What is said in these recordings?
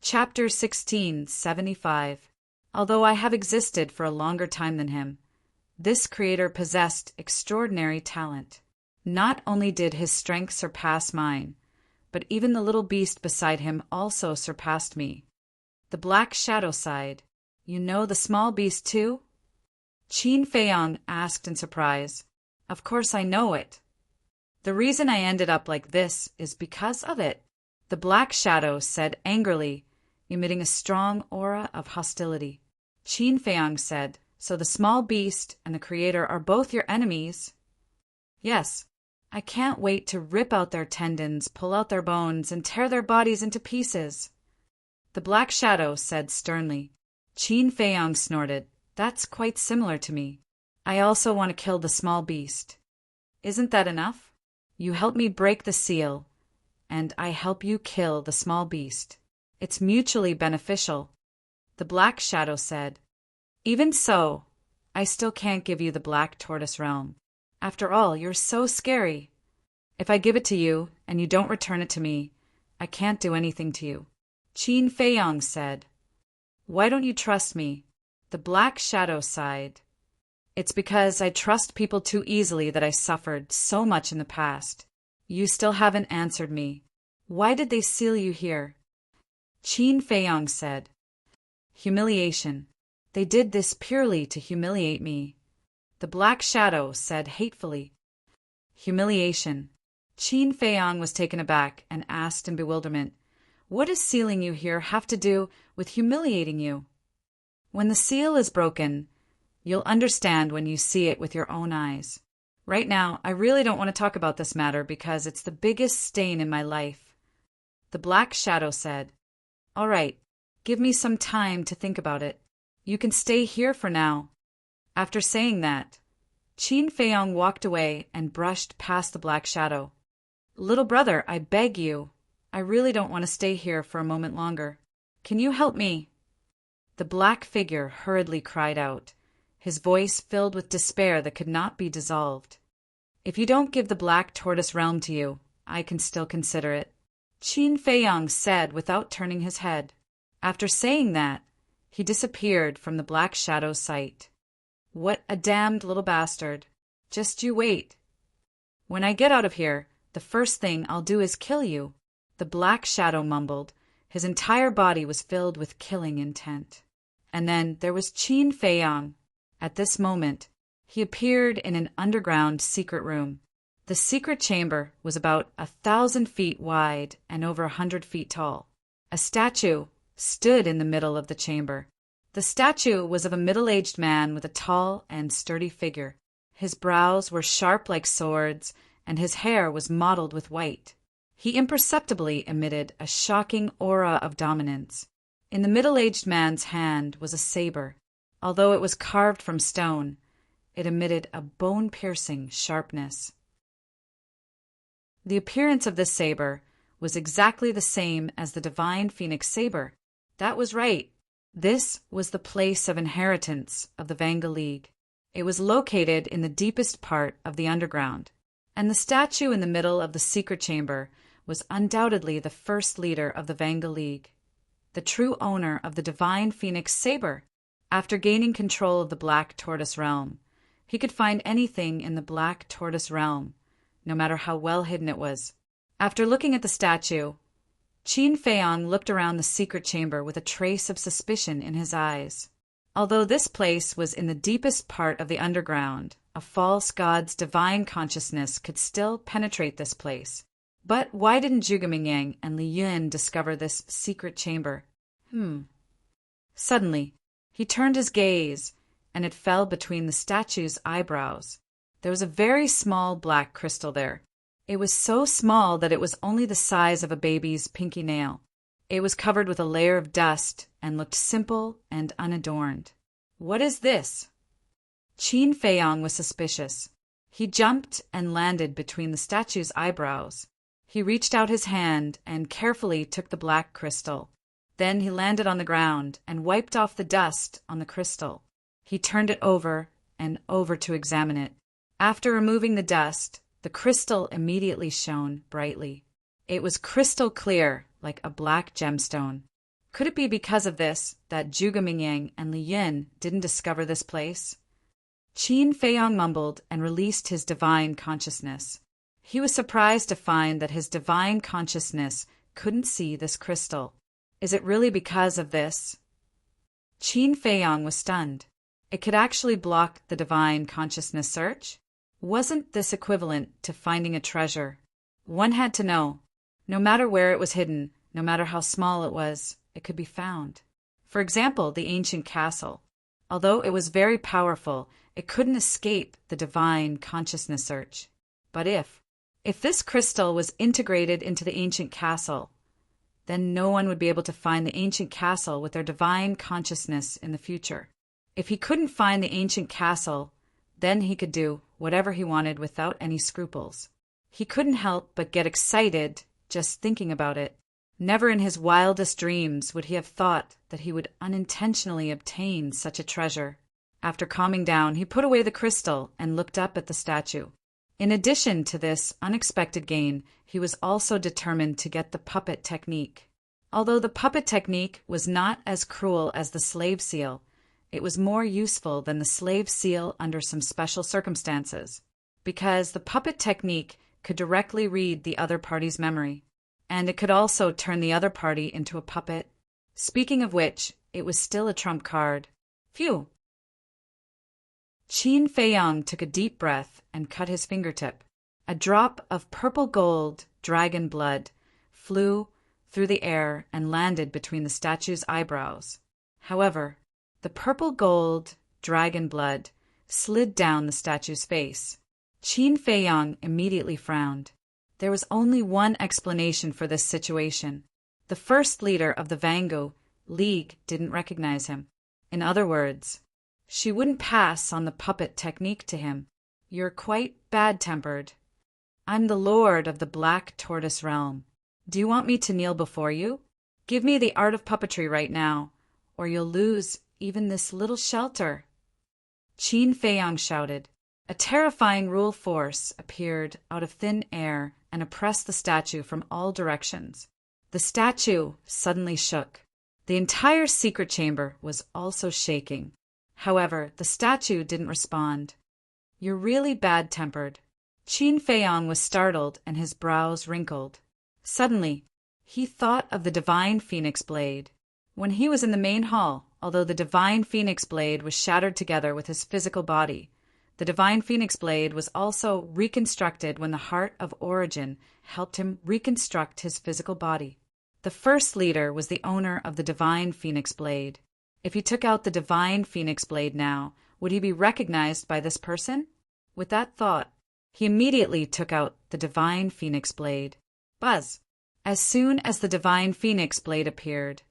Chapter 1675. Although I have existed for a longer time than him, this creator possessed extraordinary talent. Not only did his strength surpass mine, but even the little beast beside him also surpassed me. The Black Shadow sighed. You know the small beast too? Qin Feiyang asked in surprise. Of course I know it. The reason I ended up like this is because of it, the Black Shadow said angrily, emitting a strong aura of hostility. Qin Feiyang said, So the small beast and the creator are both your enemies? Yes. I can't wait to rip out their tendons, pull out their bones, and tear their bodies into pieces. The Black Shadow said sternly. Qin Feiyang snorted. That's quite similar to me. I also want to kill the small beast. Isn't that enough? You help me break the seal, and I help you kill the small beast. It's mutually beneficial. The Black Shadow said. Even so, I still can't give you the Black Tortoise Realm. After all, you're so scary. If I give it to you, and you don't return it to me, I can't do anything to you. Qin Feiyang said. Why don't you trust me? The Black Shadow sighed. It's because I trust people too easily that I suffered so much in the past. You still haven't answered me. Why did they seal you here? Qin Feiyang said. Humiliation. They did this purely to humiliate me. The Black Shadow said hatefully. Humiliation. Qin Feiyang was taken aback and asked in bewilderment, What does sealing you here have to do with humiliating you? When the seal is broken, you'll understand when you see it with your own eyes. Right now, I really don't want to talk about this matter because it's the biggest stain in my life. The Black Shadow said. All right, give me some time to think about it. You can stay here for now. After saying that, Qin Feiyang walked away and brushed past the Black Shadow. Little brother, I beg you. I really don't want to stay here for a moment longer. Can you help me? The black figure hurriedly cried out, his voice filled with despair that could not be dissolved. If you don't give the Black Tortoise Realm to you, I can still consider it. Qin Feiyang said without turning his head. After saying that, he disappeared from the Black Shadow's sight. What a damned little bastard. Just you wait. When I get out of here, the first thing I'll do is kill you. The Black Shadow mumbled. His entire body was filled with killing intent. And then there was Qin Feiyang. At this moment, he appeared in an underground secret room. The secret chamber was about 1,000 feet wide and over 100 feet tall. A statue stood in the middle of the chamber. The statue was of a middle-aged man with a tall and sturdy figure. His brows were sharp like swords, and his hair was mottled with white. He imperceptibly emitted a shocking aura of dominance. In the middle-aged man's hand was a saber. Although it was carved from stone, it emitted a bone-piercing sharpness. The appearance of this saber was exactly the same as the divine phoenix saber. That was right. This was the place of inheritance of the Vanga League. It was located in the deepest part of the underground, and the statue in the middle of the secret chamber was undoubtedly the first leader of the Vanga League, the true owner of the divine phoenix saber. After gaining control of the Black Tortoise Realm, he could find anything in the Black Tortoise Realm, no matter how well hidden it was. After looking at the statue, Qin Feiyang looked around the secret chamber with a trace of suspicion in his eyes. Although this place was in the deepest part of the underground, a false god's divine consciousness could still penetrate this place. But why didn't Zhuge Mingyang and Li Yun discover this secret chamber? Suddenly, he turned his gaze, and it fell between the statue's eyebrows. There was a very small black crystal there. It was so small that it was only the size of a baby's pinky nail. It was covered with a layer of dust and looked simple and unadorned. What is this? Qin Feiyang was suspicious. He jumped and landed between the statue's eyebrows. He reached out his hand and carefully took the black crystal. Then he landed on the ground and wiped off the dust on the crystal. He turned it over and over to examine it. After removing the dust, the crystal immediately shone brightly. It was crystal clear, like a black gemstone. Could it be because of this that Zhuge Mingyang and Li Yin didn't discover this place? Qin Feiyang mumbled and released his divine consciousness. He was surprised to find that his divine consciousness couldn't see this crystal. Is it really because of this? Qin Feiyang was stunned. It could actually block the divine consciousness search? Wasn't this equivalent to finding a treasure? One had to know. No matter where it was hidden, no matter how small it was, it could be found. For example, the ancient castle. Although it was very powerful, it couldn't escape the divine consciousness search. But if this crystal was integrated into the ancient castle, then no one would be able to find the ancient castle with their divine consciousness in the future. If he couldn't find the ancient castle, then he could do whatever he wanted without any scruples. He couldn't help but get excited just thinking about it. Never in his wildest dreams would he have thought that he would unintentionally obtain such a treasure. After calming down, he put away the crystal and looked up at the statue. In addition to this unexpected gain, he was also determined to get the puppet technique. Although the puppet technique was not as cruel as the slave seal, it was more useful than the slave seal under some special circumstances, because the puppet technique could directly read the other party's memory, and it could also turn the other party into a puppet. Speaking of which, it was still a trump card. Phew! Qin Feiyang took a deep breath and cut his fingertip. A drop of purple gold dragon blood flew through the air and landed between the statue's eyebrows. However, the purple gold dragon blood slid down the statue's face. Qin Feiyang immediately frowned. There was only one explanation for this situation. The first leader of the Vangu League didn't recognize him. In other words, she wouldn't pass on the puppet technique to him. You're quite bad-tempered. I'm the lord of the Black Tortoise Realm. Do you want me to kneel before you? Give me the art of puppetry right now, or you'll lose even this little shelter. Qin Feiyang shouted. A terrifying rule force appeared out of thin air and oppressed the statue from all directions. The statue suddenly shook. The entire secret chamber was also shaking. However, the statue didn't respond. You're really bad-tempered. Qin Feiyang was startled and his brows wrinkled. Suddenly, he thought of the divine phoenix blade. When he was in the main hall, although the divine phoenix blade was shattered together with his physical body, the divine phoenix blade was also reconstructed when the Heart of Origin helped him reconstruct his physical body. The first leader was the owner of the divine phoenix blade. If he took out the divine phoenix blade now, would he be recognized by this person? With that thought, he immediately took out the divine phoenix blade. Buzz! As soon as the divine phoenix blade appeared,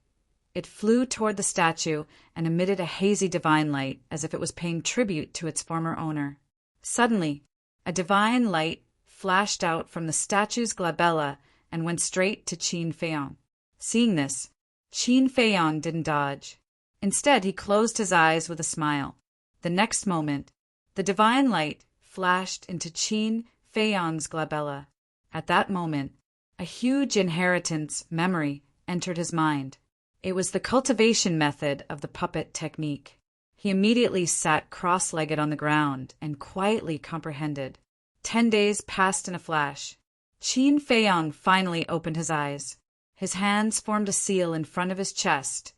it flew toward the statue and emitted a hazy divine light as if it was paying tribute to its former owner. Suddenly, a divine light flashed out from the statue's glabella and went straight to Qin Feiyang. Seeing this, Qin Feiyang didn't dodge. Instead, he closed his eyes with a smile. The next moment, the divine light flashed into Qin Feiyang's glabella. At that moment, a huge inheritance memory entered his mind. It was the cultivation method of the puppet technique. He immediately sat cross-legged on the ground and quietly comprehended. 10 days passed in a flash. Qin Feiyang finally opened his eyes. His hands formed a seal in front of his chest,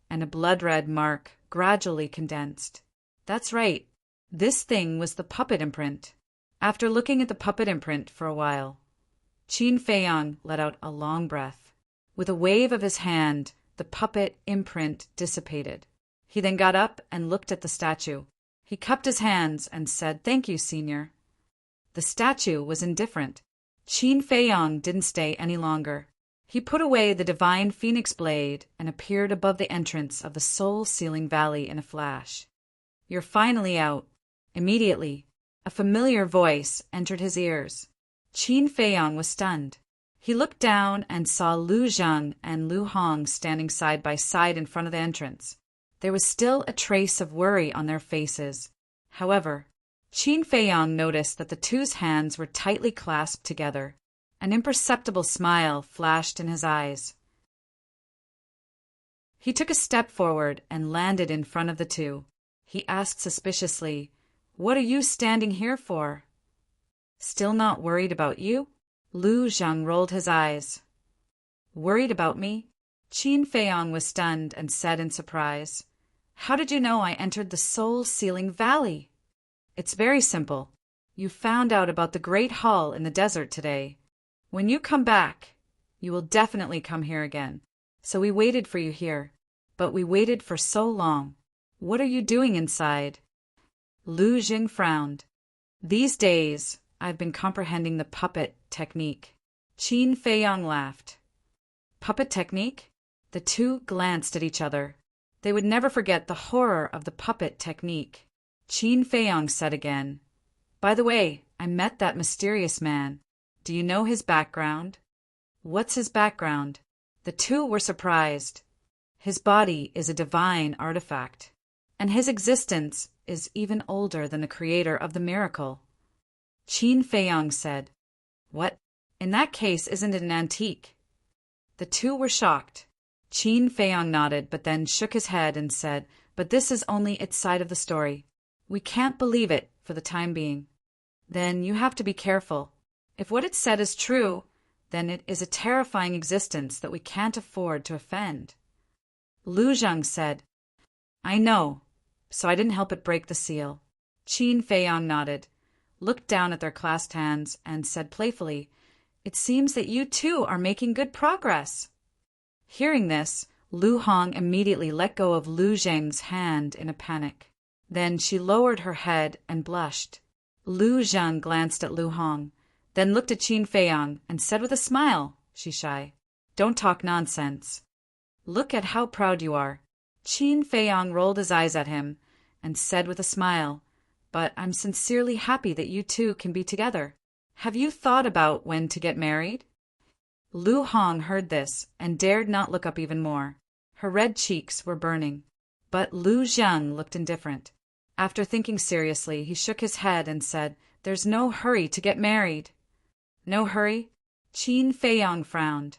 and a blood-red mark gradually condensed. That's right. This thing was the puppet imprint. After looking at the puppet imprint for a while, Qin Feiyang let out a long breath. With a wave of his hand, the puppet imprint dissipated. He then got up and looked at the statue. He cupped his hands and said, "Thank you, Senior." The statue was indifferent. Qin Feiyang didn't stay any longer. He put away the divine phoenix blade and appeared above the entrance of the soul-sealing valley in a flash. "You're finally out." Immediately, a familiar voice entered his ears. Qin Feiyang was stunned. He looked down and saw Lu Zhang and Lu Hong standing side by side in front of the entrance. There was still a trace of worry on their faces. However, Qin Feiyang noticed that the two's hands were tightly clasped together. An imperceptible smile flashed in his eyes. He took a step forward and landed in front of the two. He asked suspiciously, "What are you standing here for?" "Still not worried about you?" Lu Zhang rolled his eyes. "Worried about me?" Qin Feiyong was stunned and said in surprise, "How did you know I entered the Soul-Sealing Valley?" "It's very simple. You found out about the Great Hall in the desert today. When you come back, you will definitely come here again. So we waited for you here. But we waited for so long. What are you doing inside?" Lu Jing frowned. "These days, I've been comprehending the puppet technique." Qin Feiyong laughed. "Puppet technique?" The two glanced at each other. They would never forget the horror of the puppet technique. Qin Feiyong said again, "By the way, I met that mysterious man. Do you know his background?" "What's his background?" The two were surprised. "His body is a divine artifact, and his existence is even older than the creator of the miracle." Qin Feiyong said, "What? In that case, isn't it an antique?" The two were shocked. Qin Feiyong nodded, but then shook his head and said, "But this is only its side of the story. We can't believe it for the time being." "Then you have to be careful. If what it said is true, then it is a terrifying existence that we can't afford to offend." Lu Zhang said, "I know, so I didn't help it break the seal." Qin Feiyong nodded, looked down at their clasped hands, and said playfully, "It seems that you two are making good progress." Hearing this, Lu Hong immediately let go of Lu Zheng's hand in a panic. Then she lowered her head and blushed. Lu Zhang glanced at Lu Hong, then looked at Qin Feiyong and said with a smile, "She's shy. Don't talk nonsense. Look at how proud you are." Qin Feiyong rolled his eyes at him and said with a smile, "But I'm sincerely happy that you two can be together. Have you thought about when to get married?" Lu Hong heard this and dared not look up even more. Her red cheeks were burning. But Lu Zhang looked indifferent. After thinking seriously, he shook his head and said, "There's no hurry to get married." "No hurry?" Qin Feiyong frowned.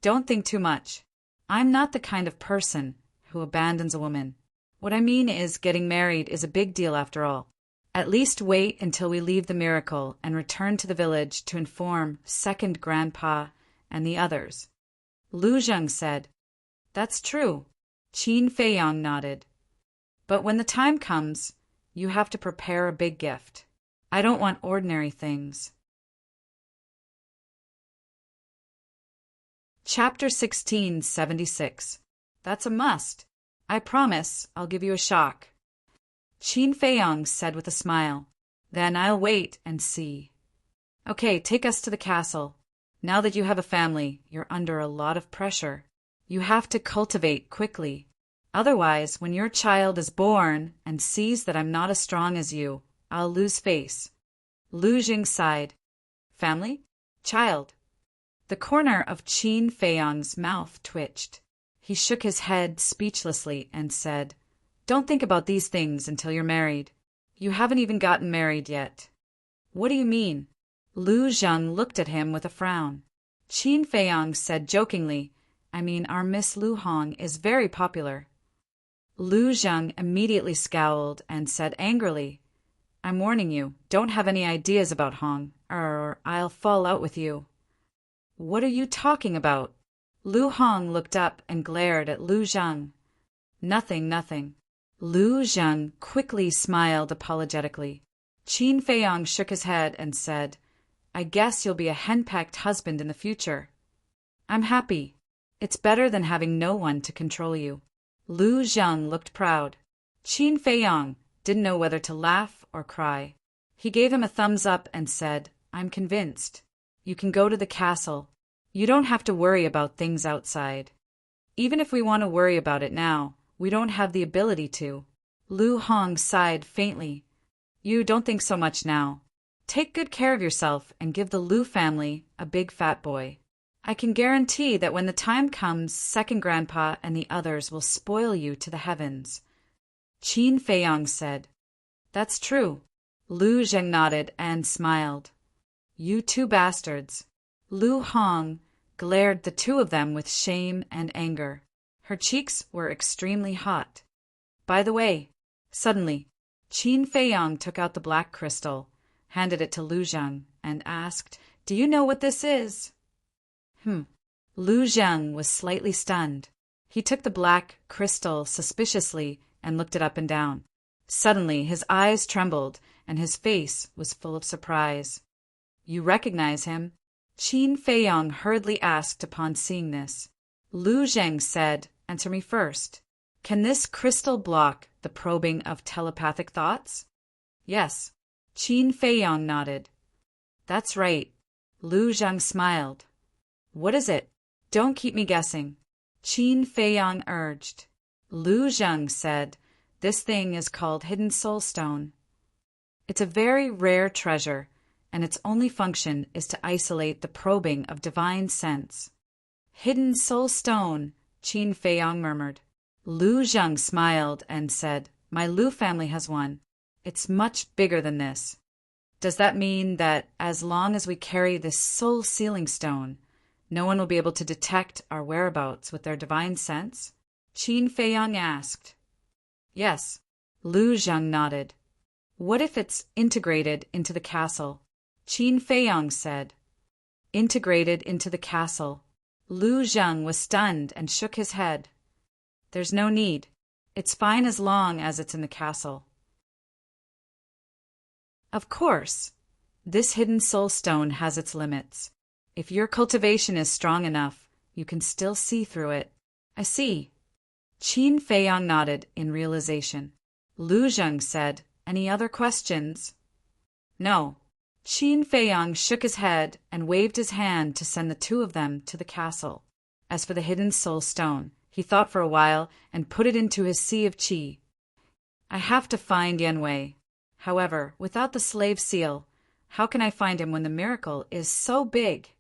"Don't think too much. I'm not the kind of person who abandons a woman. What I mean is getting married is a big deal after all. At least wait until we leave the miracle and return to the village to inform second grandpa and the others." Lu Zheng said, "That's true." Qin Feiyong nodded. "But when the time comes, you have to prepare a big gift. I don't want ordinary things." Chapter 1676. That's a must. I promise I'll give you a shock. Qin Feiyong said with a smile. "Then I'll wait and see." "Okay, take us to the castle. Now that you have a family, you're under a lot of pressure. You have to cultivate quickly. Otherwise, when your child is born and sees that I'm not as strong as you, I'll lose face." Lu Jing sighed. "Family? Child?" The corner of Qin Feiyong's mouth twitched. He shook his head speechlessly and said, "Don't think about these things until you're married. You haven't even gotten married yet." "What do you mean?" Lu Zheng looked at him with a frown. Qin Feiyong said jokingly, "I mean, our Miss Lu Hong is very popular." Lu Zheng immediately scowled and said angrily, "I'm warning you, don't have any ideas about Hong, or I'll fall out with you." "What are you talking about?" Lu Hong looked up and glared at Lu Zheng. "Nothing, nothing." Lu Zheng quickly smiled apologetically. Qin Feiyong shook his head and said, "I guess you'll be a henpecked husband in the future." "I'm happy. It's better than having no one to control you." Lu Zheng looked proud. Qin Feiyong didn't know whether to laugh or cry. He gave him a thumbs up and said, "I'm convinced. You can go to the castle. You don't have to worry about things outside. Even if we want to worry about it now, we don't have the ability to." Lu Hong sighed faintly. "You don't think so much now. Take good care of yourself and give the Lu family a big fat boy. I can guarantee that when the time comes, second grandpa and the others will spoil you to the heavens." Qin Feiyong said, "That's true." Lu Zheng nodded and smiled. "You two bastards." Lu Hong glared the two of them with shame and anger. Her cheeks were extremely hot. By the way, suddenly, Qin Feiyang took out the black crystal, handed it to Lu Zhang, and asked, "Do you know what this is?" Lu Zhang was slightly stunned. He took the black crystal suspiciously and looked it up and down. Suddenly, his eyes trembled, and his face was full of surprise. "You recognize him?" Qin Feiyang hurriedly asked upon seeing this. Lu Zhang said, "Answer me first. Can this crystal block the probing of telepathic thoughts?" "Yes." Qin Feiyang nodded. "That's right." Lu Zhang smiled. "What is it? Don't keep me guessing," Qin Feiyang urged. Lu Zhang said, "This thing is called Hidden Soul Stone. It's a very rare treasure, and its only function is to isolate the probing of divine sense." "Hidden Soul Stone," Qin Feiyang murmured. Lu Zhang smiled and said, "My Lu family has one. It's much bigger than this." "Does that mean that as long as we carry this soul sealing stone, no one will be able to detect our whereabouts with their divine sense?" Qin Feiyang asked. "Yes." Lu Zhang nodded. "What if it's integrated into the castle?" Qin Feiyang said. "Integrated into the castle." Lu Zhang was stunned and shook his head. "There's no need. It's fine as long as it's in the castle." Of course, this hidden soul stone has its limits. If your cultivation is strong enough, you can still see through it. "I see." Qin Feiyang nodded in realization. Lu Zhang said, "Any other questions?" "No." Qin Feiyang shook his head and waved his hand to send the two of them to the castle. As for the hidden soul stone, he thought for a while and put it into his sea of qi. "I have to find Yen Wei. However, without the slave seal, how can I find him when the miracle is so big?"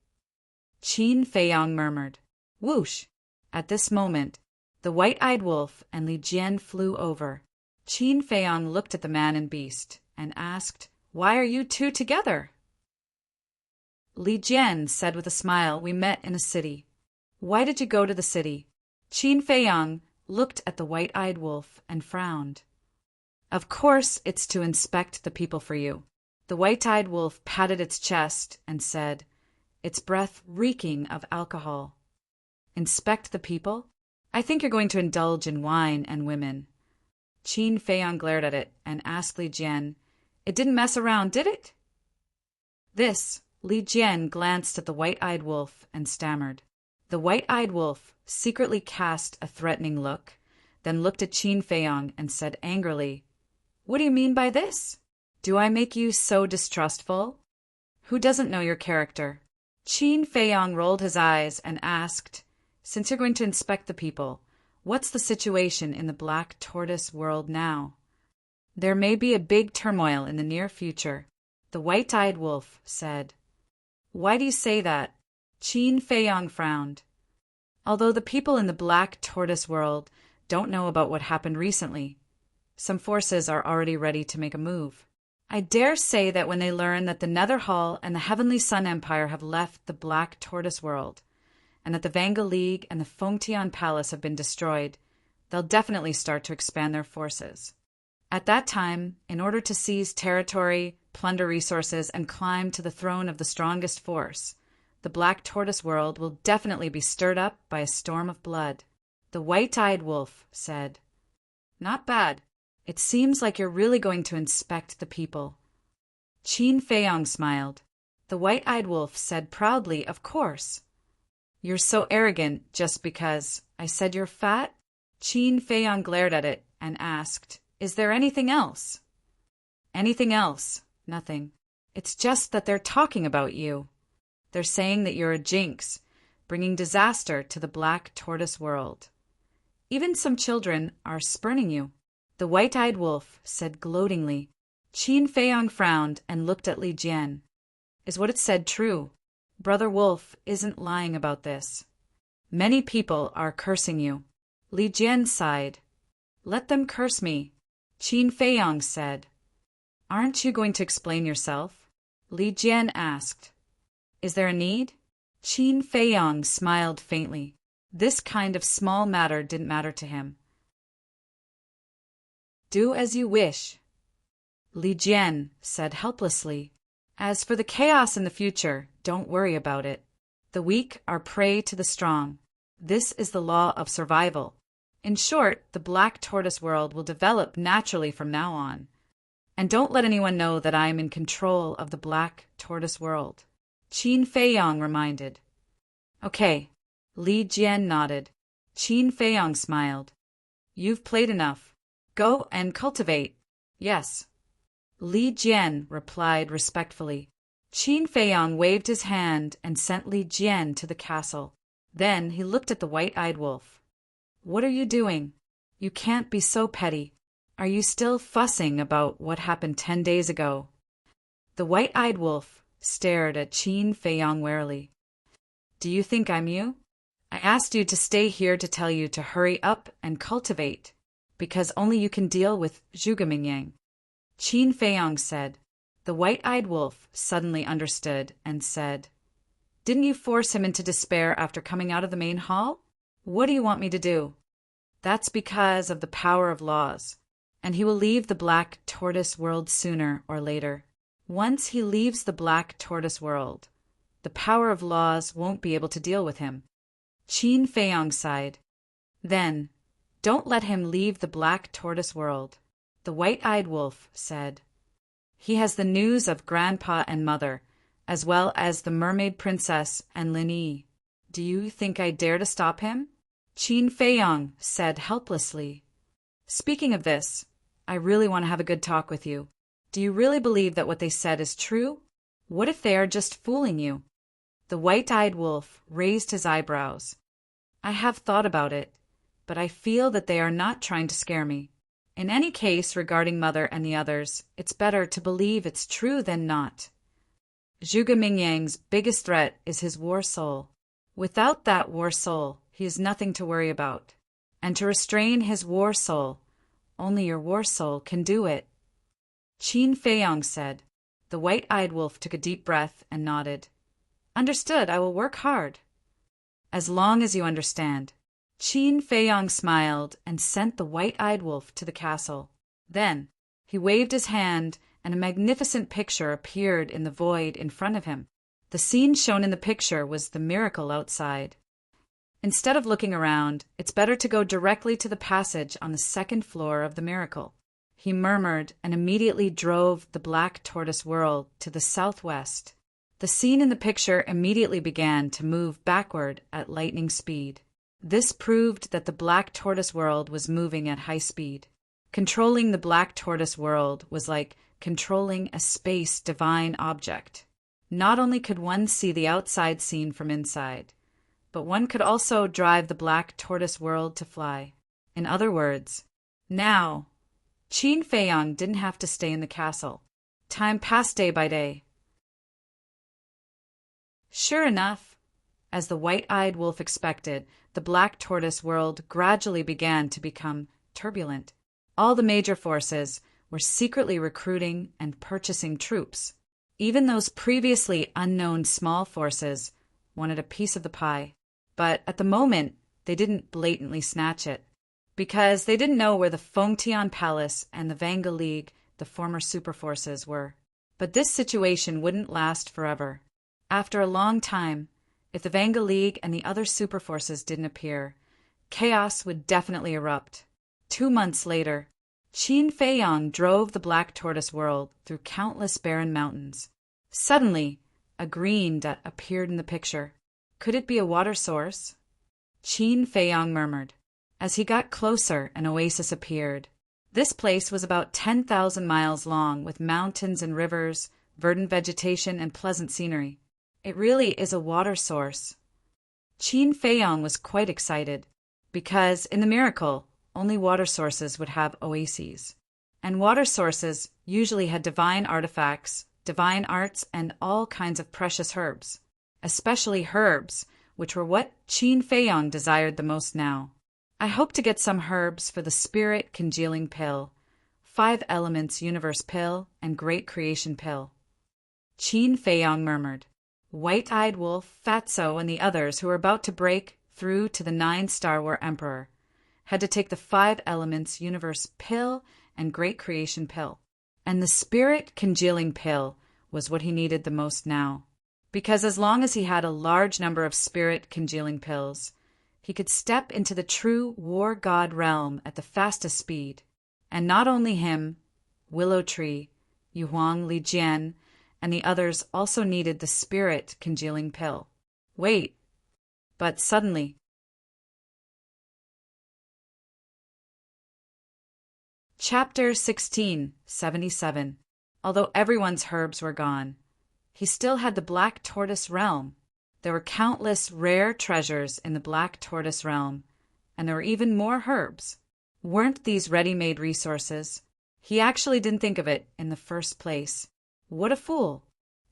Qin Feiyang murmured. Whoosh! At this moment, the white-eyed wolf and Li Jian flew over. Qin Feiyang looked at the man and beast and asked, "Why are you two together?" Li Jian said with a smile, "We met in a city." "Why did you go to the city?" Qin Feiyang looked at the white-eyed wolf and frowned. "Of course it's to inspect the people for you." The white-eyed wolf patted its chest and said, its breath reeking of alcohol. "Inspect the people? I think you're going to indulge in wine and women." Qin Feiyang glared at it and asked Li Jian, "It didn't mess around, did it?" This, Li Jian glanced at the white-eyed wolf and stammered. The white-eyed wolf secretly cast a threatening look, then looked at Qin Feiyang and said angrily, "What do you mean by this? Do I make you so distrustful? Who doesn't know your character?" Qin Feiyang rolled his eyes and asked, "Since you're going to inspect the people, what's the situation in the black tortoise world now?" "There may be a big turmoil in the near future," the white-eyed wolf said. "Why do you say that?" Qin Feiyang frowned. "Although the people in the black tortoise world don't know about what happened recently, some forces are already ready to make a move. I dare say that when they learn that the Nether Hall and the Heavenly Sun Empire have left the Black Tortoise world, and that the Vanga League and the Fengtian Palace have been destroyed, they'll definitely start to expand their forces. At that time, in order to seize territory, plunder resources, and climb to the throne of the strongest force, the Black Tortoise world will definitely be stirred up by a storm of blood." The white-eyed wolf said, "Not bad. It seems like you're really going to inspect the people." Qin Feiyang smiled. The white-eyed wolf said proudly, "Of course." "You're so arrogant just because I said you're fat?" Qin Feiyang glared at it and asked, "Is there anything else?" "Anything else? Nothing. It's just that they're talking about you. They're saying that you're a jinx, bringing disaster to the Black Tortoise world. Even some children are spurning you." The white-eyed wolf said gloatingly. Qin Feiyang frowned and looked at Li Jian. "Is what it said true? Brother Wolf isn't lying about this. Many people are cursing you." Li Jian sighed. "Let them curse me," Qin Feiyang said. "Aren't you going to explain yourself?" Li Jian asked. "Is there a need?" Qin Feiyang smiled faintly. This kind of small matter didn't matter to him. Do as you wish, Li Jian said helplessly. As for the chaos in the future, don't worry about it. The weak are prey to the strong. This is the law of survival. In short, the black tortoise world will develop naturally from now on. And don't let anyone know that I am in control of the black tortoise world, Qin Feiyang reminded. Okay, Li Jian nodded. Qin Feiyang smiled. You've played enough. Go and cultivate. Yes. Li Jian replied respectfully. Qin Feiyang waved his hand and sent Li Jian to the castle. Then he looked at the white-eyed wolf. What are you doing? You can't be so petty. Are you still fussing about what happened 10 days ago? The white-eyed wolf stared at Qin Feiyang warily. Do you think I'm you? I asked you to stay here to tell you to hurry up and cultivate, because only you can deal with Zhuge Mingyang. Qin Feiyang said. The white-eyed wolf suddenly understood and said, Didn't you force him into despair after coming out of the main hall? What do you want me to do? That's because of the power of laws, and he will leave the black tortoise world sooner or later. Once he leaves the black tortoise world, the power of laws won't be able to deal with him. Qin Feiyang sighed. Then, don't let him leave the black tortoise world, the white-eyed wolf said. He has the news of Grandpa and Mother, as well as the Mermaid Princess and Lin Yi. Do you think I dare to stop him? Qin Feiyang said helplessly. Speaking of this, I really want to have a good talk with you. Do you really believe that what they said is true? What if they are just fooling you? The white-eyed wolf raised his eyebrows. I have thought about it, but I feel that they are not trying to scare me. In any case regarding Mother and the others, it's better to believe it's true than not. Zhuge Mingyang's biggest threat is his war soul. Without that war soul, he has nothing to worry about. And to restrain his war soul, only your war soul can do it. Qin Feiyang said. The white-eyed wolf took a deep breath and nodded. Understood, I will work hard. As long as you understand. Qin Feiyang smiled and sent the white-eyed wolf to the castle. Then, he waved his hand and a magnificent picture appeared in the void in front of him. The scene shown in the picture was the miracle outside. Instead of looking around, it's better to go directly to the passage on the second floor of the miracle. He murmured and immediately drove the black tortoise world to the southwest. The scene in the picture immediately began to move backward at lightning speed. This proved that the black tortoise world was moving at high speed. Controlling the black tortoise world was like controlling a space divine object. Not only could one see the outside scene from inside, but one could also drive the black tortoise world to fly. In other words, now, Qin Feiyang didn't have to stay in the castle. Time passed day by day. Sure enough, as the white-eyed wolf expected, the black tortoise world gradually began to become turbulent. All the major forces were secretly recruiting and purchasing troops. Even those previously unknown small forces wanted a piece of the pie. But at the moment, they didn't blatantly snatch it, because they didn't know where the Fengtian Palace and the Vanga League, the former superforces, were. But this situation wouldn't last forever. After a long time, if the Vanga League and the other superforces didn't appear, chaos would definitely erupt. 2 months later, Qin Feiyang drove the black tortoise world through countless barren mountains. Suddenly, a green dot appeared in the picture. Could it be a water source? Qin Feiyang murmured. As he got closer, an oasis appeared. This place was about 10,000 miles long, with mountains and rivers, verdant vegetation, and pleasant scenery. It really is a water source. Qin Feiyang was quite excited, because in the miracle, only water sources would have oases. And water sources usually had divine artifacts, divine arts, and all kinds of precious herbs. Especially herbs, which were what Qin Feiyang desired the most now. I hope to get some herbs for the Spirit Congealing Pill, 5 Elements Universe Pill, and Great Creation Pill. Qin Feiyang murmured. White-eyed wolf, Fatso, and the others who were about to break through to the 9-star War Emperor, had to take the 5 elements universe pill and great creation pill. And the spirit congealing pill was what he needed the most now. Because as long as he had a large number of spirit congealing pills, he could step into the true war god realm at the fastest speed. And not only him, Willow Tree, Yu Huang, Li Jian, and the others also needed the spirit congealing pill. Wait. But suddenly, Chapter 16, 77. Although everyone's herbs were gone, he still had the Black Tortoise realm. There were countless rare treasures in the Black Tortoise realm, and there were even more herbs. Weren't these ready-made resources? He actually didn't think of it in the first place. What a fool!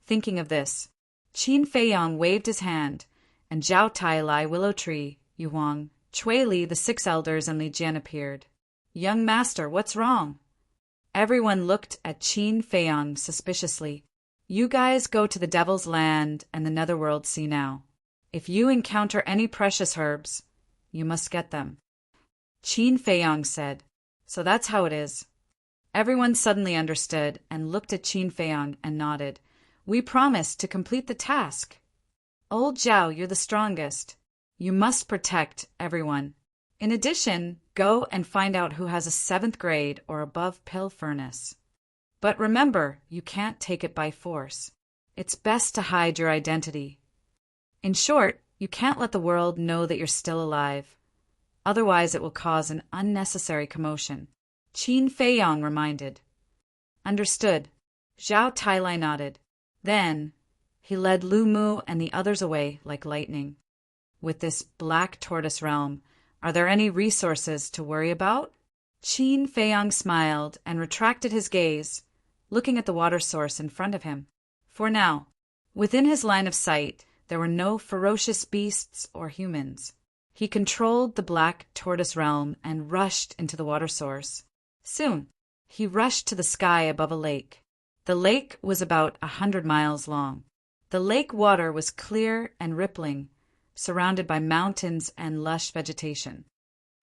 Thinking of this, Qin Feiyang waved his hand, and Zhao Tailai, Willow Tree, Yu Huang, Cui Li, the 6 elders, and Li Jian appeared. Young master, what's wrong? Everyone looked at Qin Feiyang suspiciously. You guys go to the Devil's Land and the Netherworld Sea now. If you encounter any precious herbs, you must get them. Qin Feiyang said. So that's how it is. Everyone suddenly understood and looked at Qin Feiyang and nodded. We promised to complete the task. Old Zhao, you're the strongest. You must protect everyone. In addition, go and find out who has a 7th grade or above pill furnace. But remember, you can't take it by force. It's best to hide your identity. In short, you can't let the world know that you're still alive. Otherwise, it will cause an unnecessary commotion. Qin Feiyang reminded. Understood. Zhao Tailai nodded. Then, he led Lu Mu and the others away like lightning. With this Black Tortoise realm, are there any resources to worry about? Qin Feiyang smiled and retracted his gaze, looking at the water source in front of him. For now, within his line of sight, there were no ferocious beasts or humans. He controlled the Black Tortoise realm and rushed into the water source. Soon, he rushed to the sky above a lake. The lake was about 100 miles long. The lake water was clear and rippling, surrounded by mountains and lush vegetation.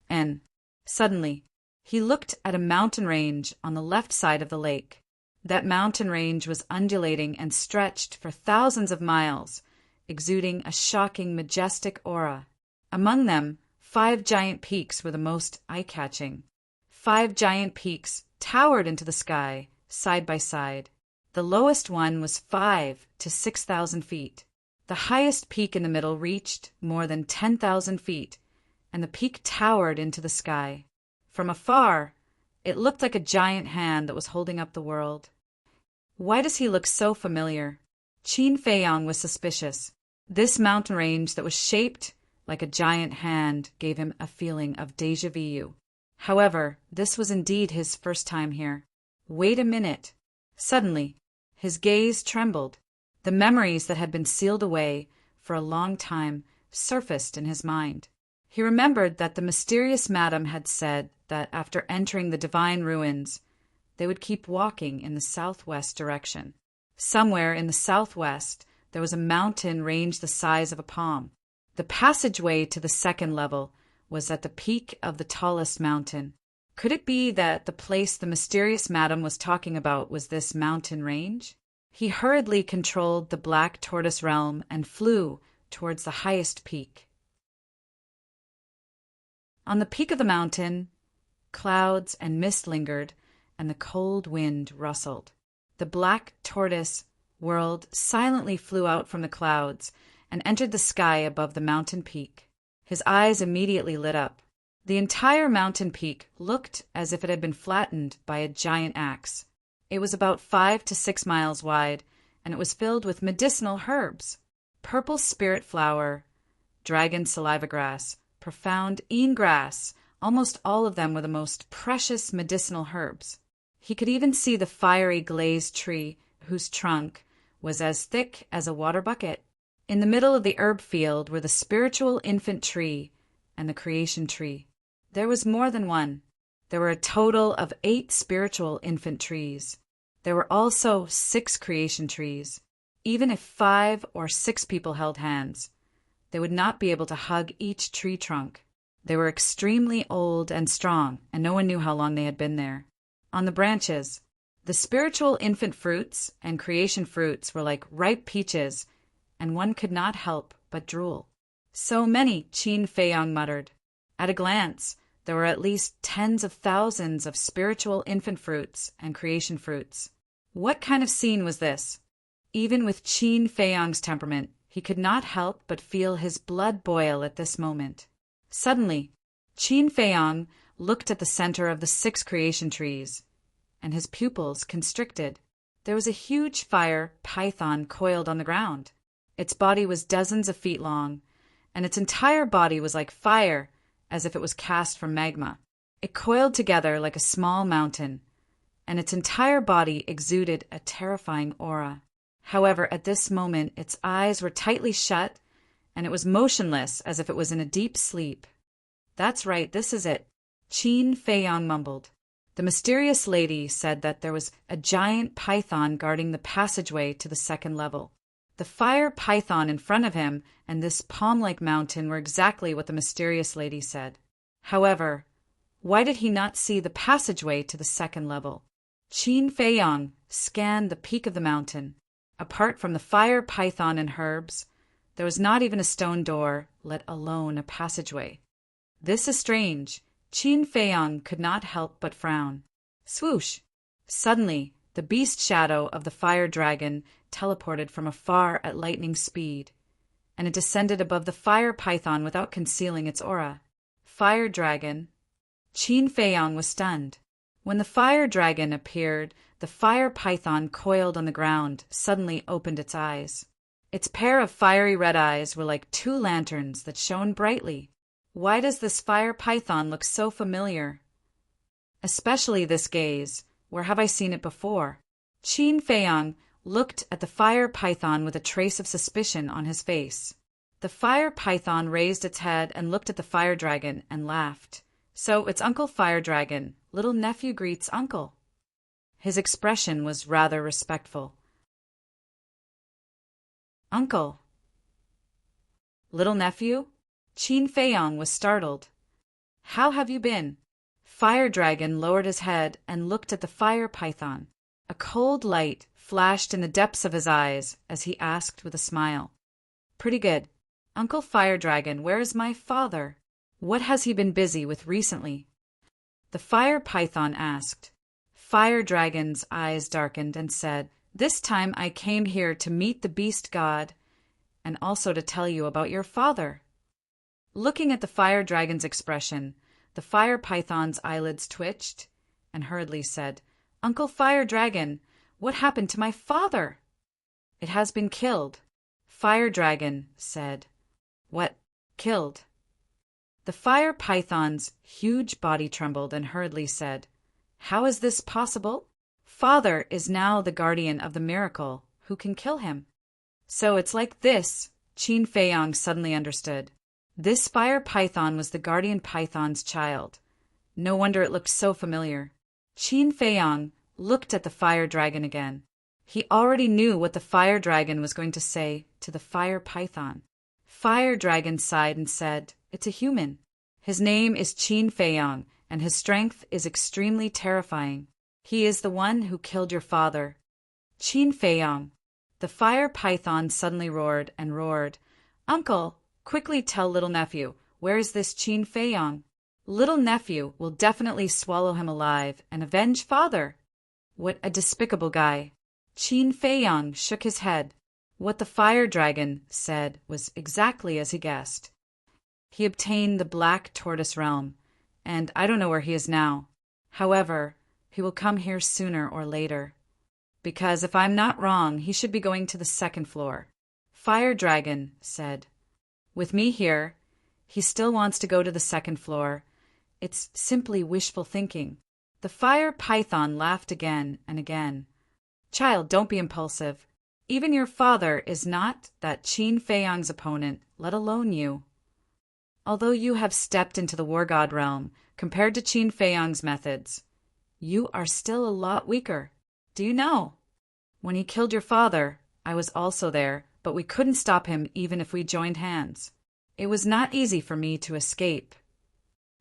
And, suddenly, he looked at a mountain range on the left side of the lake. That mountain range was undulating and stretched for thousands of miles, exuding a shocking, majestic aura. Among them, 5 giant peaks were the most eye-catching. 5 giant peaks towered into the sky, side by side. The lowest one was 5 to 6,000 feet. The highest peak in the middle reached more than 10,000 feet, and the peak towered into the sky. From afar, it looked like a giant hand that was holding up the world. Why does he look so familiar? Qin Feiyang was suspicious. This mountain range that was shaped like a giant hand gave him a feeling of déjà vu. However, this was indeed his first time here. Wait a minute. Suddenly, his gaze trembled. The memories that had been sealed away for a long time surfaced in his mind. He remembered that the mysterious madam had said that after entering the divine ruins, they would keep walking in the southwest direction. Somewhere in the southwest, there was a mountain range the size of a palm. The passageway to the 2nd level was at the peak of the tallest mountain. Could it be that the place the mysterious madam was talking about was this mountain range? He hurriedly controlled the Black Tortoise realm and flew towards the highest peak. On the peak of the mountain, clouds and mist lingered, and the cold wind rustled. The Black Tortoise world silently flew out from the clouds and entered the sky above the mountain peak. His eyes immediately lit up. The entire mountain peak looked as if it had been flattened by a giant axe. It was about 5 to 6 miles wide, and it was filled with medicinal herbs. Purple spirit flower, dragon saliva grass, profound een grass, almost all of them were the most precious medicinal herbs. He could even see the fiery glazed tree, whose trunk was as thick as a water bucket. In the middle of the herb field were the spiritual infant tree and the creation tree. There was more than one. There were a total of 8 spiritual infant trees. There were also 6 creation trees. Even if 5 or 6 people held hands, they would not be able to hug each tree trunk. They were extremely old and strong, and no one knew how long they had been there. On the branches, the spiritual infant fruits and creation fruits were like ripe peaches, and one could not help but drool. So many, Qin Feiyang muttered. At a glance, there were at least tens of thousands of spiritual infant fruits and creation fruits. What kind of scene was this? Even with Qin Feiyang's temperament, he could not help but feel his blood boil at this moment. Suddenly, Qin Feiyang looked at the center of the 6 creation trees, and his pupils constricted. There was a huge fire python coiled on the ground. Its body was dozens of feet long, and its entire body was like fire, as if it was cast from magma. It coiled together like a small mountain, and its entire body exuded a terrifying aura. However, at this moment, its eyes were tightly shut, and it was motionless as if it was in a deep sleep. "That's right, this is it," Qin Feiyang mumbled. The mysterious lady said that there was a giant python guarding the passageway to the 2nd level. The fire python in front of him and this palm-like mountain were exactly what the mysterious lady said. However, why did he not see the passageway to the 2nd level? Qin Feiyang scanned the peak of the mountain. Apart from the fire python and herbs, there was not even a stone door, let alone a passageway. "This is strange." Qin Feiyang could not help but frown. Swoosh! Suddenly, the beast shadow of the fire dragon teleported from afar at lightning speed, and it descended above the fire python without concealing its aura. Fire dragon. Qin Feiyang was stunned. When the fire dragon appeared, the fire python coiled on the ground suddenly opened its eyes. Its pair of fiery red eyes were like 2 lanterns that shone brightly. Why does this fire python look so familiar? Especially this gaze. Where have I seen it before? Qin Feiyang looked at the fire python with a trace of suspicion on his face. The fire python raised its head and looked at the fire dragon and laughed. "So it's Uncle Fire Dragon. Little nephew greets Uncle." His expression was rather respectful. "Uncle." "Little nephew?" Qin Feiyang was startled. "How have you been?" Fire Dragon lowered his head and looked at the fire python. A cold light flashed in the depths of his eyes as he asked with a smile. "Pretty good. Uncle Fire Dragon, where is my father? What has he been busy with recently?" The fire python asked. Fire Dragon's eyes darkened and said, "This time I came here to meet the beast god and also to tell you about your father." Looking at the fire dragon's expression, the fire python's eyelids twitched and hurriedly said, "Uncle Fire Dragon, what happened to my father?" "It has been killed," Fire Dragon said. "What? Killed?" The fire python's huge body trembled and hurriedly said, "How is this possible? Father is now the guardian of the miracle. Who can kill him?" "So it's like this," Qin Feiyang suddenly understood. This fire python was the guardian python's child. No wonder it looked so familiar. Qin Feiyang looked at the fire dragon again. He already knew what the fire dragon was going to say to the fire python. Fire Dragon sighed and said, "It's a human. His name is Qin Feiyang, and his strength is extremely terrifying. He is the one who killed your father." "Qin Feiyang." The fire python suddenly roared and roared. "Uncle, quickly tell little nephew, where is this Qin Feiyang? Little nephew will definitely swallow him alive and avenge father." What a despicable guy. Qin Feiyang shook his head. What the fire dragon said was exactly as he guessed. He obtained the Black Tortoise Realm, and I don't know where he is now. However, he will come here sooner or later. Because if I'm not wrong, he should be going to the 2nd floor. Fire Dragon said, "With me here, he still wants to go to the 2nd floor. It's simply wishful thinking." The fire python laughed again and again. "Child, don't be impulsive. Even your father is not that Qin Feiyang's opponent, let alone you. Although you have stepped into the War God realm, compared to Qin Feiyang's methods, you are still a lot weaker. Do you know? When he killed your father, I was also there, but we couldn't stop him even if we joined hands. It was not easy for me to escape.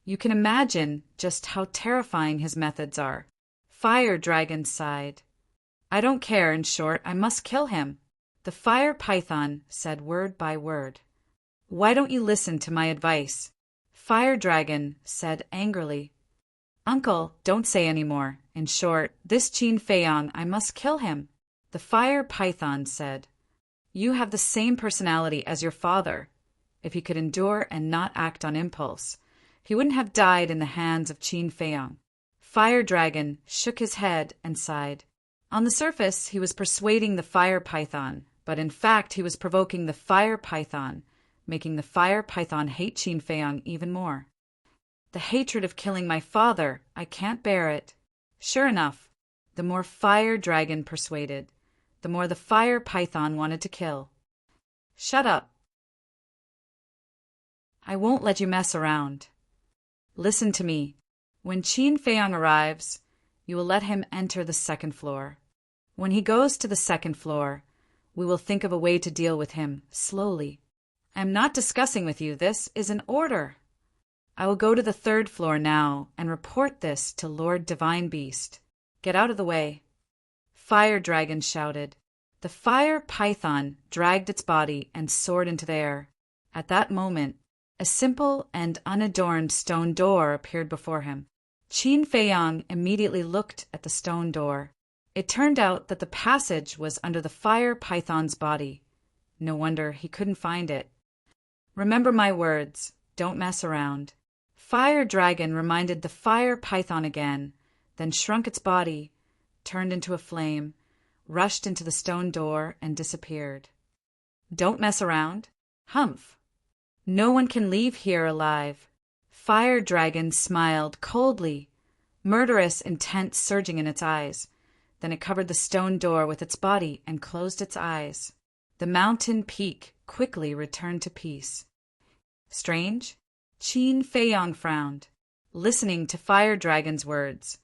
You can imagine just how terrifying his methods are. Fire Dragon sighed. I don't care, in short, I must kill him. The fire python said word by word. Why don't you listen to my advice? Fire Dragon said angrily. Uncle, don't say any more. In short, this Qin Feiyang, I must kill him. The fire python said. You have the same personality as your father. If he could endure and not act on impulse, he wouldn't have died in the hands of Qin Feiyang. Fire Dragon shook his head and sighed. On the surface, he was persuading the fire python, but in fact he was provoking the fire python, making the fire python hate Qin Feiyang even more. The hatred of killing my father, I can't bear it. Sure enough, the more Fire Dragon persuaded, the more the fire python wanted to kill. Shut up. I won't let you mess around. Listen to me. When Qin Feiyang arrives, you will let him enter the second floor. When he goes to the second floor, we will think of a way to deal with him, slowly. I am not discussing with you, this is an order. I will go to the third floor now and report this to Lord Divine Beast. Get out of the way. Fire Dragon shouted. The fire python dragged its body and soared into the air. At that moment, a simple and unadorned stone door appeared before him. Qin Feiyang immediately looked at the stone door. It turned out that the passage was under the fire python's body. No wonder he couldn't find it. Remember my words. Don't mess around. Fire Dragon reminded the fire python again, then shrunk its body, turned into a flame, rushed into the stone door, and disappeared. Don't mess around? Humph! No one can leave here alive. Fire Dragon smiled coldly, murderous intent surging in its eyes. Then it covered the stone door with its body and closed its eyes. The mountain peak quickly returned to peace. Strange? Qin Feiyang frowned, listening to Fire Dragon's words.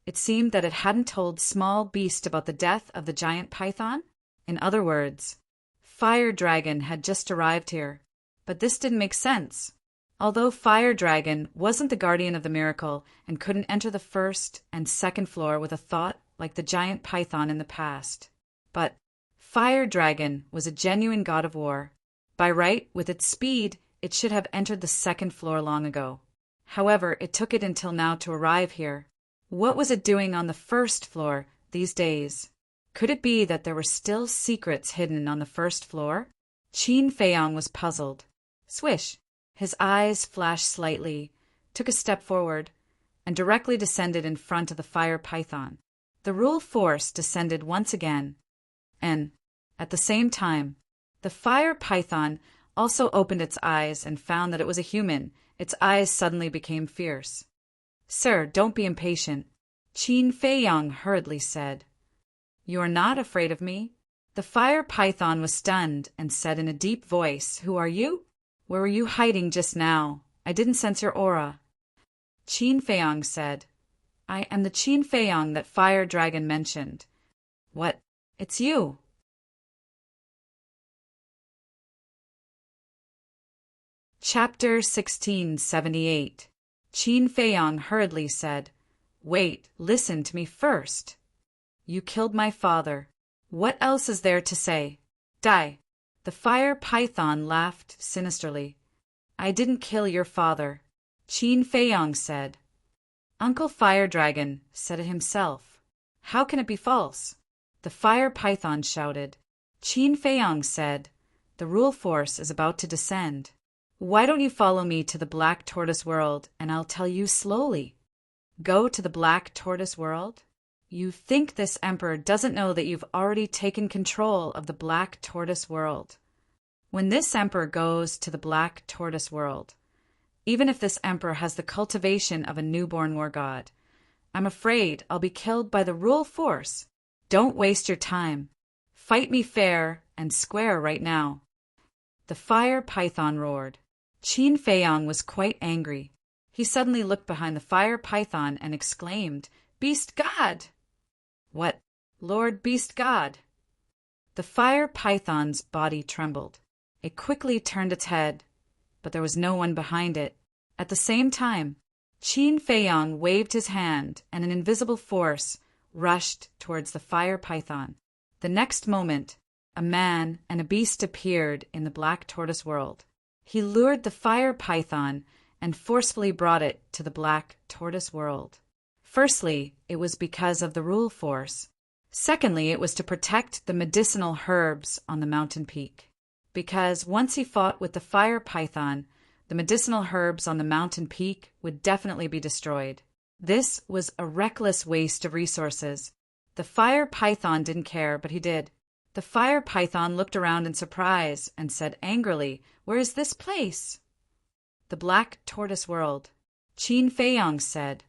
It seemed that it hadn't told Small Beast about the death of the giant python. In other words, Fire Dragon had just arrived here. But this didn't make sense. Although Fire Dragon wasn't the guardian of the miracle and couldn't enter the first and second floor with a thought like the giant python in the past. But Fire Dragon was a genuine god of war. By right, with its speed, it should have entered the second floor long ago. However, it took it until now to arrive here. What was it doing on the first floor these days? Could it be that there were still secrets hidden on the first floor? Qin Feiyang was puzzled. Swish! His eyes flashed slightly, took a step forward, and directly descended in front of the fire python. The rule force descended once again, and, at the same time, the fire python also opened its eyes and found that it was a human. Its eyes suddenly became fierce. Sir, don't be impatient, Qin Feiyang hurriedly said. You are not afraid of me? The fire python was stunned and said in a deep voice, Who are you? Where were you hiding just now? I didn't sense your aura. Qin Feiyang said, I am the Qin Feiyang that Fire Dragon mentioned. What? It's you. Chapter 1678. Qin Feiyang hurriedly said, Wait, listen to me first. You killed my father. What else is there to say? Die. The fire python laughed sinisterly. I didn't kill your father, Qin Feiyang said. Uncle Fire Dragon said it himself. How can it be false? The fire python shouted. Qin Feiyang said, The rule force is about to descend. Why don't you follow me to the Black Tortoise World, and I'll tell you slowly. Go to the Black Tortoise World? You think this emperor doesn't know that you've already taken control of the Black Tortoise World. When this emperor goes to the Black Tortoise World, even if this emperor has the cultivation of a newborn war god, I'm afraid I'll be killed by the rule force. Don't waste your time. Fight me fair and square right now. The fire python roared. Qin Feiyang was quite angry. He suddenly looked behind the fire python and exclaimed, Beast God! What, Lord Beast God? The fire python's body trembled. It quickly turned its head. but there was no one behind it. At the same time, Qin Feiyang waved his hand, and an invisible force rushed towards the fire python. The next moment, a man and a beast appeared in the black tortoise world. He lured the fire python and forcefully brought it to the black tortoise world. Firstly, it was because of the rule force. Secondly, it was to protect the medicinal herbs on the mountain peak. Because once he fought with the fire python, the medicinal herbs on the mountain peak would definitely be destroyed. This was a reckless waste of resources. The fire python didn't care, but he did. The fire python looked around in surprise and said angrily, "Where is this place?" "The black tortoise world." Qin Feiyang said,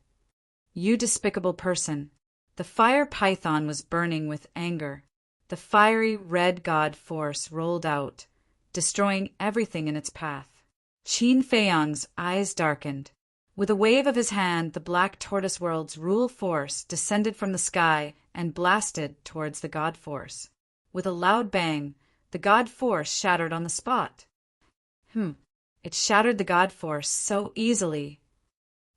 "You despicable person." The fire python was burning with anger. The fiery red god force rolled out, destroying everything in its path. Qin Feiyang's eyes darkened. With a wave of his hand, the black tortoise world's rule force descended from the sky and blasted towards the god force. With a loud bang, the god force shattered on the spot. It shattered the god force so easily.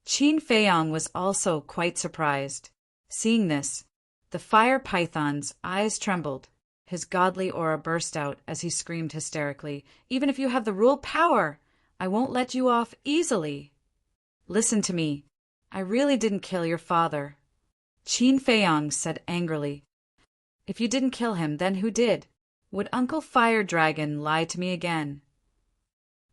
Qin Feiyang was also quite surprised. Seeing this, the fire python's eyes trembled. His godly aura burst out as he screamed hysterically, "Even if you have the rule power, I won't let you off easily. Listen to me. I really didn't kill your father." Qin Feiyang said angrily, "If you didn't kill him, then who did? Would Uncle Fire Dragon lie to me again?"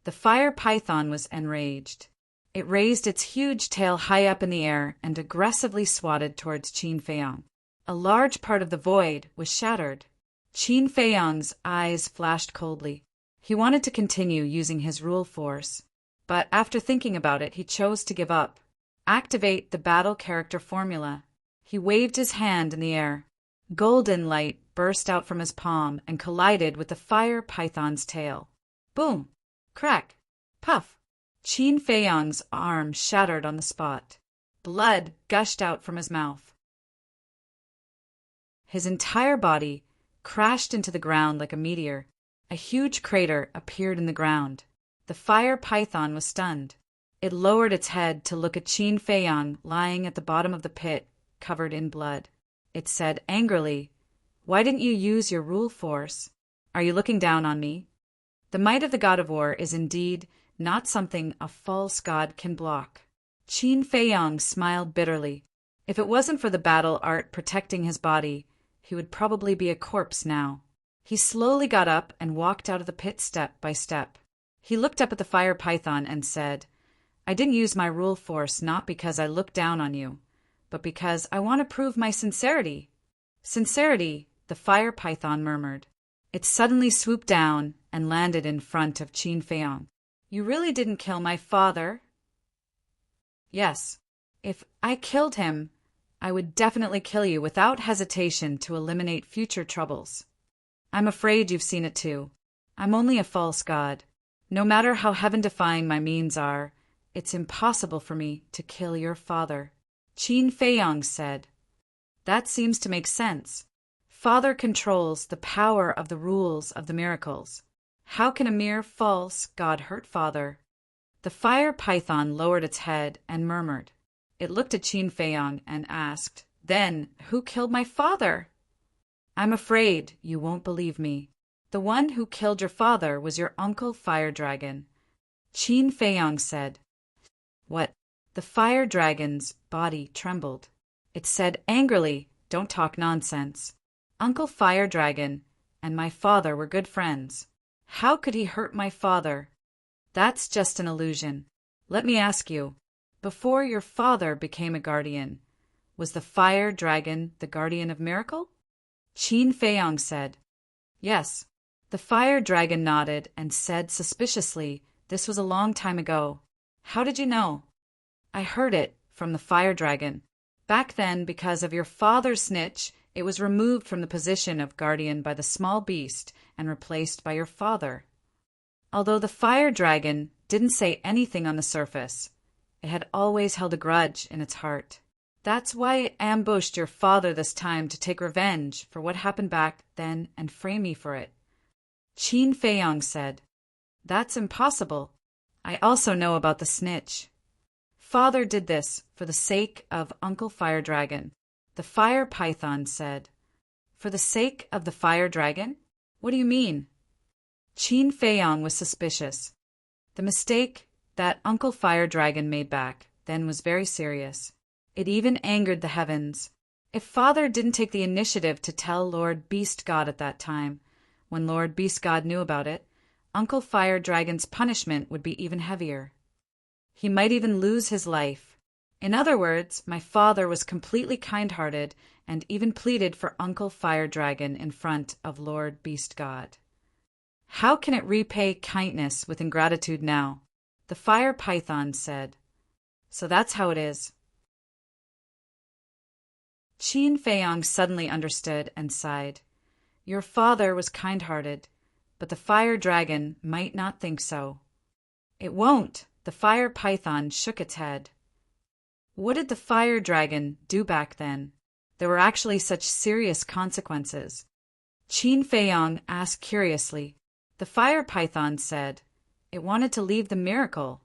The fire python was enraged. It raised its huge tail high up in the air and aggressively swatted towards Qin Feiyang. A large part of the void was shattered. Qin Feiyang's eyes flashed coldly. He wanted to continue using his rule force, but after thinking about it, he chose to give up. Activate the battle character formula. He waved his hand in the air. Golden light burst out from his palm and collided with the fire python's tail. Boom! Crack! Puff! Qin Feiyang's arm shattered on the spot. Blood gushed out from his mouth. His entire body crashed into the ground like a meteor. A huge crater appeared in the ground. The fire python was stunned. It lowered its head to look at Qin Feiyang lying at the bottom of the pit, covered in blood. It said angrily, "Why didn't you use your rule force? Are you looking down on me?" The might of the god of war is indeed not something a false god can block. Qin Feiyang smiled bitterly. If it wasn't for the battle art protecting his body, he would probably be a corpse now. He slowly got up and walked out of the pit step by step. He looked up at the fire python and said, "I didn't use my rule force not because I looked down on you, but because I want to prove my sincerity." "Sincerity," the fire python murmured. It suddenly swooped down and landed in front of Qin Feiyang. "You really didn't kill my father?" "Yes. If I killed him, I would definitely kill you without hesitation to eliminate future troubles. I'm afraid you've seen it too. I'm only a false god. No matter how heaven-defying my means are, it's impossible for me to kill your father." Qin Feiyang said, "That seems to make sense. Father controls the power of the rules of the miracles. How can a mere false god hurt father?" The fire python lowered its head and murmured. It looked at Qin Feiyang and asked, "Then who killed my father?" "I'm afraid you won't believe me. The one who killed your father was your uncle Fire Dragon." Qin Feiyang said. "What?" The fire dragon's body trembled. It said angrily, "Don't talk nonsense. Uncle Fire Dragon and my father were good friends. How could he hurt my father? That's just an illusion. Let me ask you, before your father became a guardian, was the fire dragon the guardian of miracle?" Qin Feiyang said, "Yes." The fire dragon nodded and said suspiciously, "This was a long time ago. How did you know?" "I heard it from the fire dragon. Back then, because of your father's snitch, it was removed from the position of guardian by the small beast and replaced by your father." Although the fire dragon didn't say anything on the surface, it had always held a grudge in its heart. That's why it ambushed your father this time, to take revenge for what happened back then and frame me for it. Qin Feiyang said, "That's impossible. I also know about the snitch. Father did this for the sake of Uncle Fire Dragon. The fire python said. For the sake of the fire dragon? What do you mean? Qin Feiyong was suspicious. The mistake that Uncle Fire Dragon made back then was very serious. It even angered the heavens. If Father didn't take the initiative to tell Lord Beast God at that time, when Lord Beast God knew about it, Uncle Fire Dragon's punishment would be even heavier. He might even lose his life. In other words, my father was completely kind-hearted and even pleaded for Uncle Fire Dragon in front of Lord Beast God. How can it repay kindness with ingratitude now? The fire python said. So that's how it is. Qin Feiyong suddenly understood and sighed. Your father was kind-hearted, but the fire dragon might not think so. It won't. The fire python shook its head. What did the fire dragon do back then? There were actually such serious consequences. Qin Feiyong asked curiously. The fire python said, it wanted to leave the miracle.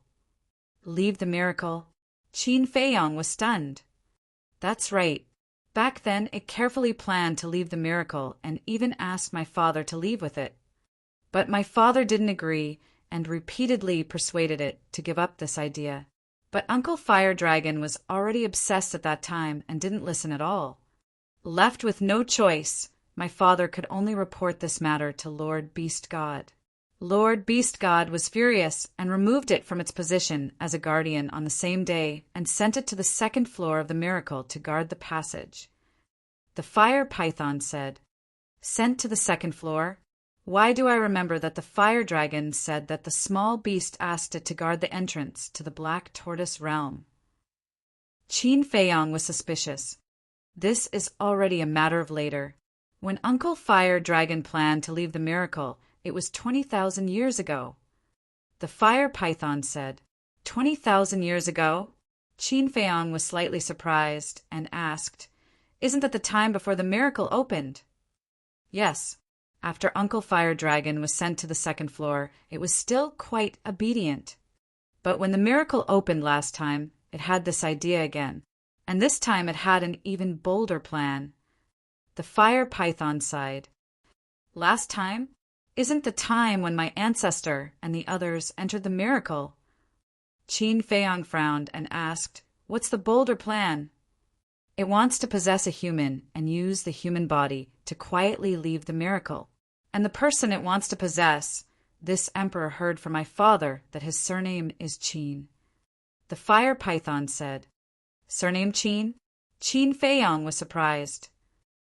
Leave the miracle? Qin Feiyong was stunned. That's right. Back then it carefully planned to leave the miracle and even asked my father to leave with it. But my father didn't agree and repeatedly persuaded it to give up this idea. But Uncle Fire Dragon was already obsessed at that time and didn't listen at all. Left with no choice, my father could only report this matter to Lord Beast God. Lord Beast God was furious and removed it from its position as a guardian on the same day and sent it to the second floor of the miracle to guard the passage. The fire python said, Sent to the second floor? Why do I remember that the fire dragon said that the small beast asked it to guard the entrance to the Black Tortoise realm? Qin Feiyong was suspicious. This is already a matter of later. When Uncle Fire Dragon planned to leave the miracle, it was 20,000 years ago. The fire python said, 20,000 years ago? Qin Feiyong was slightly surprised and asked, Isn't that the time before the miracle opened? Yes. After Uncle Fire Dragon was sent to the second floor, it was still quite obedient. But when the miracle opened last time, it had this idea again, and this time it had an even bolder plan. The fire python sighed. Last time? Isn't the time when my ancestor and the others entered the miracle? Qin Feiyong frowned and asked, What's the bolder plan? It wants to possess a human and use the human body to quietly leave the miracle. And the person it wants to possess, this emperor heard from my father that his surname is Qin. The fire python said, Surname Qin? Qin Feiyong was surprised.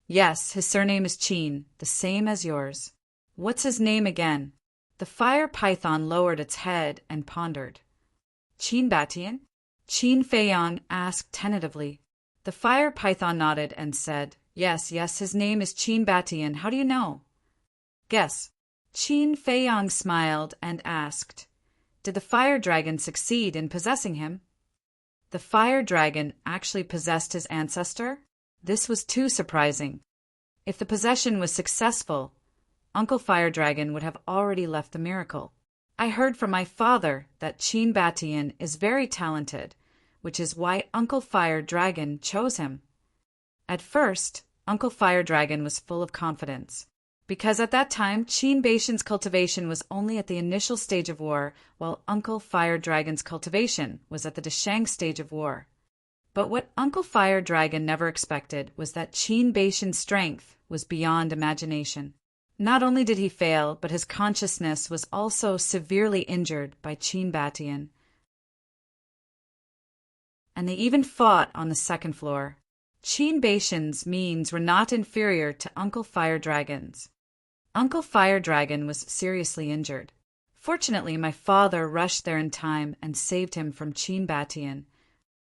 Yes, his surname is Qin, the same as yours. What's his name again? The fire python lowered its head and pondered. Qin Batian? Qin Feiyong asked tentatively. The fire python nodded and said, Yes, his name is Qin Batian. How do you know? Guess. Qin Feiyong smiled and asked, Did the fire dragon succeed in possessing him? The fire dragon actually possessed his ancestor? This was too surprising. If the possession was successful, Uncle Fire Dragon would have already left the miracle. I heard from my father that Qin Batian is very talented, which is why Uncle Fire Dragon chose him. At first, Uncle Fire Dragon was full of confidence, because at that time Qin Batian's cultivation was only at the initial stage of war, while Uncle Fire Dragon's cultivation was at the Deshang stage of war. But what Uncle Fire Dragon never expected was that Qin Batian's strength was beyond imagination. Not only did he fail, but his consciousness was also severely injured by Qin Batian. And they even fought on the second floor. Qin Batian's means were not inferior to Uncle Fire Dragon's. Uncle Fire Dragon was seriously injured. Fortunately, my father rushed there in time and saved him from Qin Batian.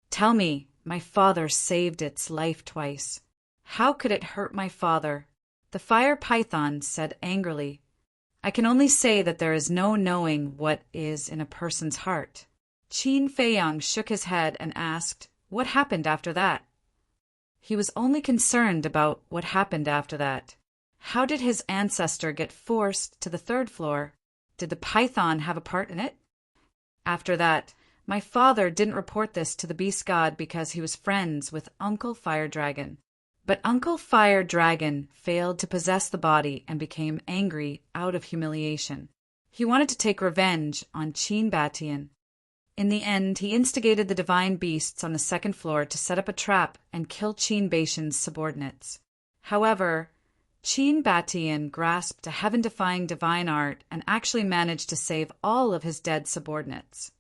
Tell me, my father saved its life twice. How could it hurt my father? The fire python said angrily, I can only say that there is no knowing what is in a person's heart. Qin Feiyong shook his head and asked, What happened after that? He was only concerned about what happened after that. How did his ancestor get forced to the third floor? Did the python have a part in it? After that, my father didn't report this to the beast god because he was friends with Uncle Fire Dragon. But Uncle Fire Dragon failed to possess the body and became angry out of humiliation. He wanted to take revenge on Cheen Batian. In the end, he instigated the divine beasts on the second floor to set up a trap and kill Cheen Batian's subordinates. However, Cheen Batian grasped a heaven-defying divine art and actually managed to save all of his dead subordinates.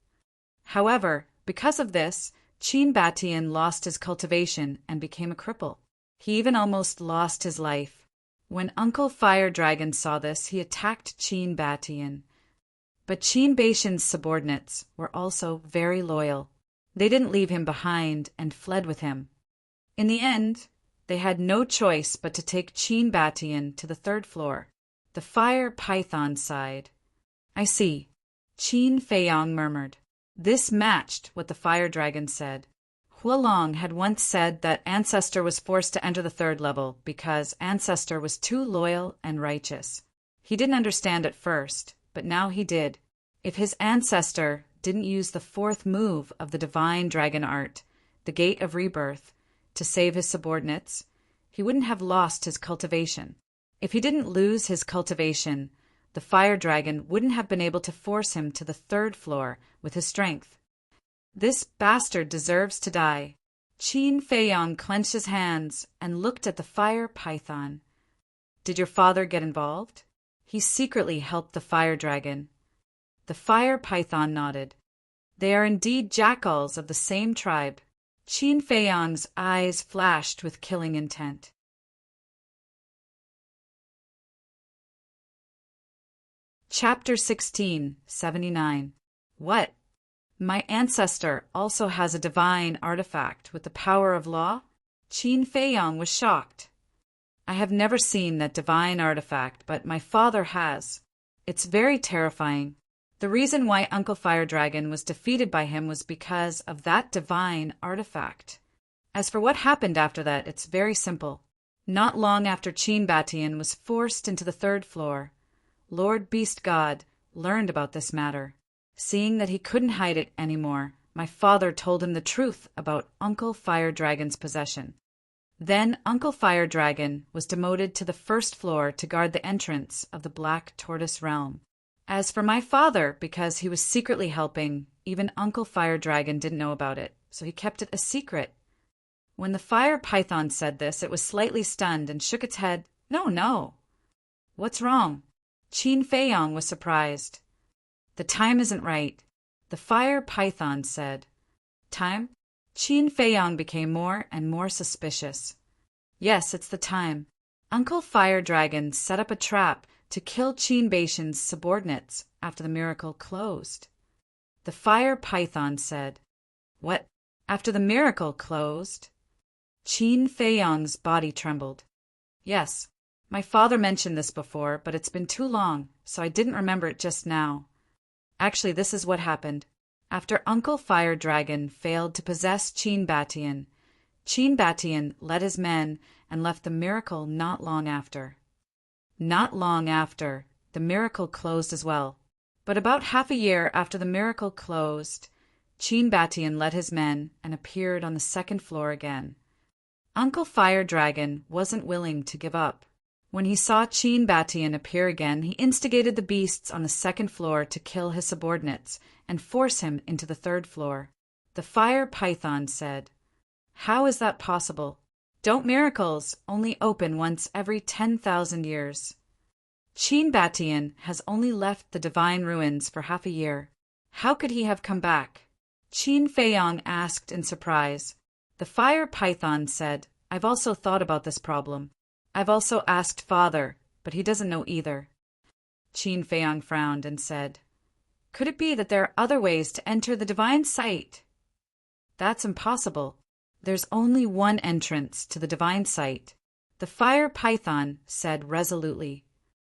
However, because of this, Cheen Batian lost his cultivation and became a cripple. He even almost lost his life. When Uncle Fire Dragon saw this, he attacked Cheen Batian. But Cheen Batian's subordinates were also very loyal. They didn't leave him behind and fled with him. In the end, they had no choice but to take Cheen Batian to the third floor, the fire python side. I see, Cheen Feiyong murmured. This matched what the fire dragon said. Hualong had once said that Ancestor was forced to enter the third level because Ancestor was too loyal and righteous. He didn't understand at first, but now he did. If his Ancestor didn't use the fourth move of the divine dragon art, the Gate of Rebirth, to save his subordinates, he wouldn't have lost his cultivation. If he didn't lose his cultivation, the fire dragon wouldn't have been able to force him to the third floor with his strength. This bastard deserves to die. Cheen Feiyong clenched his hands and looked at the fire python. Did your father get involved? He secretly helped the fire dragon. The fire python nodded. They are indeed jackals of the same tribe. Cheen Feiyong's eyes flashed with killing intent. Chapter 16, 79. What? My ancestor also has a divine artifact with the power of law? Cheen Feiyong was shocked. I have never seen that divine artifact, but my father has. It's very terrifying. The reason why Uncle Fire Dragon was defeated by him was because of that divine artifact. As for what happened after that, it's very simple. Not long after Cheen Batian was forced into the third floor, Lord Beast God learned about this matter. Seeing that he couldn't hide it anymore, my father told him the truth about Uncle Fire Dragon's possession. Then Uncle Fire Dragon was demoted to the first floor to guard the entrance of the Black Tortoise Realm. As for my father, because he was secretly helping, even Uncle Fire Dragon didn't know about it, so he kept it a secret. When the fire python said this, it was slightly stunned and shook its head. No. What's wrong? Cheen Feiyong was surprised. The time isn't right, the fire python said. Time? Cheen Feiyong became more and more suspicious. Yes, it's the time. Uncle Fire Dragon set up a trap to kill Cheen Batian's subordinates after the miracle closed. The fire python said. What? After the miracle closed? Cheen Feiyong's body trembled. Yes, my father mentioned this before, but it's been too long, so I didn't remember it just now. Actually, this is what happened. After Uncle Fire Dragon failed to possess Cheen Batian led his men and left the miracle not long after. Not long after, the miracle closed as well. But about half a year after the miracle closed, Cheen Batian led his men and appeared on the second floor again. Uncle Fire Dragon wasn't willing to give up. When he saw Cheen Batian appear again, he instigated the beasts on the second floor to kill his subordinates and force him into the third floor. The fire python said, How is that possible? Don't miracles only open once every 10,000 years? Cheen Batian has only left the divine ruins for half a year. How could he have come back? Cheen Feiyong asked in surprise. The fire python said, I've also thought about this problem. I've also asked Father, but he doesn't know either. Cheen Feiyong frowned and said, Could it be that there are other ways to enter the divine sight? That's impossible. There's only one entrance to the divine sight. The fire python said resolutely.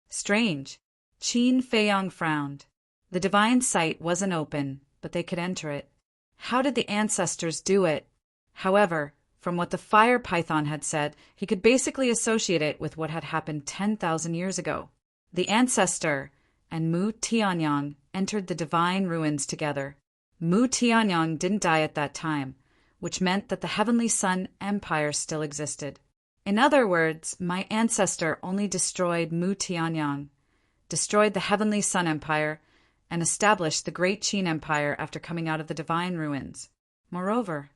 Strange. Cheen Feiyong frowned. The divine sight wasn't open, but they could enter it. How did the ancestors do it? However, from what the fire python had said, he could basically associate it with what had happened 10,000 years ago. The ancestor and Mu Tianyang entered the divine ruins together. Mu Tianyang didn't die at that time, which meant that the Heavenly Sun Empire still existed. In other words, my ancestor only destroyed Mu Tianyang, destroyed the Heavenly Sun Empire, and established the Great Qin Empire after coming out of the divine ruins. Moreover,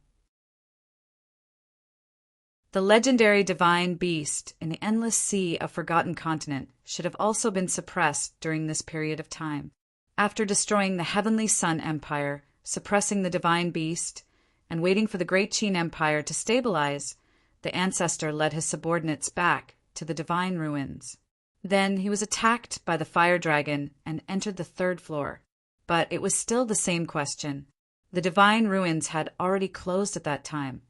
the legendary divine beast in the endless sea of Forgotten Continent should have also been suppressed during this period of time. After destroying the Heavenly Sun Empire, suppressing the divine beast, and waiting for the Great Qin Empire to stabilize, the ancestor led his subordinates back to the divine ruins. Then he was attacked by the fire dragon and entered the third floor. But it was still the same question. The divine ruins had already closed at that time.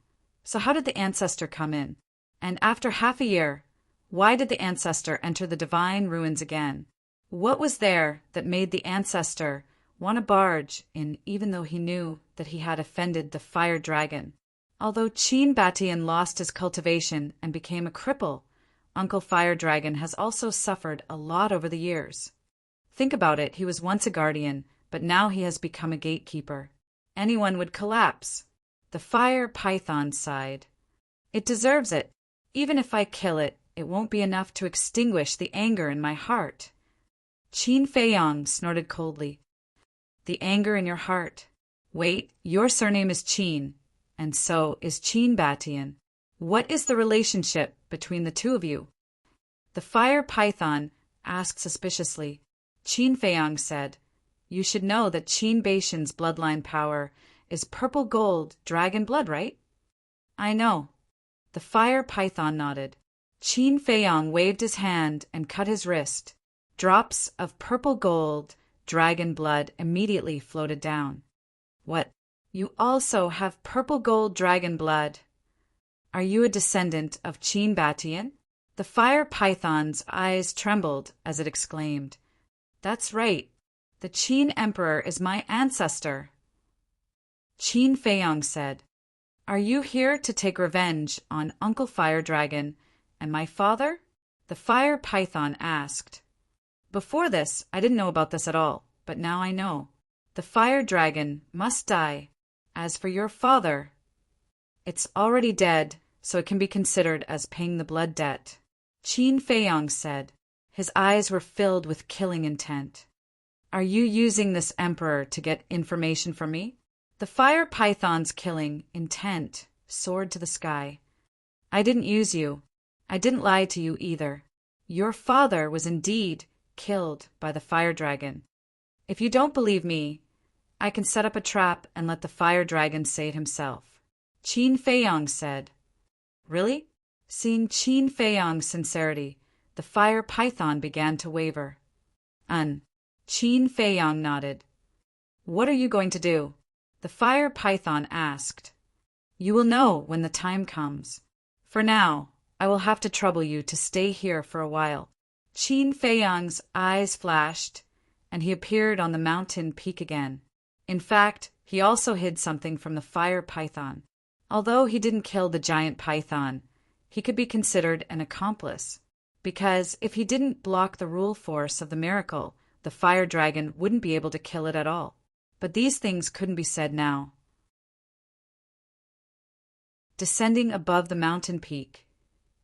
So how did the ancestor come in? And after half a year, why did the ancestor enter the divine ruins again? What was there that made the ancestor want to barge in even though he knew that he had offended the fire dragon? Although Qin Batian lost his cultivation and became a cripple, Uncle Fire Dragon has also suffered a lot over the years. Think about it, he was once a guardian, but now he has become a gatekeeper. Anyone would collapse. The fire python sighed. It deserves it. Even if I kill it, it won't be enough to extinguish the anger in my heart. Qin Feiyang snorted coldly. The anger in your heart. Wait, your surname is Qin, and so is Qin Batian. What is the relationship between the two of you? The fire python asked suspiciously. Qin Feiyang said, You should know that Qin Batian's bloodline power is purple gold dragon blood, right? I know. The fire python nodded. Qin Feiyang waved his hand and cut his wrist. Drops of purple gold dragon blood immediately floated down. What? You also have purple gold dragon blood. Are you a descendant of Qin Batian? The fire python's eyes trembled as it exclaimed, That's right. The Qin Emperor is my ancestor. Qin Feiyang said, Are you here to take revenge on Uncle Fire Dragon and my father? The fire python asked. Before this, I didn't know about this at all, but now I know. The fire dragon must die. As for your father, it's already dead, so it can be considered as paying the blood debt. Qin Feiyang said. His eyes were filled with killing intent. Are you using this emperor to get information from me? The fire python's killing intent soared to the sky. I didn't use you. I didn't lie to you either. Your father was indeed killed by the fire dragon. If you don't believe me, I can set up a trap and let the fire dragon say it himself. Qin Feiyang said. Really? Seeing Qin Feiyang's sincerity, the fire python began to waver. Qin Feiyang nodded. What are you going to do? The fire python asked. You will know when the time comes. For now, I will have to trouble you to stay here for a while. Qin Feiyang's eyes flashed, and he appeared on the mountain peak again. In fact, he also hid something from the fire python. Although he didn't kill the giant python, he could be considered an accomplice, because if he didn't block the rule force of the miracle, the fire dragon wouldn't be able to kill it at all. But these things couldn't be said now. Descending above the mountain peak,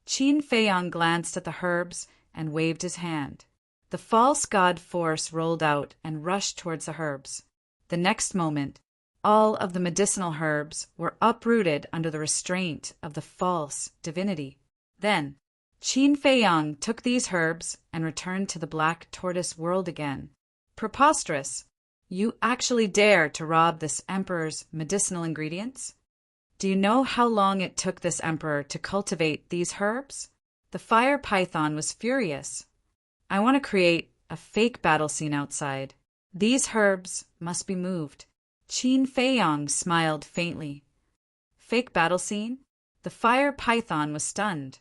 Qin Feiyang glanced at the herbs and waved his hand. The false god force rolled out and rushed towards the herbs. The next moment, all of the medicinal herbs were uprooted under the restraint of the false divinity. Then, Qin Feiyang took these herbs and returned to the black tortoise world again. Preposterous! You actually dare to rob this emperor's medicinal ingredients? Do you know how long it took this emperor to cultivate these herbs? The fire python was furious. I want to create a fake battle scene outside. These herbs must be moved. Qin Feiyang smiled faintly. Fake battle scene? The fire python was stunned.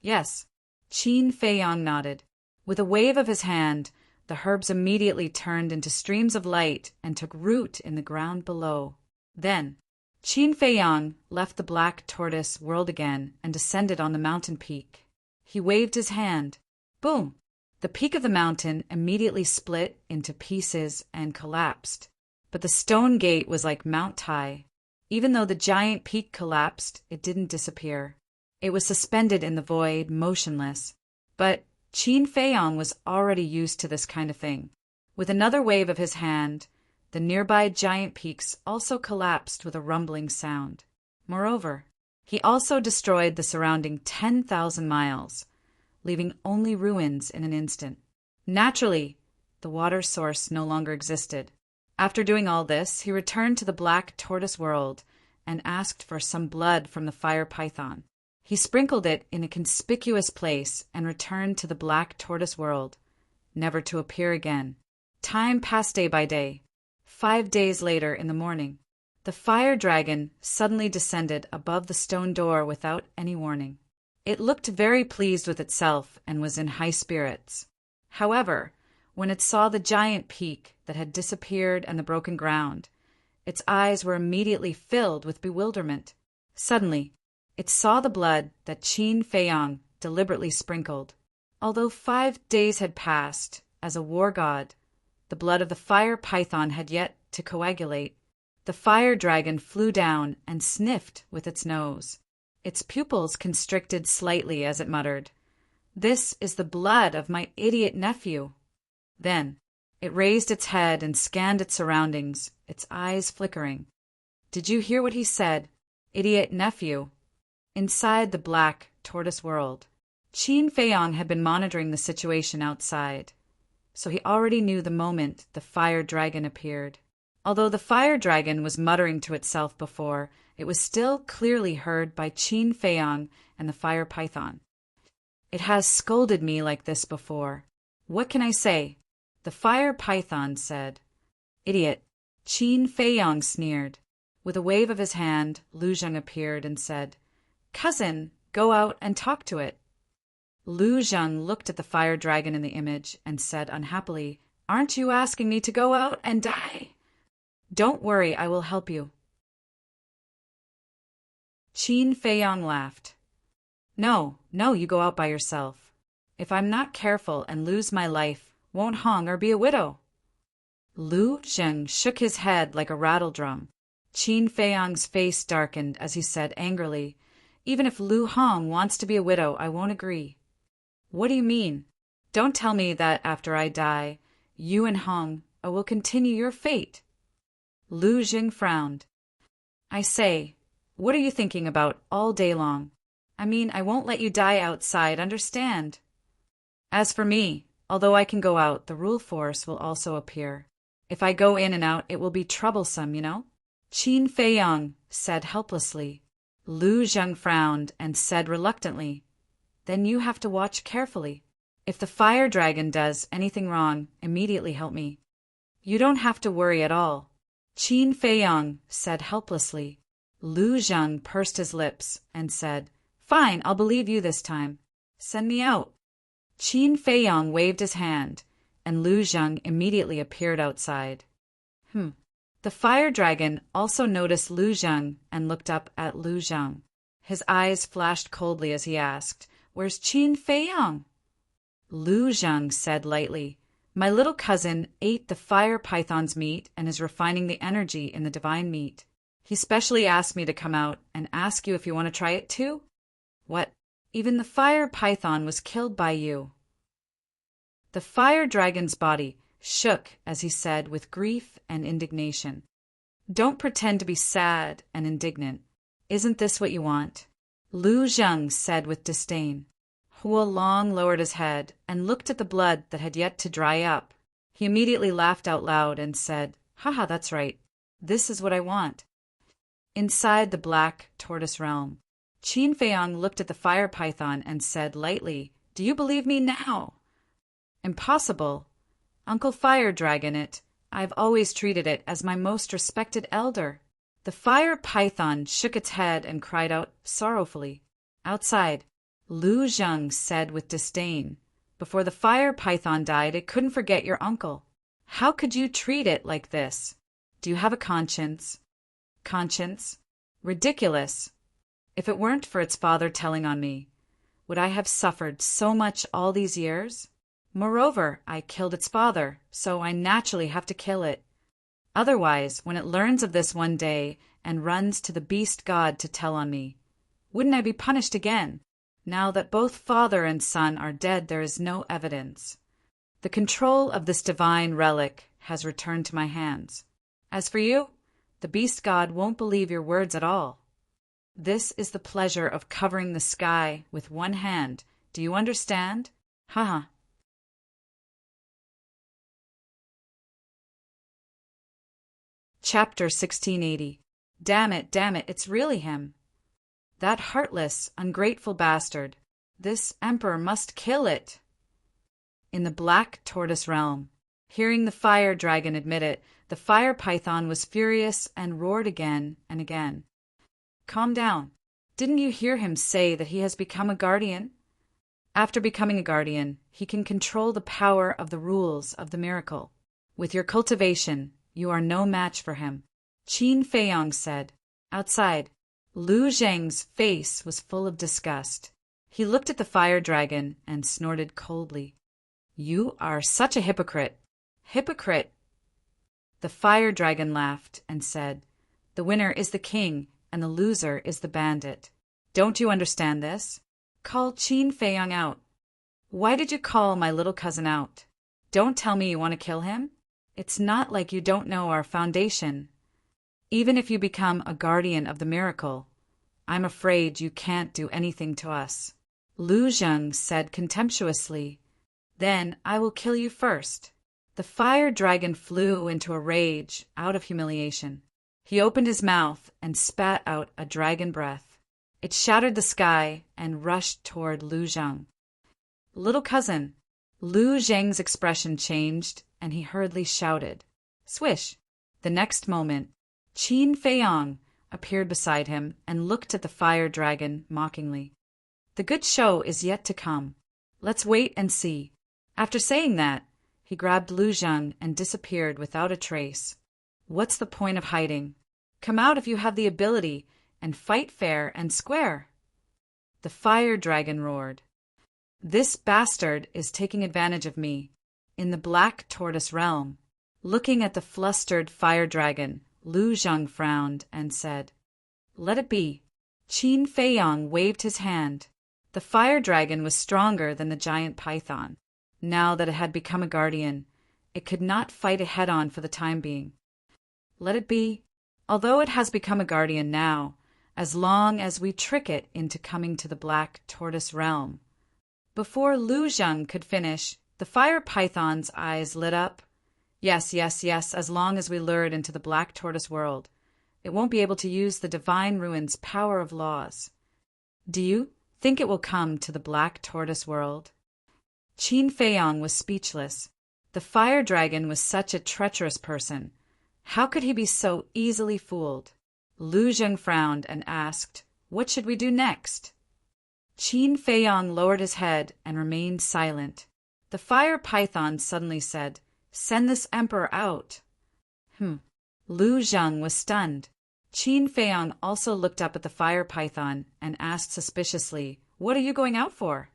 Yes, Qin Feiyang nodded. With a wave of his hand, the herbs immediately turned into streams of light and took root in the ground below. Then, Qin Feiyang left the black tortoise world again and descended on the mountain peak. He waved his hand. Boom! The peak of the mountain immediately split into pieces and collapsed. But the stone gate was like Mount high. Even though the giant peak collapsed, it didn't disappear. It was suspended in the void, motionless. But Qin Feiyong was already used to this kind of thing. With another wave of his hand, the nearby giant peaks also collapsed with a rumbling sound. Moreover, he also destroyed the surrounding 10,000 miles, leaving only ruins in an instant. Naturally, the water source no longer existed. After doing all this, he returned to the black tortoise world and asked for some blood from the fire python. He sprinkled it in a conspicuous place and returned to the black tortoise world, never to appear again. Time passed day by day. 5 days later in the morning, the fire dragon suddenly descended above the stone door without any warning. It looked very pleased with itself and was in high spirits. However, when it saw the giant peak that had disappeared and the broken ground, its eyes were immediately filled with bewilderment. Suddenly, it saw the blood that Qin Feiyong deliberately sprinkled. Although 5 days had passed, as a war god, the blood of the fire python had yet to coagulate. The fire dragon flew down and sniffed with its nose. Its pupils constricted slightly as it muttered, "This is the blood of my idiot nephew." Then it raised its head and scanned its surroundings, its eyes flickering. "Did you hear what he said, idiot nephew?" Inside the black tortoise world, Qin Feiyong had been monitoring the situation outside, so he already knew the moment the fire dragon appeared. Although the fire dragon was muttering to itself before, it was still clearly heard by Qin Feiyong and the fire python. "It has scolded me like this before. What can I say?" The fire python said. "Idiot." Qin Feiyong sneered. With a wave of his hand, Lu Zheng appeared and said, "Cousin, go out and talk to it." Lu Zheng looked at the fire dragon in the image and said unhappily, "Aren't you asking me to go out and die?" "Don't worry, I will help you." Qin Feiyong laughed. No, you go out by yourself. If I'm not careful and lose my life, won't Hong or be a widow." Lu Zheng shook his head like a rattledrum. Qin Feiyong's face darkened as he said angrily, "Even if Lu Hong wants to be a widow, I won't agree." "What do you mean? Don't tell me that after I die, you and Hong will continue your fate." Lu Zheng frowned. "I say, what are you thinking about all day long? I mean, I won't let you die outside, understand? As for me, although I can go out, the rule force will also appear. If I go in and out, it will be troublesome, you know?" Qin Feiyong said helplessly. Lu Zheng frowned and said reluctantly, "Then you have to watch carefully. If the fire dragon does anything wrong, immediately help me." "You don't have to worry at all," Qin Feiyong said helplessly. Lu Zheng pursed his lips and said, "Fine, I'll believe you this time. Send me out." Qin Feiyong waved his hand, and Lu Zheng immediately appeared outside. The fire dragon also noticed Lu Zheng and looked up at Lu Zheng. His eyes flashed coldly as he asked, "Where's Qin Feiyong?" Lu Zheng said lightly, "My little cousin ate the fire python's meat and is refining the energy in the divine meat. He specially asked me to come out and ask you if you want to try it too." "What? Even the fire python was killed by you." The fire dragon's body shook as he said with grief and indignation, "Don't pretend to be sad and indignant. Isn't this what you want?" Lu Zheng said with disdain. Huo Long lowered his head and looked at the blood that had yet to dry up. He immediately laughed out loud and said, "Haha, that's right. This is what I want." Inside the black tortoise realm, Qin Feiyong looked at the fire python and said lightly, "Do you believe me now?" "Impossible. Uncle Fire Dragon I've always treated it as my most respected elder." The fire python shook its head and cried out sorrowfully. Outside, Lu Zheng said with disdain, "Before the fire python died, it couldn't forget your uncle. How could you treat it like this? Do you have a conscience?" "Conscience? Ridiculous. If it weren't for its father telling on me, would I have suffered so much all these years? Moreover, I killed its father, so I naturally have to kill it." Otherwise, when it learns of this one day and runs to the beast god to tell on me, wouldn't I be punished again? Now that both father and son are dead, there is no evidence. The control of this divine relic has returned to my hands. As for you, the beast god won't believe your words at all. This is the pleasure of covering the sky with one hand. Do you understand? Haha. Chapter 1680. Damn it, it's really him. That heartless, ungrateful bastard. This emperor must kill it. In the black tortoise realm, hearing the fire dragon admit it, the fire python was furious and roared again and again. Calm down. Didn't you hear him say that he has become a guardian? After becoming a guardian, he can control the power of the rules of the miracle. With your cultivation, you are no match for him. Qin Feiyong said. Outside, Lu Zheng's face was full of disgust. He looked at the fire dragon and snorted coldly. You are such a hypocrite. Hypocrite! The fire dragon laughed and said, The winner is the king, and the loser is the bandit. Don't you understand this? Call Qin Feiyong out. Why did you call my little cousin out? Don't tell me you want to kill him? It's not like you don't know our foundation. Even if you become a guardian of the miracle, I'm afraid you can't do anything to us. Lu Zheng said contemptuously, Then I will kill you first. The fire dragon flew into a rage out of humiliation. He opened his mouth and spat out a dragon breath. It shattered the sky and rushed toward Lu Zheng. Little cousin. Lu Zheng's expression changed, and he hurriedly shouted. Swish! The next moment, Qin Feiyong appeared beside him and looked at the fire dragon mockingly. The good show is yet to come. Let's wait and see. After saying that, he grabbed Lu Zheng and disappeared without a trace. What's the point of hiding? Come out if you have the ability, and fight fair and square. The fire dragon roared. This bastard is taking advantage of me. In the black tortoise realm, looking at the flustered fire dragon, Lu Zheng frowned and said, Let it be. Qin Feiyong waved his hand. The fire dragon was stronger than the giant python. Now that it had become a guardian, it could not fight it head-on for the time being. Let it be, although it has become a guardian now, as long as we trick it into coming to the black tortoise realm. Before Lu Zheng could finish, the fire python's eyes lit up. Yes, as long as we lure it into the black tortoise world, it won't be able to use the divine ruin's power of laws. Do you think it will come to the black tortoise world? Qin Feiyong was speechless. The fire dragon was such a treacherous person. How could he be so easily fooled? Lu Zheng frowned and asked, What should we do next? Qin Feiyong lowered his head and remained silent. The fire python suddenly said, Send this emperor out. Lu Zheng was stunned. Qin Feiyong also looked up at the fire python and asked suspiciously, What are you going out for?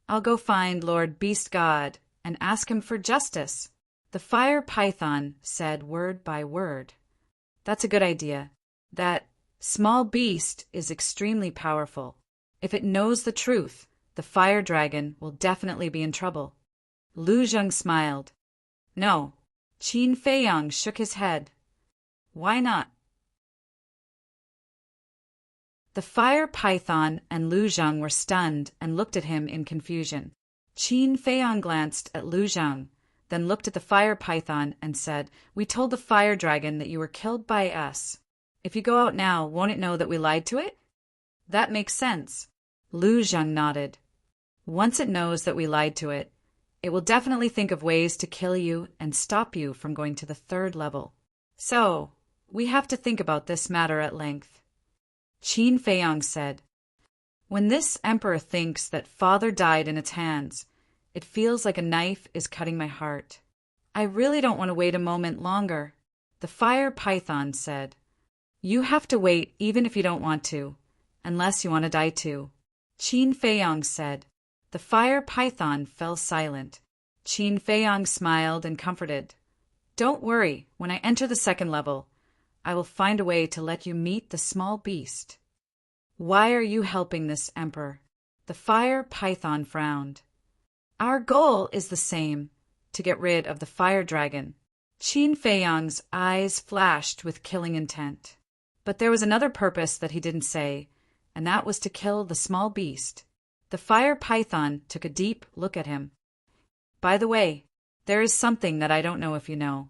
I'll go find Lord Beast God and ask him for justice. The fire python said word by word. That's a good idea. That small beast is extremely powerful. If it knows the truth, the fire dragon will definitely be in trouble. Lu Zheng smiled. No. Qin Feiyong shook his head. Why not? The fire python and Lu Zheng were stunned and looked at him in confusion. Qin Feiyong glanced at Lu Zheng, then looked at the fire python and said, We told the fire dragon that you were killed by us. If you go out now, won't it know that we lied to it? That makes sense. Lu Zheng nodded. Once it knows that we lied to it, it will definitely think of ways to kill you and stop you from going to the 3rd level. So, we have to think about this matter at length. Qin Feiyong said, When this emperor thinks that father died in its hands, it feels like a knife is cutting my heart. I really don't want to wait a moment longer. The fire python said, You have to wait even if you don't want to, unless you want to die too. Qin Feiyong said. The fire python fell silent. Qin Feiyong smiled and comforted. Don't worry, when I enter the second level, I will find a way to let you meet the small beast. Why are you helping this emperor? The fire python frowned. Our goal is the same, to get rid of the fire dragon. Qin Feiyang's eyes flashed with killing intent. But there was another purpose that he didn't say, and that was to kill the small beast. The fire python took a deep look at him. By the way, there is something that I don't know if you know.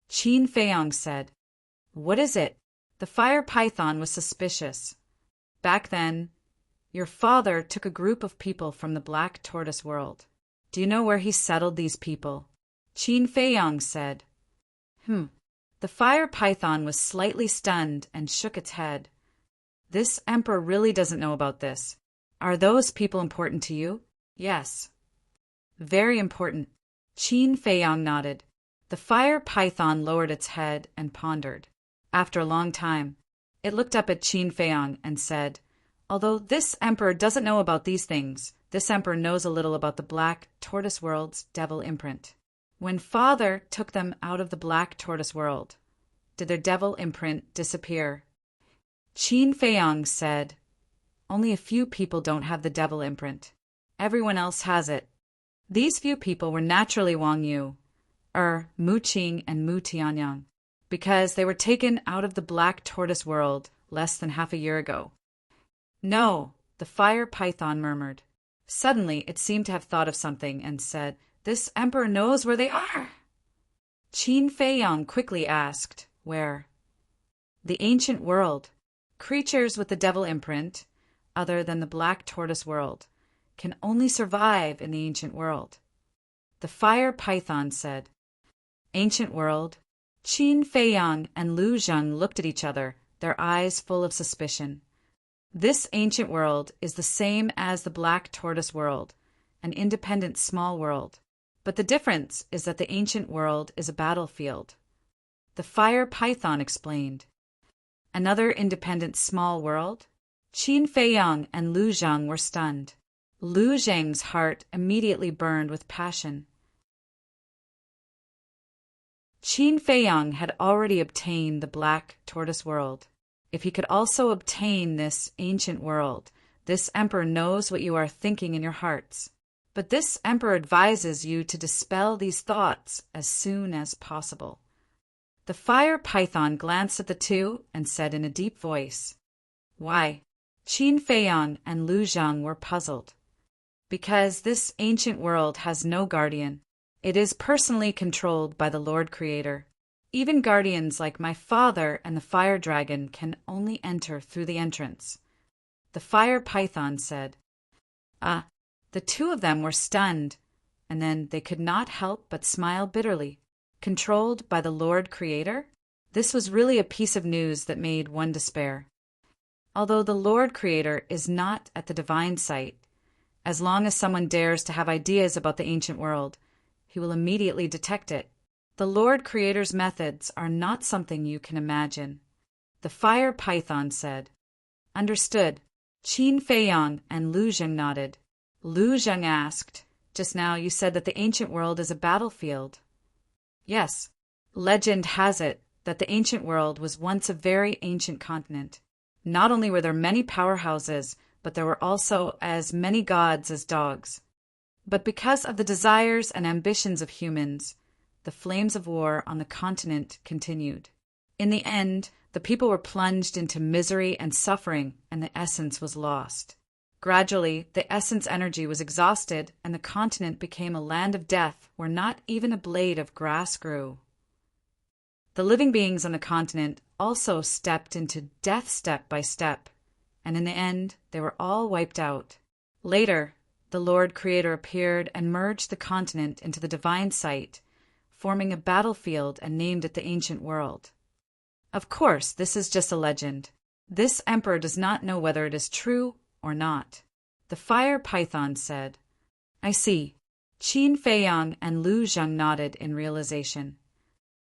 Qin Feiyang said. What is it? The fire python was suspicious. Back then, your father took a group of people from the Black Tortoise world. Do you know where he settled these people? Qin Feiyang said. The fire python was slightly stunned and shook its head. This emperor really doesn't know about this. Are those people important to you? Yes. Very important. Qin Feiyang nodded. The fire python lowered its head and pondered. After a long time, it looked up at Qin Feiyang and said, although this emperor doesn't know about these things, this emperor knows a little about the Black Tortoise world's devil imprint. When father took them out of the Black Tortoise world, did their devil imprint disappear? Qin Feiyang said, only a few people don't have the devil imprint. Everyone else has it. These few people were naturally Wang Yu, Mu Qing and Mu Tianyang, because they were taken out of the Black Tortoise world less than half a year ago. No, the fire python murmured. Suddenly it seemed to have thought of something and said, this emperor knows where they are. Qin Feiyang quickly asked, where? The ancient world. Creatures with the devil imprint, other than the Black Tortoise world, can only survive in the ancient world. The fire python said. Ancient world. Qin Feiyang and Lu Zheng looked at each other, their eyes full of suspicion. This ancient world is the same as the Black Tortoise world, an independent small world. But the difference is that the ancient world is a battlefield. The fire python explained. Another independent small world? Qin Feiyang and Lu Zheng were stunned. Lu Zheng's heart immediately burned with passion. Qin Feiyang had already obtained the Black Tortoise world. If he could also obtain this ancient world, this emperor knows what you are thinking in your hearts. But this emperor advises you to dispel these thoughts as soon as possible. The fire python glanced at the two and said in a deep voice, why? Qin Feiyang and Lu Zheng were puzzled. Because this ancient world has no guardian. It is personally controlled by the Lord Creator. Even guardians like my father and the fire dragon can only enter through the entrance. The fire python said. The two of them were stunned, and then they could not help but smile bitterly. Controlled by the Lord Creator? This was really a piece of news that made one despair. Although the Lord Creator is not at the divine site, as long as someone dares to have ideas about the ancient world, he will immediately detect it. The Lord Creator's methods are not something you can imagine. The fire python said. Understood. Qin Feiyang and Lu Zheng nodded. Lu Zheng asked, just now you said that the ancient world is a battlefield. Yes. Legend has it that the ancient world was once a very ancient continent. Not only were there many powerhouses, but there were also as many gods as dogs. But because of the desires and ambitions of humans, the flames of war on the continent continued. In the end, the people were plunged into misery and suffering, and the essence was lost. Gradually, the essence energy was exhausted, and the continent became a land of death where not even a blade of grass grew. The living beings on the continent also stepped into death step by step, and in the end, they were all wiped out. Later, the Lord Creator appeared and merged the continent into the divine site, forming a battlefield and named it the ancient world. Of course, this is just a legend. This emperor does not know whether it is true or not. The fire python said. I see. Qin Feiyang and Lu Zheng nodded in realization.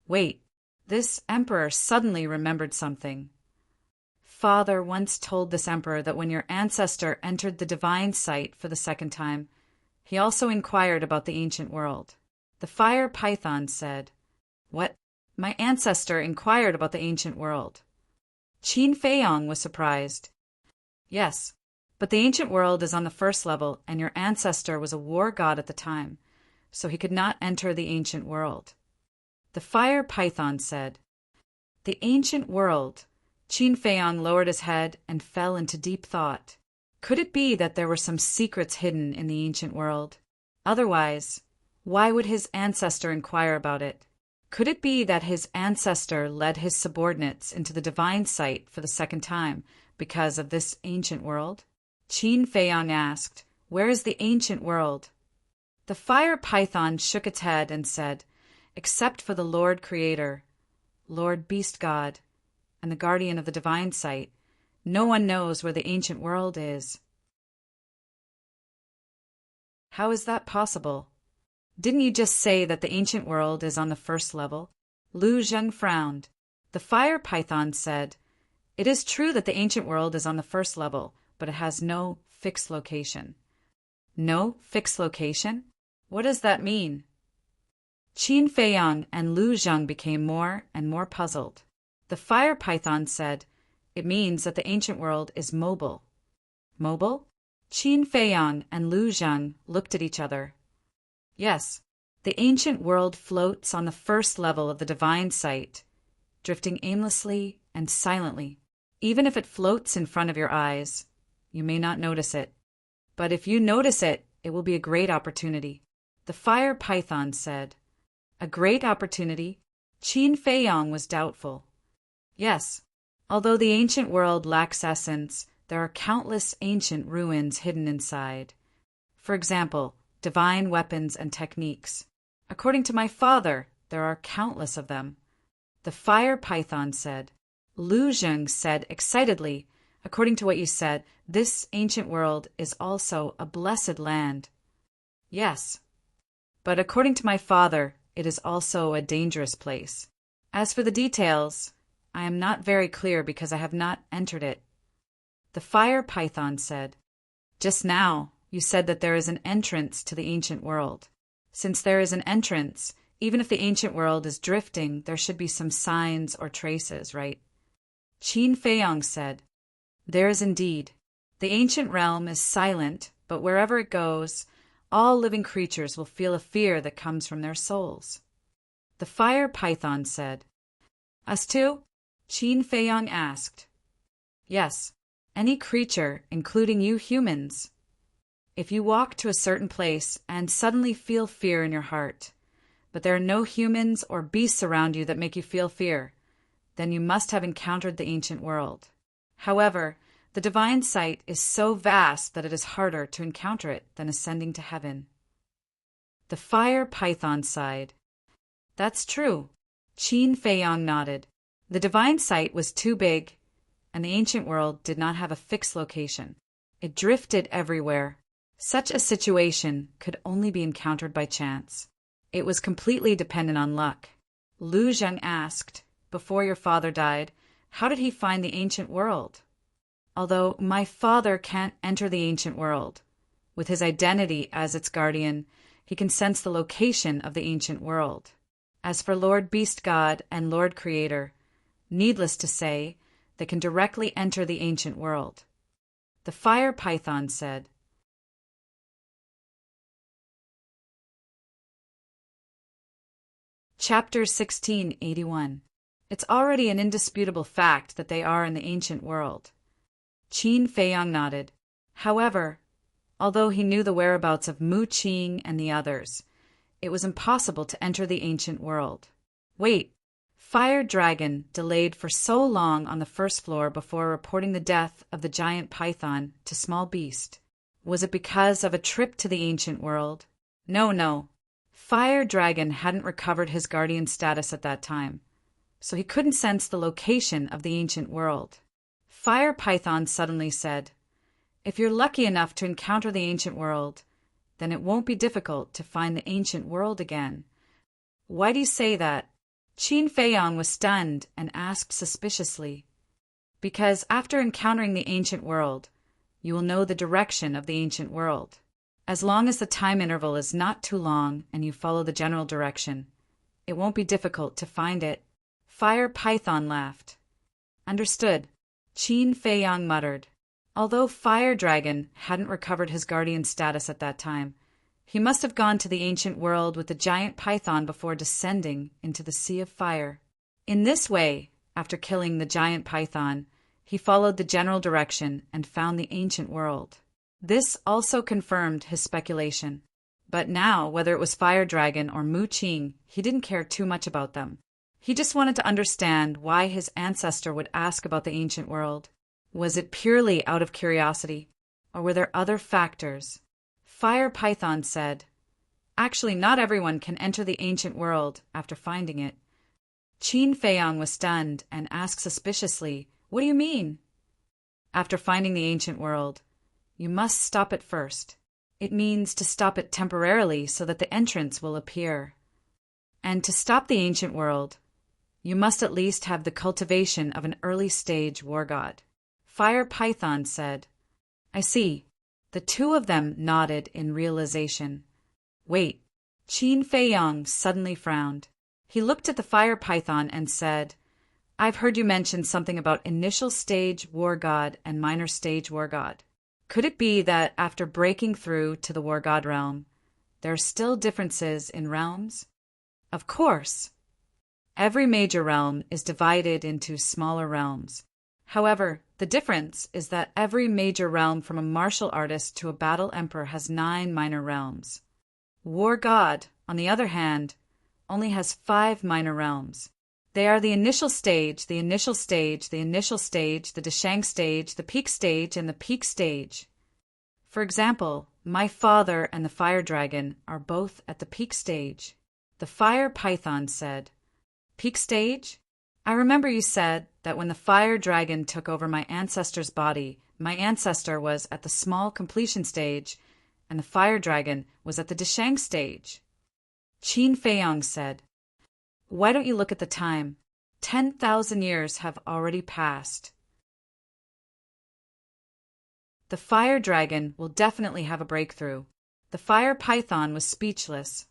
Wait, this emperor suddenly remembered something. Father once told this emperor that when your ancestor entered the divine site for the second time, he also inquired about the ancient world. The fire python said, What? My ancestor inquired about the ancient world. Qin Feiyang was surprised. Yes, but the ancient world is on the first level, and your ancestor was a war god at the time, so he could not enter the ancient world. The fire python said. The ancient world. Qin Feiyang lowered his head and fell into deep thought. Could it be that there were some secrets hidden in the ancient world? Otherwise, why would his ancestor inquire about it? Could it be that his ancestor led his subordinates into the divine sight for the second time because of this ancient world? Qin Feiyang asked, "Where is the ancient world?" The fire python shook its head and said, "Except for the Lord Creator, Lord Beast God, and the guardian of the divine sight, no one knows where the ancient world is." How is that possible? Didn't you just say that the ancient world is on the first level? Lu Zheng frowned. The fire python said, "It is true that the ancient world is on the first level, but it has no fixed location." No fixed location? What does that mean? Qin Feiyang and Lu Zheng became more and more puzzled. The fire python said, "It means that the ancient world is mobile." Mobile? Qin Feiyang and Lu Zheng looked at each other. Yes, the ancient world floats on the first level of the divine sight, drifting aimlessly and silently. Even if it floats in front of your eyes, you may not notice it. But if you notice it, it will be a great opportunity. The fire python said. A great opportunity? Qin Feiyang was doubtful. Yes, although the ancient world lacks essence, there are countless ancient ruins hidden inside. For example, divine weapons and techniques. According to my father, there are countless of them. The fire python said. Lu Zheng said excitedly, "According to what you said, this ancient world is also a blessed land." Yes, but according to my father, it is also a dangerous place. As for the details, I am not very clear because I have not entered it. The fire python said, "Just now, you said that there is an entrance to the ancient world. Since there is an entrance, even if the ancient world is drifting, there should be some signs or traces, right?" Qin Feiyang said, "There is indeed. The ancient realm is silent, but wherever it goes, all living creatures will feel a fear that comes from their souls." The fire python said. "Us too?" Qin Feiyang asked. "Yes, any creature, including you humans. If you walk to a certain place and suddenly feel fear in your heart, but there are no humans or beasts around you that make you feel fear, then you must have encountered the ancient world. However, the divine sight is so vast that it is harder to encounter it than ascending to heaven." The fire python sighed. "That's true." Qin Feiyang nodded. The divine sight was too big, and the ancient world did not have a fixed location. It drifted everywhere. Such a situation could only be encountered by chance. It was completely dependent on luck. Lu Zheng asked, "Before your father died, how did he find the ancient world?" "Although my father can't enter the ancient world, with his identity as its guardian, he can sense the location of the ancient world. As for Lord Beast God and Lord Creator, needless to say, they can directly enter the ancient world." The fire python said. Chapter 1681. It's already an indisputable fact that they are in the ancient world. Qin Feiyang nodded. However, although he knew the whereabouts of Mu Qing and the others, it was impossible to enter the ancient world. Wait, Fire Dragon delayed for so long on the first floor before reporting the death of the giant python to Small Beast. Was it because of a trip to the ancient world? No. Fire Dragon hadn't recovered his guardian status at that time, so he couldn't sense the location of the ancient world. Fire Python suddenly said, "If you're lucky enough to encounter the ancient world, then it won't be difficult to find the ancient world again." "Why do you say that?" Qin Feiyang was stunned and asked suspiciously. "Because after encountering the ancient world, you will know the direction of the ancient world. As long as the time interval is not too long and you follow the general direction, it won't be difficult to find it." Fire Python laughed. Understood, Qin Feiyang muttered. Although Fire Dragon hadn't recovered his guardian status at that time, he must have gone to the ancient world with the giant python before descending into the Sea of Fire. In this way, after killing the giant python, he followed the general direction and found the ancient world. This also confirmed his speculation. But now, whether it was Fire Dragon or Mu Qing, he didn't care too much about them. He just wanted to understand why his ancestor would ask about the ancient world. Was it purely out of curiosity, or were there other factors? Fire Python said, "Actually, not everyone can enter the ancient world after finding it." Qin Feiyang was stunned and asked suspiciously, "What do you mean?" After finding the ancient world, you must stop it first. It means to stop it temporarily so that the entrance will appear. And to stop the ancient world, you must at least have the cultivation of an early stage war god. Fire Python said, "I see." The two of them nodded in realization. Wait, Qin Feiyang suddenly frowned. He looked at the Fire Python and said, "I've heard you mention something about initial stage war god and minor stage war god. Could it be that after breaking through to the war god realm, there are still differences in realms?" Of course. Every major realm is divided into smaller realms. However, the difference is that every major realm from a martial artist to a battle emperor has 9 minor realms. War God, on the other hand, only has 5 minor realms. They are the initial stage, the initial stage, the initial stage, the Deshang stage, the peak stage, and the peak stage. For example, my father and the Fire Dragon are both at the peak stage. The Fire Python said, "Peak stage? I remember you said that when the Fire Dragon took over my ancestor's body, my ancestor was at the small completion stage, and the Fire Dragon was at the Deshang stage." Qin Feiyang said, "Why don't you look at the time? 10,000 years have already passed." The Fire Dragon will definitely have a breakthrough. The Fire Python was speechless.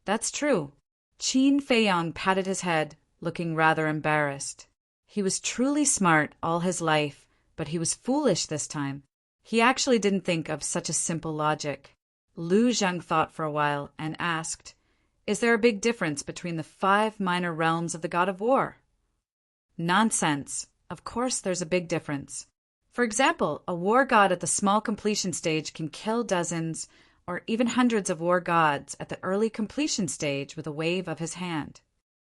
That's true. Qin Feiyang patted his head, looking rather embarrassed. He was truly smart all his life, but he was foolish this time. He actually didn't think of such a simple logic. Lu Zheng thought for a while and asked, "Is there a big difference between the 5 minor realms of the god of war?" Nonsense. Of course there's a big difference. For example, a war god at the small completion stage can kill dozens or even hundreds of war gods at the early completion stage with a wave of his hand.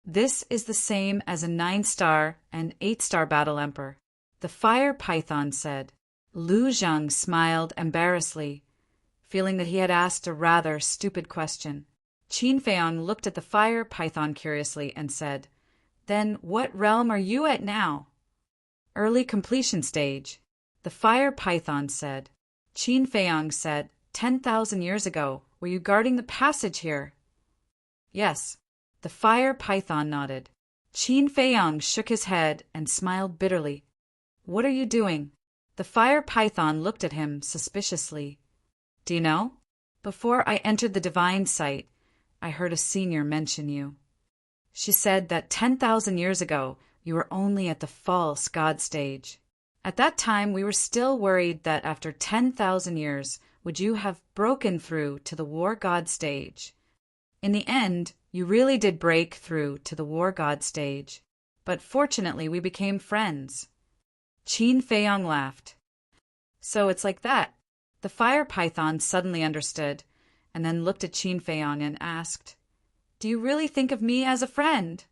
This is the same as a 9-star and 8-star battle emperor. The Fire Python said. Lu Zheng smiled embarrassedly, feeling that he had asked a rather stupid question. Qin Feiyang looked at the Fire Python curiously and said, "Then what realm are you at now?" "Early completion stage," the Fire Python said. Qin Feiyang said, 10,000 years ago, were you guarding the passage here?" "Yes." The Fire Python nodded. Qin Feiyang shook his head and smiled bitterly. "What are you doing?" The Fire Python looked at him suspiciously. "Do you know? Before I entered the divine site, I heard a senior mention you. She said that 10,000 years ago, you were only at the false god stage. At that time, we were still worried that after 10,000 years, would you have broken through to the war god stage. In the end, you really did break through to the war god stage. But fortunately, we became friends." Qin Feiyang laughed. "So it's like that." The Fire Python suddenly understood, and then looked at Qin Feiyang and asked, "Do you really think of me as a friend?"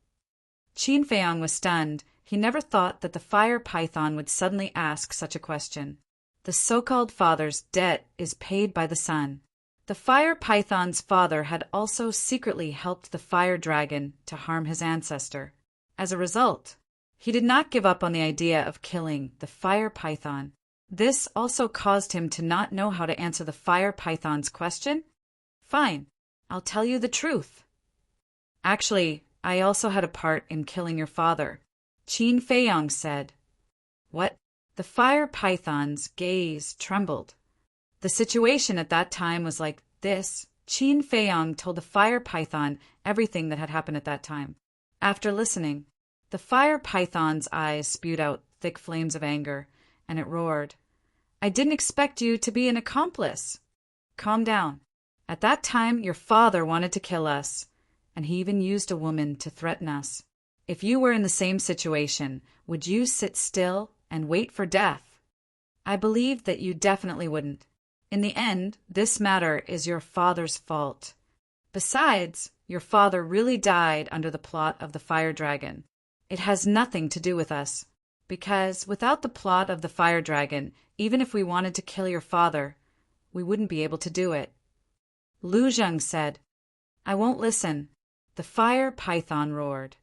Qin Feiyang was stunned. He never thought that the Fire Python would suddenly ask such a question. The so-called father's debt is paid by the son. The Fire Python's father had also secretly helped the Fire Dragon to harm his ancestor. As a result, he did not give up on the idea of killing the Fire Python. This also caused him to not know how to answer the Fire Python's question. "Fine, I'll tell you the truth. Actually, I also had a part in killing your father," Qin Feiyang said. "What?" The Fire Python's gaze trembled. The situation at that time was like this. Qin Feiyang told the Fire Python everything that had happened at that time. After listening, The fire python's eyes spewed out thick flames of anger, and it roared, "I didn't expect you to be an accomplice." "Calm down. At that time, your father wanted to kill us, and he even used a woman to threaten us. If you were in the same situation, would you sit still and wait for death?" "I believe that you definitely wouldn't. In the end, this matter is your father's fault. Besides, your father really died under the plot of the fire dragon. It has nothing to do with us, because without the plot of the fire dragon, even if we wanted to kill your father, we wouldn't be able to do it." Lu Zheng said, "I won't listen." The fire python roared.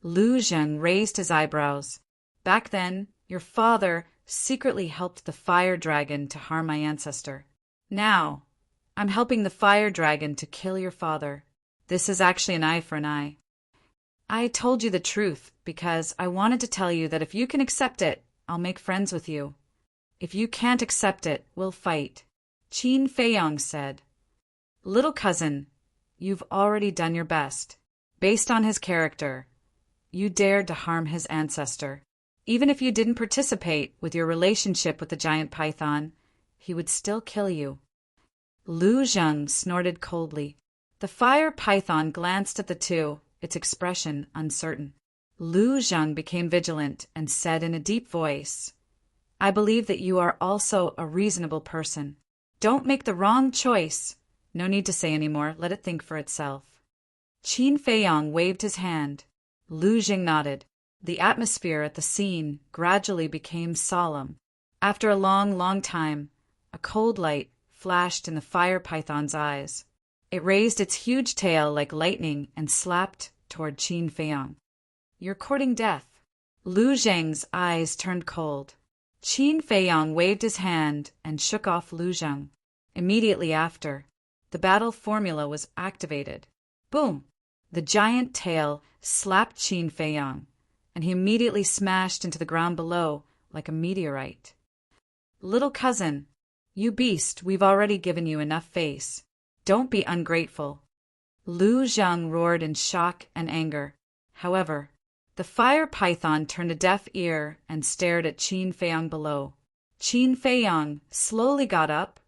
Lu Zheng raised his eyebrows. "Back then, your father secretly helped the fire dragon to harm my ancestor. Now, I'm helping the fire dragon to kill your father. This is actually an eye for an eye. I told you the truth because I wanted to tell you that if you can accept it, I'll make friends with you. If you can't accept it, we'll fight." Qin Feiyong said, "Little cousin, you've already done your best. Based on his character, you dared to harm his ancestor. Even if you didn't participate with your relationship with the giant python, he would still kill you." Lu Zheng snorted coldly. The fire python glanced at the two, its expression uncertain. Lu Zheng became vigilant and said in a deep voice, "I believe that you are also a reasonable person. Don't make the wrong choice." "No need to say any more. Let it think for itself." Qin Feiyong waved his hand. Lu Zheng nodded. The atmosphere at the scene gradually became solemn. After a long, long time, a cold light flashed in the fire python's eyes. It raised its huge tail like lightning and slapped toward Qin Feiyong. "You're courting death." Lu Zheng's eyes turned cold. Qin Feiyong waved his hand and shook off Lu Zheng. Immediately after, the battle formula was activated. Boom! The giant tail slapped Qin Feiyong, and he immediately smashed into the ground below like a meteorite. "Little cousin, you beast, we've already given you enough face. Don't be ungrateful." Lu Zheng roared in shock and anger. However, the fire python turned a deaf ear and stared at Qin Feiyong below. Qin Feiyong slowly got up,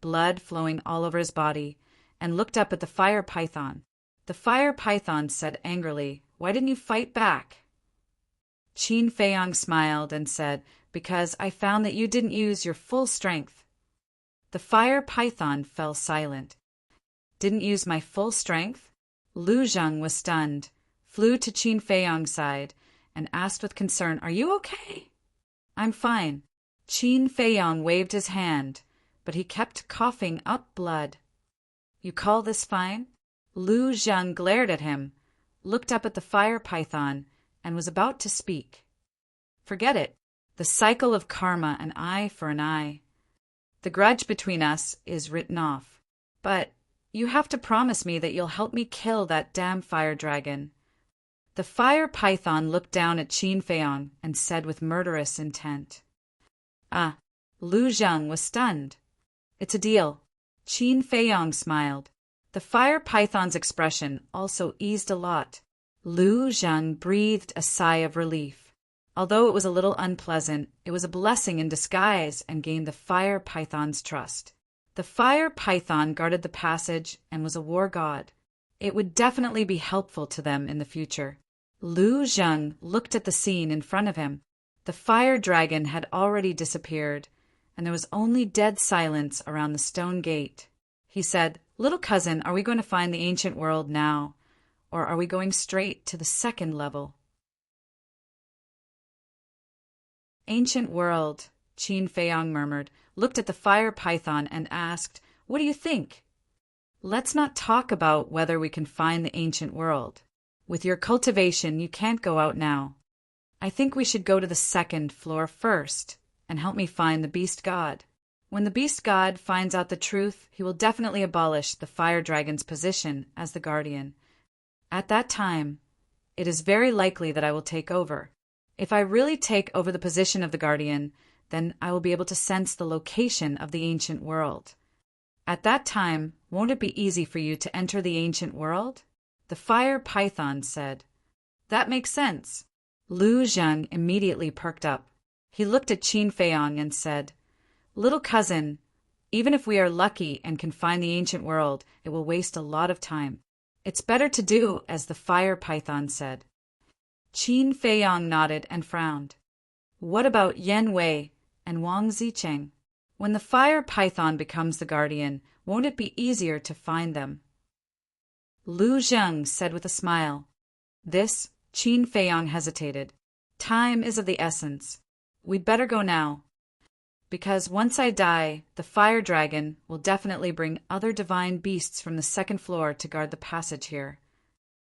blood flowing all over his body, and looked up at the fire python. The fire python said angrily, "Why didn't you fight back?" Qin Feiyong smiled and said, "Because I found that you didn't use your full strength." The fire python fell silent. "Didn't use my full strength?" Lu Zheng was stunned, flew to Qin Feiyong's side, and asked with concern, "Are you okay?" "I'm fine." Qin Feiyong waved his hand, but he kept coughing up blood. "You call this fine?" Lu Zheng glared at him, looked up at the fire python, and was about to speak. "Forget it. The cycle of karma, an eye for an eye. The grudge between us is written off. But you have to promise me that you'll help me kill that damn fire dragon." The fire python looked down at Qin Feiyong and said with murderous intent. "Ah." Lu Zheng was stunned. "It's a deal." Qin Feiyong smiled. The fire python's expression also eased a lot. Lu Zheng breathed a sigh of relief. Although it was a little unpleasant, it was a blessing in disguise and gained the fire python's trust. The fire python guarded the passage and was a war god. It would definitely be helpful to them in the future. Lu Zheng looked at the scene in front of him. The fire dragon had already disappeared, and there was only dead silence around the stone gate. He said, "Little cousin, are we going to find the ancient world now, or are we going straight to the second level?" "Ancient world," Qin Feiyong murmured, looked at the fire python and asked, "What do you think?" "Let's not talk about whether we can find the ancient world. With your cultivation, you can't go out now. I think we should go to the second floor first and help me find the beast god. When the beast god finds out the truth, he will definitely abolish the fire dragon's position as the guardian. At that time, it is very likely that I will take over. If I really take over the position of the guardian, then I will be able to sense the location of the ancient world. At that time, won't it be easy for you to enter the ancient world?" The fire python said. That makes sense. Lu Zheng immediately perked up. He looked at Qin Feiyong and said, Little cousin, even if we are lucky and can find the ancient world, it will waste a lot of time. It's better to do as the fire python said. Qin Feiyong nodded and frowned. What about Yan Wei and Wang Zicheng? When the fire python becomes the guardian, won't it be easier to find them? Lu Zheng said with a smile. This, Qin Feiyong hesitated. Time is of the essence. We'd better go now. Because once I die, the fire dragon will definitely bring other divine beasts from the second floor to guard the passage here.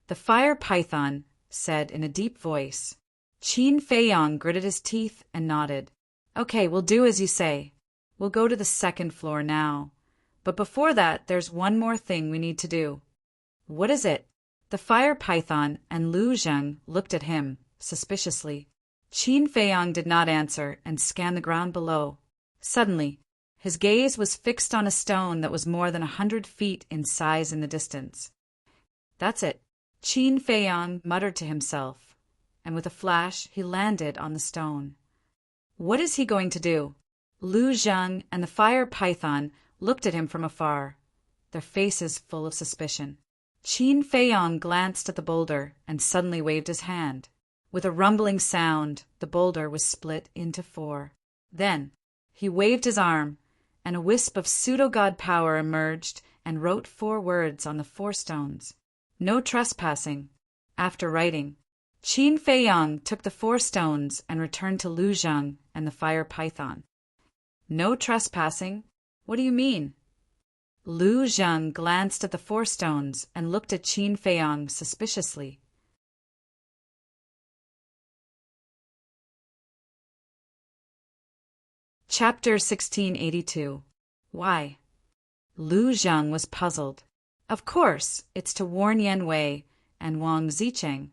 The fire python said in a deep voice. Qin Feiyong gritted his teeth and nodded. Okay, we'll do as you say. We'll go to the second floor now. But before that, there's one more thing we need to do. What is it? The fire python and Lu Zheng looked at him suspiciously. Qin Feiyong did not answer and scanned the ground below. Suddenly, his gaze was fixed on a stone that was more than 100 feet in size in the distance. That's it, Qin Feiyong muttered to himself, and with a flash he landed on the stone. What is he going to do? Lu Zheng and the fire python looked at him from afar, their faces full of suspicion. Qin Feiyong glanced at the boulder and suddenly waved his hand. With a rumbling sound, the boulder was split into 4. Then, he waved his arm, and a wisp of pseudo-god power emerged and wrote 4 words on the 4 stones. No trespassing. After writing, Qin Feiyong took the 4 stones and returned to Lu Zheng and the fire python. No trespassing? What do you mean? Lu Zheng glanced at the 4 stones and looked at Qin Feiyong suspiciously. Chapter 1682. Why? Lu Zheng was puzzled. Of course, it's to warn Yan Wei and Wang Zicheng.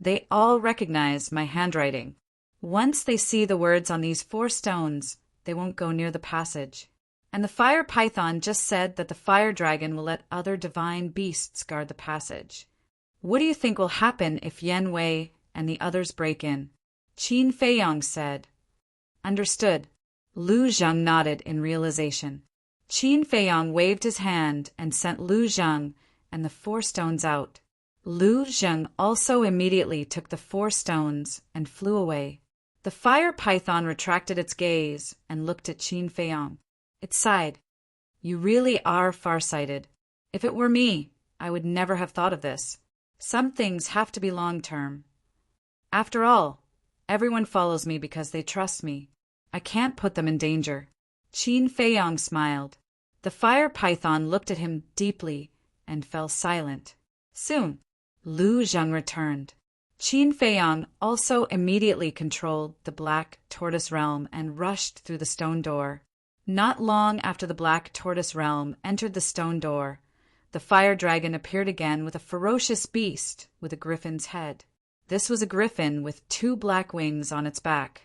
They all recognize my handwriting. Once they see the words on these 4 stones, they won't go near the passage. And the fire python just said that the fire dragon will let other divine beasts guard the passage. What do you think will happen if Yan Wei and the others break in? Qin Feiyong said. Understood. Lu Zheng nodded in realization. Qin Feiyong waved his hand and sent Lu Zheng and the 4 stones out. Lu Zheng also immediately took the 4 stones and flew away. The fire python retracted its gaze and looked at Qin Feiyong. It sighed. You really are farsighted. If it were me, I would never have thought of this. Some things have to be long-term. After all, everyone follows me because they trust me. I can't put them in danger. Qin Feiyong smiled. The fire python looked at him deeply and fell silent. Soon, Lu Zheng returned. Qin Feiyong also immediately controlled the black tortoise realm and rushed through the stone door. Not long after the black tortoise realm entered the stone door, the fire dragon appeared again with a ferocious beast with a griffin's head. This was a griffin with 2 black wings on its back.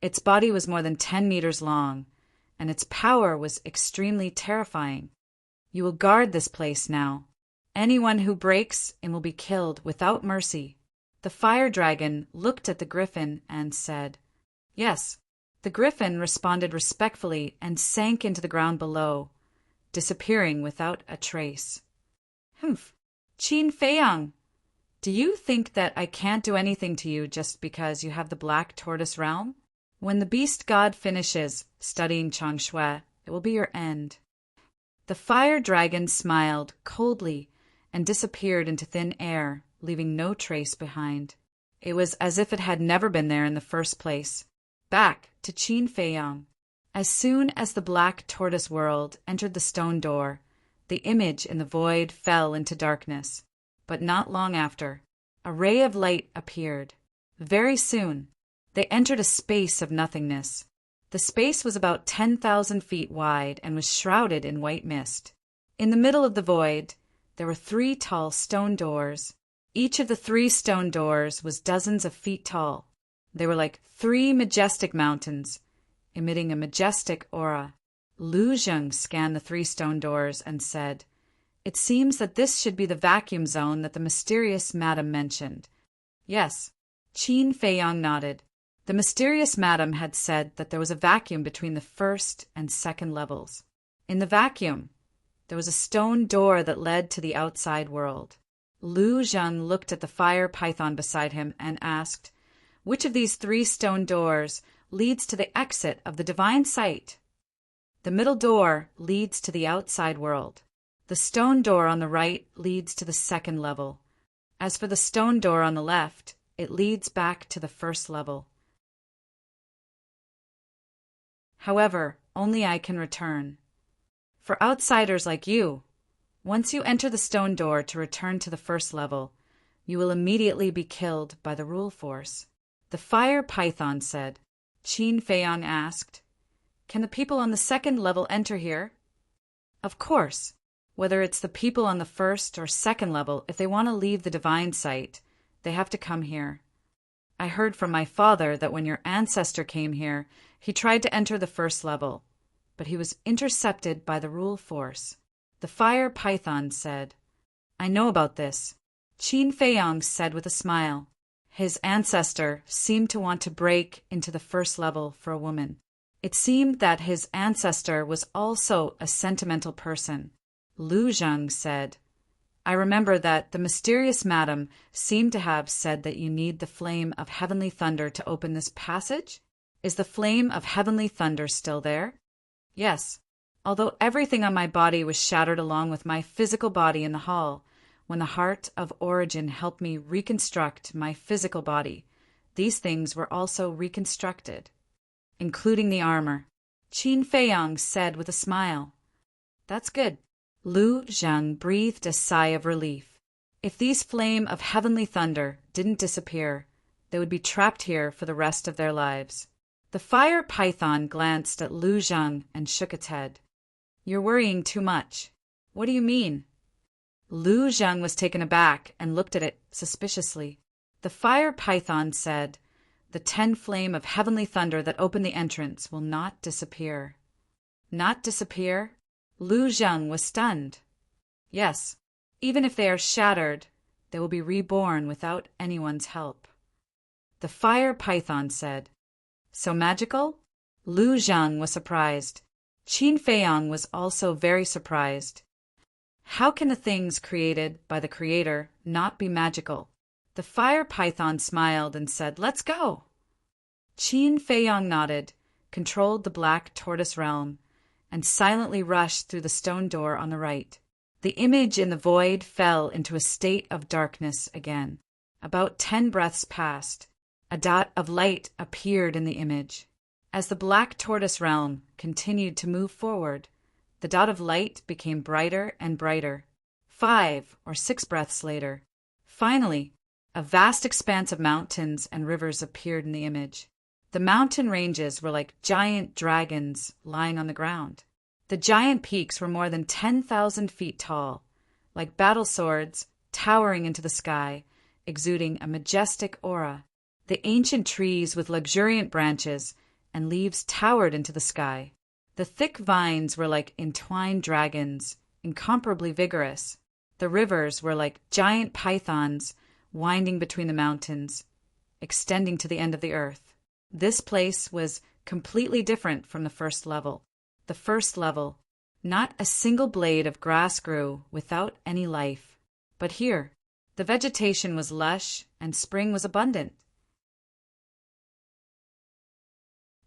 Its body was more than 10 meters long, and its power was extremely terrifying. You will guard this place now. Anyone who breaks in will be killed without mercy. The fire dragon looked at the griffin and said, Yes. The griffin responded respectfully and sank into the ground below, disappearing without a trace. Humph. Qin Feiyong, do you think that I can't do anything to you just because you have the black tortoise realm? When the beast god finishes studying Changshui, it will be your end. The fire dragon smiled coldly and disappeared into thin air, leaving no trace behind. It was as if it had never been there in the first place. Back to Qin Feiyong. As soon as the black tortoise world entered the stone door, the image in the void fell into darkness. But not long after, a ray of light appeared. Very soon, they entered a space of nothingness. The space was about 10,000 feet wide and was shrouded in white mist. In the middle of the void, there were 3 tall stone doors. Each of the 3 stone doors was dozens of feet tall. They were like 3 majestic mountains, emitting a majestic aura. Lu Zheng scanned the 3 stone doors and said, It seems that this should be the vacuum zone that the mysterious madam mentioned. Yes. Qin Feiyang nodded. The mysterious madam had said that there was a vacuum between the first and second levels. In the vacuum, there was a stone door that led to the outside world. Lu Zheng looked at the fire python beside him and asked, "Which of these 3 stone doors leads to the exit of the divine sight?" "The middle door leads to the outside world. The stone door on the right leads to the second level. As for the stone door on the left, it leads back to the first level. However, only I can return. For outsiders like you, once you enter the stone door to return to the first level, you will immediately be killed by the rule force." The fire python said. Qin Feiyang asked, "Can the people on the second level enter here?" "Of course. Whether it's the people on the first or second level, if they want to leave the divine sight, they have to come here. I heard from my father that when your ancestor came here, he tried to enter the first level, but he was intercepted by the rule force." The fire python said, "I know about this." Qin Feiyang said with a smile. His ancestor seemed to want to break into the first level for a woman. It seemed that his ancestor was also a sentimental person. Lu Zheng said, "I remember that the mysterious madam seemed to have said that you need the flame of heavenly thunder to open this passage? Is the flame of heavenly thunder still there?" "Yes. Although everything on my body was shattered along with my physical body in the hall, when the heart of origin helped me reconstruct my physical body, these things were also reconstructed, including the armor," Qin Feiyang said with a smile. "That's good." Lu Zheng breathed a sigh of relief. If these flame of heavenly thunder didn't disappear, they would be trapped here for the rest of their lives. The fire python glanced at Lu Zheng and shook its head. "You're worrying too much." "What do you mean?" Lu Zheng was taken aback and looked at it suspiciously. The fire python said, "The 10 flame of heavenly thunder that opened the entrance will not disappear." "Not disappear?" Lu Zheng was stunned. "Yes. Even if they are shattered, they will be reborn without anyone's help." The fire python said, "So magical?" Lu Zheng was surprised. Qin Feiyang was also very surprised. How can the things created by the Creator not be magical? The fire python smiled and said, "Let's go." Qin Feiyang nodded, controlled the black tortoise realm, and silently rushed through the stone door on the right. The image in the void fell into a state of darkness again. About 10 breaths passed. A dot of light appeared in the image. As the black tortoise realm continued to move forward, the dot of light became brighter and brighter. 5 or 6 breaths later, finally, a vast expanse of mountains and rivers appeared in the image. The mountain ranges were like giant dragons lying on the ground. The giant peaks were more than 10,000 feet tall, like battle swords towering into the sky, exuding a majestic aura. The ancient trees with luxuriant branches and leaves towered into the sky. The thick vines were like entwined dragons, incomparably vigorous. The rivers were like giant pythons winding between the mountains, extending to the end of the earth. This place was completely different from the first level. The first level, not a single blade of grass grew without any life. But here, the vegetation was lush and spring was abundant.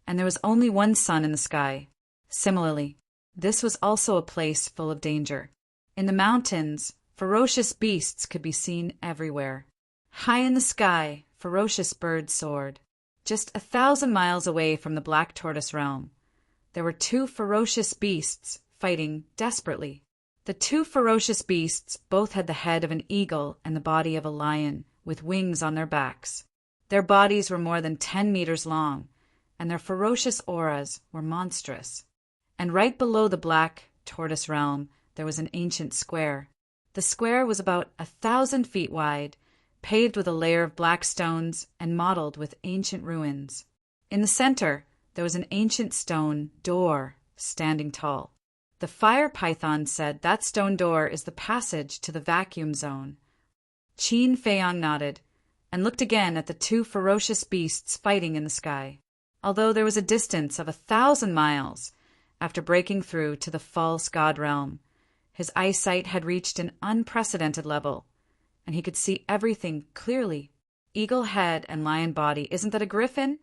And there was only one sun in the sky. Similarly, this was also a place full of danger. In the mountains, ferocious beasts could be seen everywhere. High in the sky, ferocious birds soared. Just 1,000 miles away from the Black Tortoise realm, there were 2 ferocious beasts fighting desperately. The 2 ferocious beasts both had the head of an eagle and the body of a lion, with wings on their backs. Their bodies were more than 10 meters long, and their ferocious auras were monstrous. And right below the Black Tortoise realm, there was an ancient square. The square was about 1,000 feet wide, paved with a layer of black stones and mottled with ancient ruins. In the center, there was an ancient stone door standing tall. The fire python said that stone door is the passage to the vacuum zone. Qin Feiyang nodded and looked again at the two ferocious beasts fighting in the sky. Although there was a distance of 1,000 miles after breaking through to the false god realm, his eyesight had reached an unprecedented level, and he could see everything clearly. Eagle head and lion body, isn't that a griffin?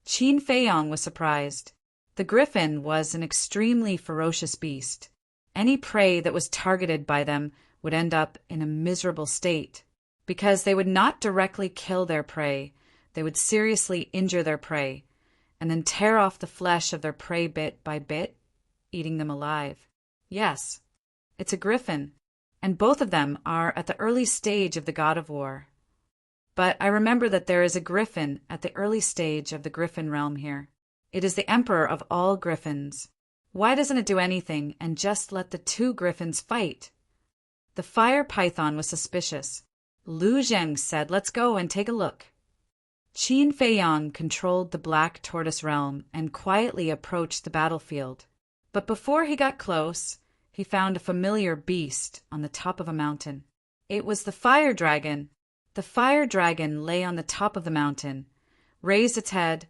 Qin Feiyang was surprised. The griffin was an extremely ferocious beast. Any prey that was targeted by them would end up in a miserable state, because they would not directly kill their prey. They would seriously injure their prey, and then tear off the flesh of their prey bit by bit, eating them alive. Yes, it's a griffin, and both of them are at the early stage of the god of war. But I remember that there is a griffin at the early stage of the griffin realm here. It is the emperor of all griffins. Why doesn't it do anything and just let the two griffins fight? The fire python was suspicious. Lu Zheng said, "Let's go and take a look." Qin Feiyang controlled the black tortoise realm and quietly approached the battlefield. But before he got close, he found a familiar beast on the top of a mountain. It was the fire dragon. The fire dragon lay on the top of the mountain, raised its head,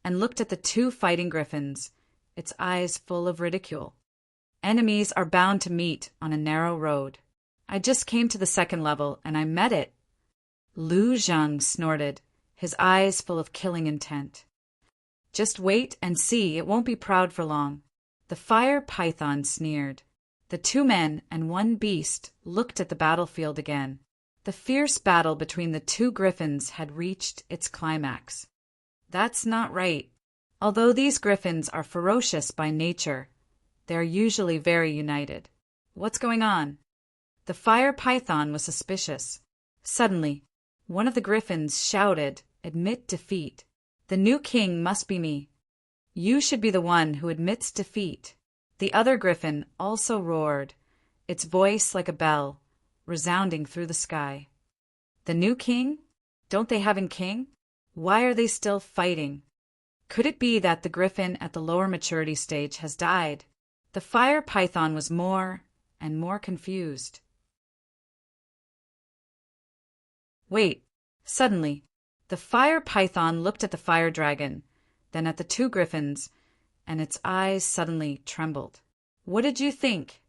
and looked at the two fighting griffins, its eyes full of ridicule. Enemies are bound to meet on a narrow road. I just came to the second level, and I met it. Lu Zheng snorted, his eyes full of killing intent. Just wait and see, it won't be proud for long. The fire python sneered. The two men and one beast looked at the battlefield again. The fierce battle between the two griffins had reached its climax. That's not right. Although these griffins are ferocious by nature, they are usually very united. What's going on? The fire python was suspicious. Suddenly, one of the griffins shouted, "Admit defeat. The new king must be me. You should be the one who admits defeat." The other griffin also roared, its voice like a bell, resounding through the sky. The new king? Don't they have a king? Why are they still fighting? Could it be that the griffin at the lower maturity stage has died? The fire python was more and more confused. Wait. Suddenly, the fire python looked at the fire dragon, then at the two griffins, and its eyes suddenly trembled. What did you think?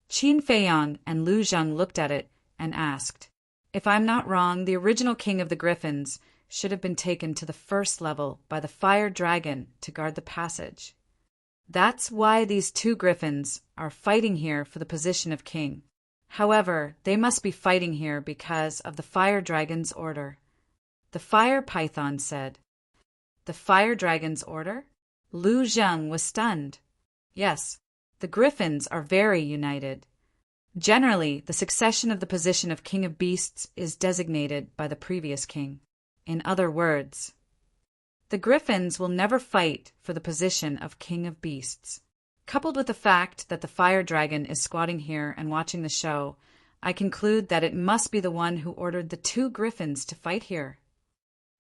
Qin Feiyang and Lu Zheng looked at it and asked, "If I'm not wrong, the original king of the griffins should have been taken to the first level by the fire dragon to guard the passage. That's why these two griffins are fighting here for the position of king. However, they must be fighting here because of the fire dragon's order." The fire python said. The fire dragon's order? Lu Zheng was stunned. Yes, the griffins are very united. Generally, the succession of the position of king of beasts is designated by the previous king. In other words, the griffins will never fight for the position of king of beasts. Coupled with the fact that the fire dragon is squatting here and watching the show, I conclude that it must be the one who ordered the two griffins to fight here.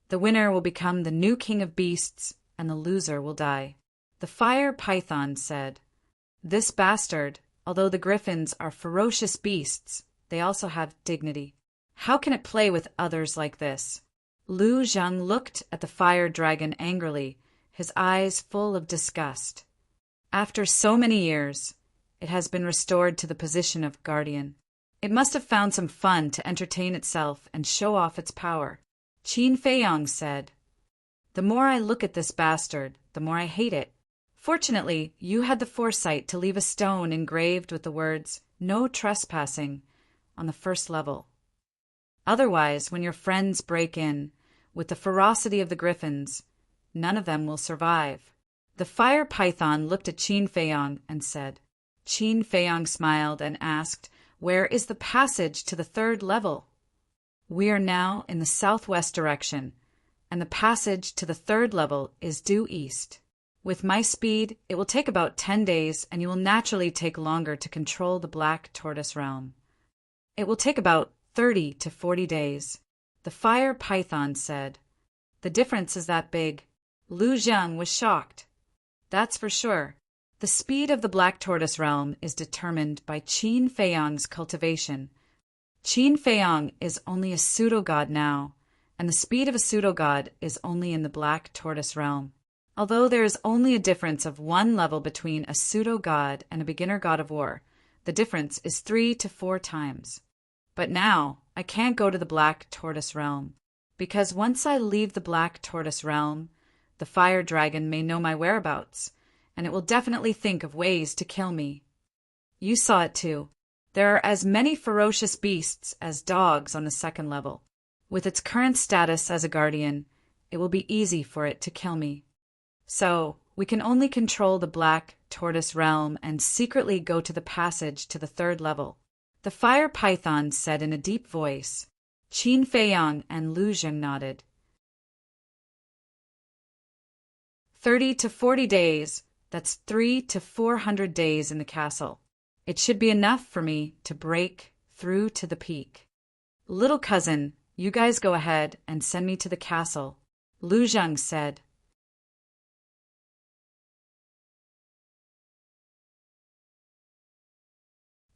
The winner will become the new king of beasts, and the loser will die. The fire python said, "This bastard, although the griffins are ferocious beasts, they also have dignity. How can it play with others like this?" Lu Zheng looked at the fire dragon angrily, his eyes full of disgust. After so many years, it has been restored to the position of guardian. It must have found some fun to entertain itself and show off its power. Qin Feiyang said, "The more I look at this bastard, the more I hate it. Fortunately, you had the foresight to leave a stone engraved with the words, 'No trespassing,' on the first level. Otherwise, when your friends break in, with the ferocity of the griffins, none of them will survive." The fire python looked at Qin Feiyang and said. Qin Feiyang smiled and asked, "Where is the passage to the third level?" "We are now in the southwest direction, and the passage to the third level is due east. With my speed, it will take about 10 days, and you will naturally take longer to control the black tortoise realm. It will take about 30 to 40 days. The fire python said. "The difference is that big." Lu Zheng was shocked. "That's for sure. The speed of the Black Tortoise realm is determined by Qin Feiyang's cultivation. Qin Feiyang is only a pseudo-god now, and the speed of a pseudo-god is only in the Black Tortoise realm. Although there is only a difference of 1 level between a pseudo-god and a beginner god of war, the difference is 3 to 4 times. But now, I can't go to the Black Tortoise realm, because once I leave the Black Tortoise realm, the fire dragon may know my whereabouts, and it will definitely think of ways to kill me. You saw it too. There are as many ferocious beasts as dogs on the 2nd level. With its current status as a guardian, it will be easy for it to kill me. So, we can only control the Black Tortoise realm and secretly go to the passage to the 3rd level. The fire python said in a deep voice. Qin Feiyang and Lu Zheng nodded. 30 to 40 days, that's 3 to 400 days in the castle. It should be enough for me to break through to the peak. Little cousin, you guys go ahead and send me to the castle, Lu Zheng said.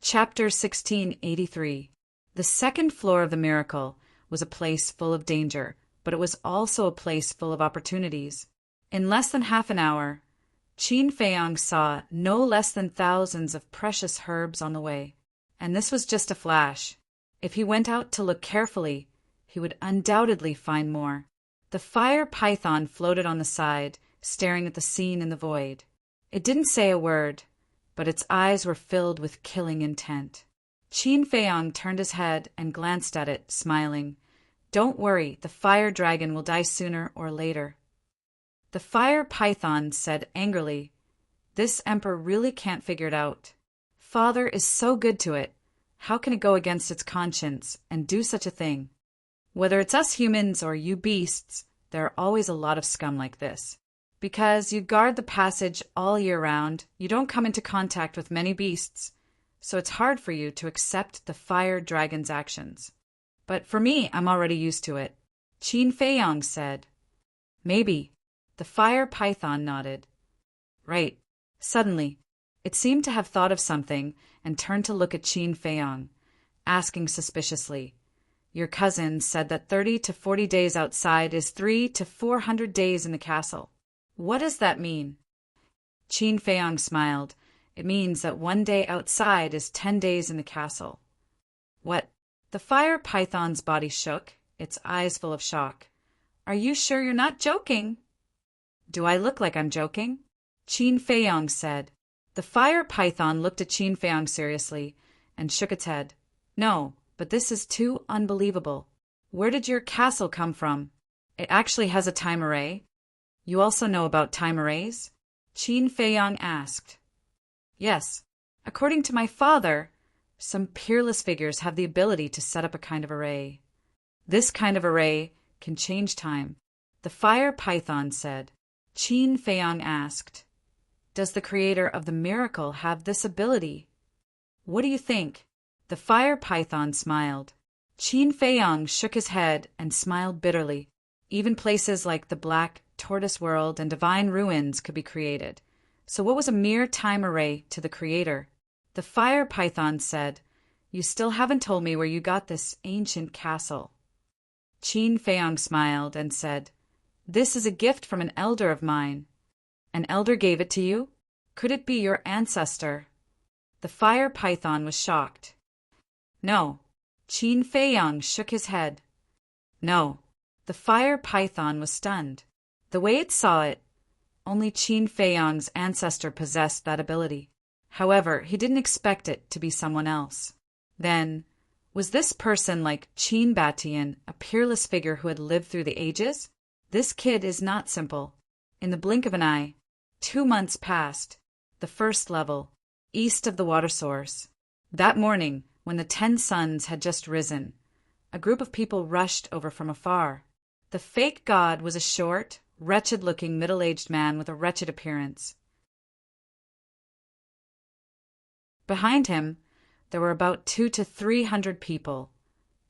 Chapter 1683. The 2nd floor of the miracle was a place full of danger, but it was also a place full of opportunities. In less than half an hour, Qin Feiyang saw no less than thousands of precious herbs on the way. And this was just a flash. If he went out to look carefully, he would undoubtedly find more. The fire python floated on the side, staring at the scene in the void. It didn't say a word, but its eyes were filled with killing intent. Qin Feiyang turned his head and glanced at it, smiling. Don't worry, the fire dragon will die sooner or later. The fire python said angrily, This emperor really can't figure it out. Father is so good to it. How can it go against its conscience and do such a thing? Whether it's us humans or you beasts, there are always a lot of scum like this. Because you guard the passage all year round, you don't come into contact with many beasts, so it's hard for you to accept the fire dragon's actions. But for me, I'm already used to it. Qin Feiyang said. Maybe. The fire python nodded. Right. Suddenly, it seemed to have thought of something and turned to look at Qin Feiyang, asking suspiciously, Your cousin said that 30 to 40 days outside is 3 to 400 days in the castle. What does that mean? Qin Feiyang smiled. It means that 1 day outside is 10 days in the castle. What? The fire python's body shook, its eyes full of shock. Are you sure you're not joking? Do I look like I'm joking? Qin Feiyang said. The fire python looked at Qin Feiyang seriously and shook its head. No, but this is too unbelievable. Where did your castle come from? It actually has a time array. You also know about time arrays? Qin Feiyang asked. Yes. According to my father, some peerless figures have the ability to set up a kind of array. This kind of array can change time, the fire python said. Qin Feiyang asked, Does the creator of the miracle have this ability? What do you think? The fire python smiled. Qin Feiyang shook his head and smiled bitterly. Even places like the Black Tortoise World and Divine Ruins could be created. So what was a mere time array to the creator? The fire python said, You still haven't told me where you got this ancient castle. Qin Feiyang smiled and said, This is a gift from an elder of mine. An elder gave it to you? Could it be your ancestor? The fire python was shocked. No. Qin Feiyang shook his head. No. The fire python was stunned. The way it saw it, only Qin Feiyang's ancestor possessed that ability. However, he didn't expect it to be someone else. Then, was this person like Qin Batian, a peerless figure who had lived through the ages? This kid is not simple. In the blink of an eye, 2 months passed. The 1st level, east of the water source. That morning, when the 10 suns had just risen, a group of people rushed over from afar. The fake god was a short, wretched-looking middle-aged man with a wretched appearance. Behind him, there were about 200 to 300 people,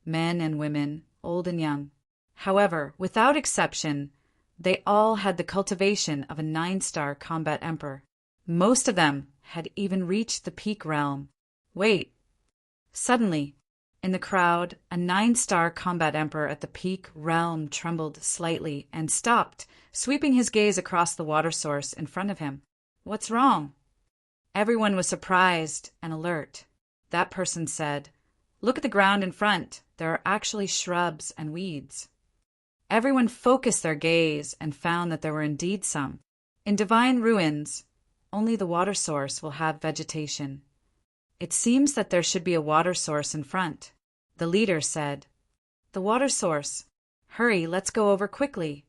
men and women, old and young. However, without exception, they all had the cultivation of a 9-star combat emperor. Most of them had even reached the peak realm. Wait. Suddenly, in the crowd, a 9-star combat emperor at the peak realm trembled slightly and stopped, sweeping his gaze across the water source in front of him. What's wrong? Everyone was surprised and alert. That person said, "Look at the ground in front. There are actually shrubs and weeds." Everyone focused their gaze and found that there were indeed some. In divine ruins, only the water source will have vegetation. It seems that there should be a water source in front. The leader said, "The water source. Hurry, let's go over quickly.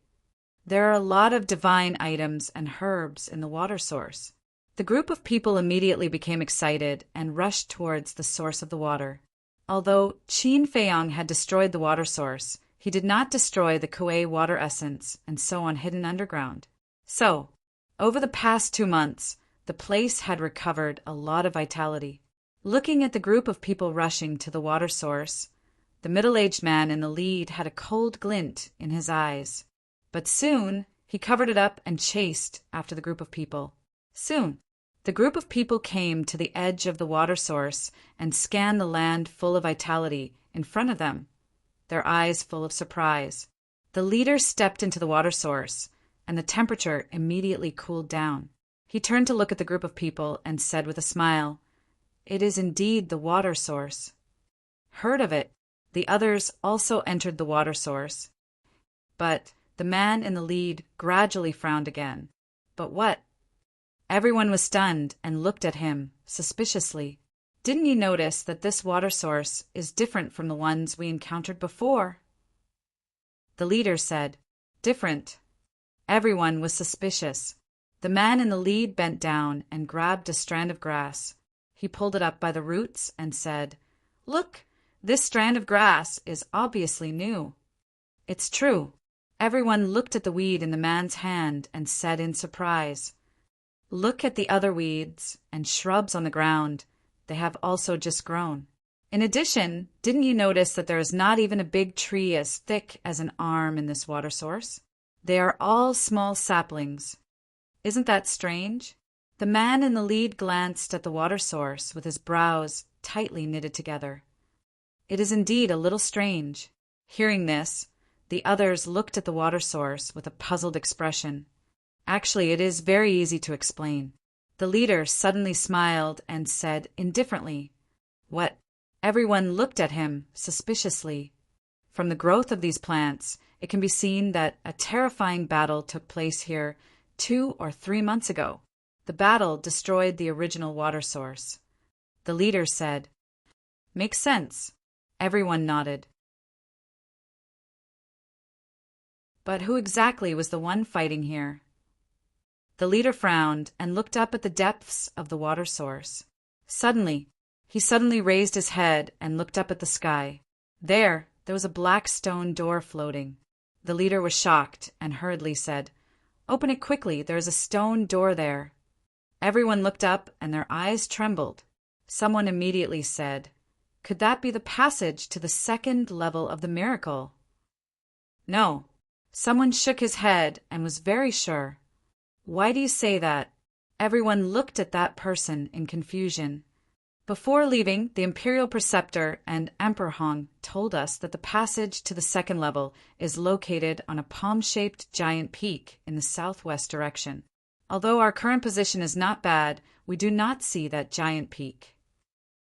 There are a lot of divine items and herbs in the water source." The group of people immediately became excited and rushed towards the source of the water. Although Qin Feiyang had destroyed the water source, he did not destroy the Kuei water essence and so on hidden underground. So, over the past 2 months, the place had recovered a lot of vitality. Looking at the group of people rushing to the water source, the middle-aged man in the lead had a cold glint in his eyes. But soon, he covered it up and chased after the group of people. Soon, the group of people came to the edge of the water source and scanned the land full of vitality in front of them, their eyes full of surprise. The leader stepped into the water source, and the temperature immediately cooled down. He turned to look at the group of people and said with a smile, "It is indeed the water source." Heard of it, the others also entered the water source. But the man in the lead gradually frowned again. But what? Everyone was stunned and looked at him suspiciously. "Didn't you notice that this water source is different from the ones we encountered before?" The leader said, "Different." Everyone was suspicious. The man in the lead bent down and grabbed a strand of grass. He pulled it up by the roots and said, "Look, this strand of grass is obviously new." "It's true." Everyone looked at the weed in the man's hand and said in surprise, "Look at the other weeds and shrubs on the ground. They have also just grown. In addition, didn't you notice that there is not even a big tree as thick as an arm in this water source? They are all small saplings. Isn't that strange?" The man in the lead glanced at the water source with his brows tightly knitted together. "It is indeed a little strange." Hearing this, the others looked at the water source with a puzzled expression. Actually, it is very easy to explain. The leader suddenly smiled and said indifferently, "What?" Everyone looked at him suspiciously. From the growth of these plants, it can be seen that a terrifying battle took place here 2 or 3 months ago. The battle destroyed the original water source. The leader said, "Makes sense." Everyone nodded. But who exactly was the one fighting here? The leader frowned and looked up at the depths of the water source. He suddenly raised his head and looked up at the sky. There was a black stone door floating. The leader was shocked and hurriedly said, "Open it quickly, there is a stone door there." Everyone looked up and their eyes trembled. Someone immediately said, "Could that be the passage to the 2nd level of the miracle?" No. Someone shook his head and was very sure. "Why do you say that?" Everyone looked at that person in confusion. Before leaving, the Imperial Preceptor and Emperor Hong told us that the passage to the 2nd level is located on a palm-shaped giant peak in the southwest direction. Although our current position is not bad, we do not see that giant peak.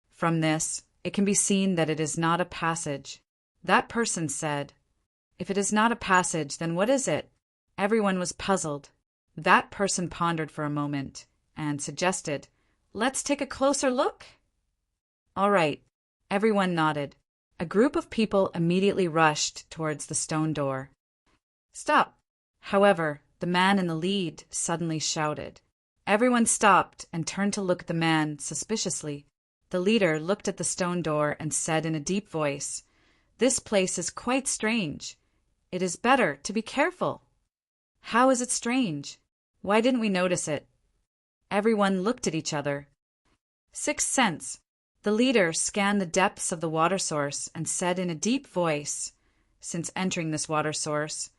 From this, it can be seen that it is not a passage. That person said, "If it is not a passage, then what is it?" Everyone was puzzled. That person pondered for a moment and suggested, "Let's take a closer look." All right. Everyone nodded. A group of people immediately rushed towards the stone door. "Stop!" However, the man in the lead suddenly shouted. Everyone stopped and turned to look at the man suspiciously. The leader looked at the stone door and said in a deep voice, "This place is quite strange. It is better to be careful." "How is it strange? Why didn't we notice it?" Everyone looked at each other. "Sixth sense." The leader scanned the depths of the water source and said in a deep voice, "Since entering this water source,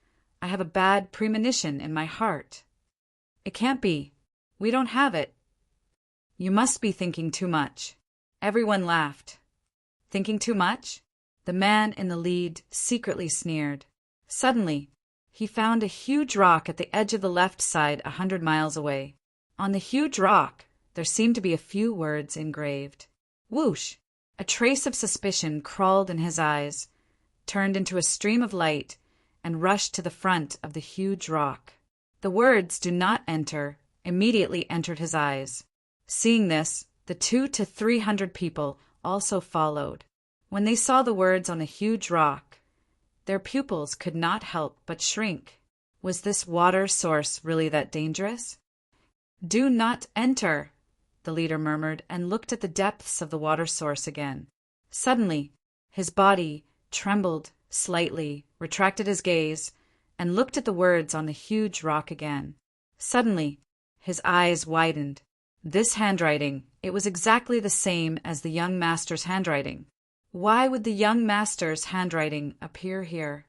I have a bad premonition in my heart." "It can't be. We don't have it. You must be thinking too much." Everyone laughed. Thinking too much? The man in the lead secretly sneered. Suddenly, he found a huge rock at the edge of the left side 100 miles away. On the huge rock, there seemed to be a few words engraved. Whoosh! A trace of suspicion crawled in his eyes, turned into a stream of light, and rushed to the front of the huge rock. The words "Do not enter" immediately entered his eyes. Seeing this, the 200 to 300 people also followed. When they saw the words on the huge rock, their pupils could not help but shrink. Was this water source really that dangerous? "Do not enter," the leader murmured, and looked at the depths of the water source again. Suddenly, his body trembled slightly, retracted his gaze, and looked at the words on the huge rock again. Suddenly, his eyes widened. This handwriting, it was exactly the same as the young master's handwriting. Why would the young master's handwriting appear here?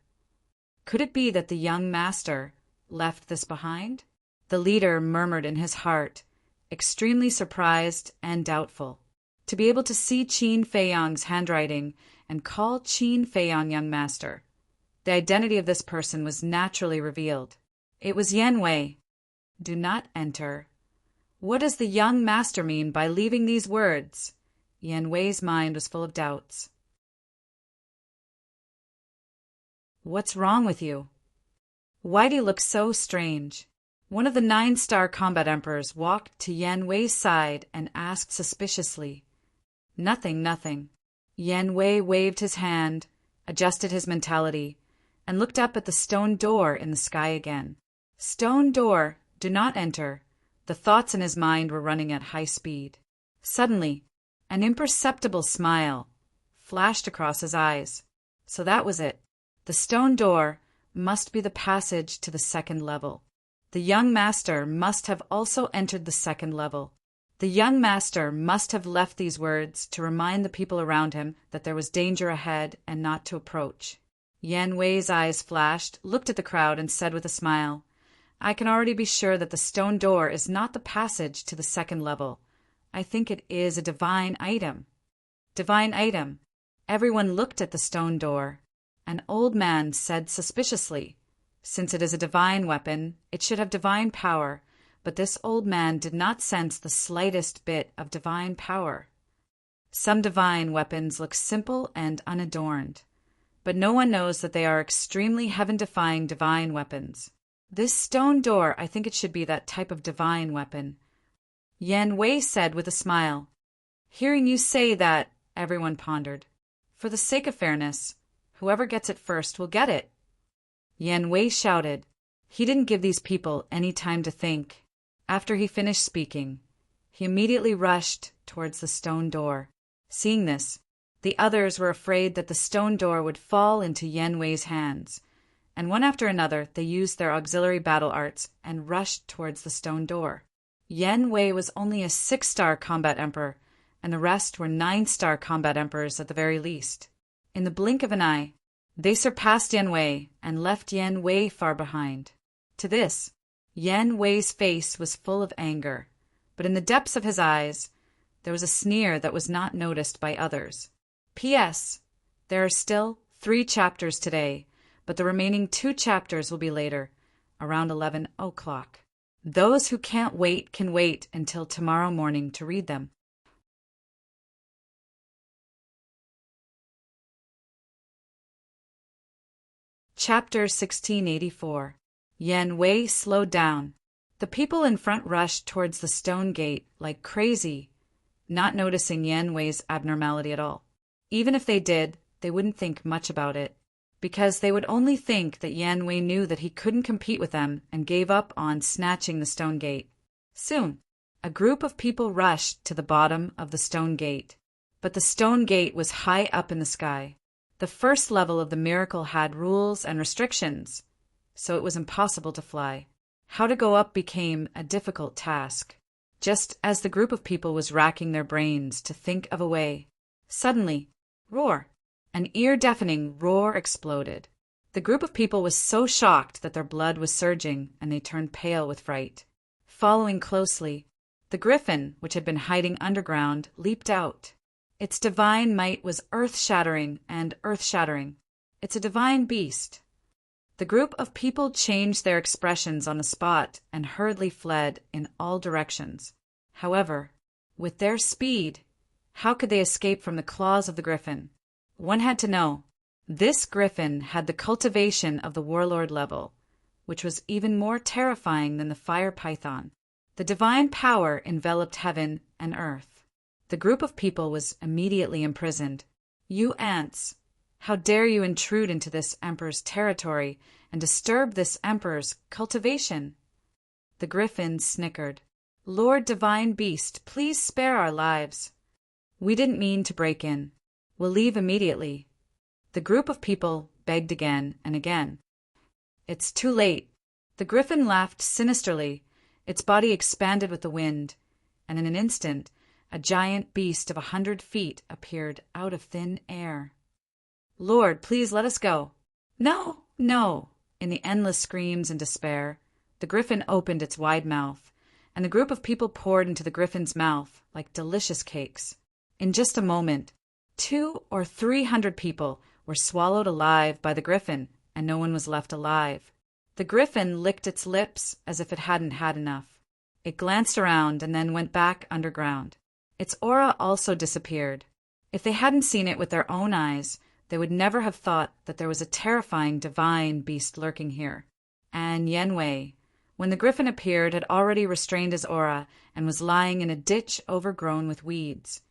Could it be that the young master left this behind? The leader murmured in his heart, extremely surprised and doubtful. To be able to see Qin Feiyang's handwriting and call Qin Feiyang young master. The identity of this person was naturally revealed. It was Yan Wei. "Do not enter." What does the young master mean by leaving these words? Yan Wei's mind was full of doubts. "What's wrong with you? Why do you look so strange?" One of the 9-star combat emperors walked to Yan Wei's side and asked suspiciously. "Nothing, nothing." Yan Wei waved his hand, adjusted his mentality, and looked up at the stone door in the sky again. Stone door, do not enter. The thoughts in his mind were running at high speed. Suddenly, an imperceptible smile flashed across his eyes. So that was it. The stone door must be the passage to the second level. The young master must have also entered the second level. The young master must have left these words to remind the people around him that there was danger ahead and not to approach. Yan Wei's eyes flashed, looked at the crowd, and said with a smile, "I can already be sure that the stone door is not the passage to the second level. I think it is a divine item." Divine item. Everyone looked at the stone door. An old man said suspiciously, "Since it is a divine weapon, it should have divine power," but this old man did not sense the slightest bit of divine power. Some divine weapons look simple and unadorned, but no one knows that they are extremely heaven-defying divine weapons. This stone door, I think it should be that type of divine weapon. Yan Wei said with a smile. "Hearing you say that," everyone pondered. "For the sake of fairness, whoever gets it first will get it." Yan Wei shouted. He didn't give these people any time to think. After he finished speaking, he immediately rushed towards the stone door. Seeing this, the others were afraid that the stone door would fall into Yan Wei's hands, and one after another they used their auxiliary battle arts and rushed towards the stone door. Yan Wei was only a 6-star combat emperor, and the rest were 9-star combat emperors at the very least. In the blink of an eye, they surpassed Yan Wei and left Yan Wei far behind. To this, Yan Wei's face was full of anger, but in the depths of his eyes, there was a sneer that was not noticed by others. P.S. There are still 3 chapters today, but the remaining 2 chapters will be later, around 11 o'clock. Those who can't wait can wait until tomorrow morning to read them. Chapter 1684. Yan Wei slowed down. The people in front rushed towards the stone gate like crazy, not noticing Yan Wei's abnormality at all. Even if they did, they wouldn't think much about it, because they would only think that Yan Wei knew that he couldn't compete with them and gave up on snatching the stone gate. Soon, a group of people rushed to the bottom of the stone gate, but the stone gate was high up in the sky. The first level of the miracle had rules and restrictions, so it was impossible to fly. How to go up became a difficult task. Just as the group of people was racking their brains to think of a way, suddenly, roar! An ear-deafening roar exploded. The group of people was so shocked that their blood was surging and they turned pale with fright. Following closely, The griffin, which had been hiding underground, leaped out. Its divine might was earth-shattering and earth-shattering. It's a divine beast. The group of people changed their expressions on the spot and hurriedly fled in all directions. However, with their speed, how could they escape from the claws of the griffin? One had to know. This griffin had the cultivation of the warlord level, which was even more terrifying than the fire python. The divine power enveloped heaven and earth. The group of people was immediately imprisoned. You ants, how dare you intrude into this emperor's territory and disturb this emperor's cultivation? The griffin snickered. Lord Divine Beast, please spare our lives. We didn't mean to break in. We'll leave immediately. The group of people begged again and again. It's too late. The griffin laughed sinisterly. Its body expanded with the wind, and in an instant, a giant beast of 100 feet appeared out of thin air. Lord, please let us go. No, no. In the endless screams and despair, the griffin opened its wide mouth, and the group of people poured into the griffin's mouth like delicious cakes. In just a moment, 200 or 300 people were swallowed alive by the griffin, and no one was left alive. The griffin licked its lips as if it hadn't had enough. It glanced around and then went back underground. Its aura also disappeared. If they hadn't seen it with their own eyes, they would never have thought that there was a terrifying divine beast lurking here. And Yen Wei, when the griffin appeared, had already restrained his aura and was lying in a ditch overgrown with weeds,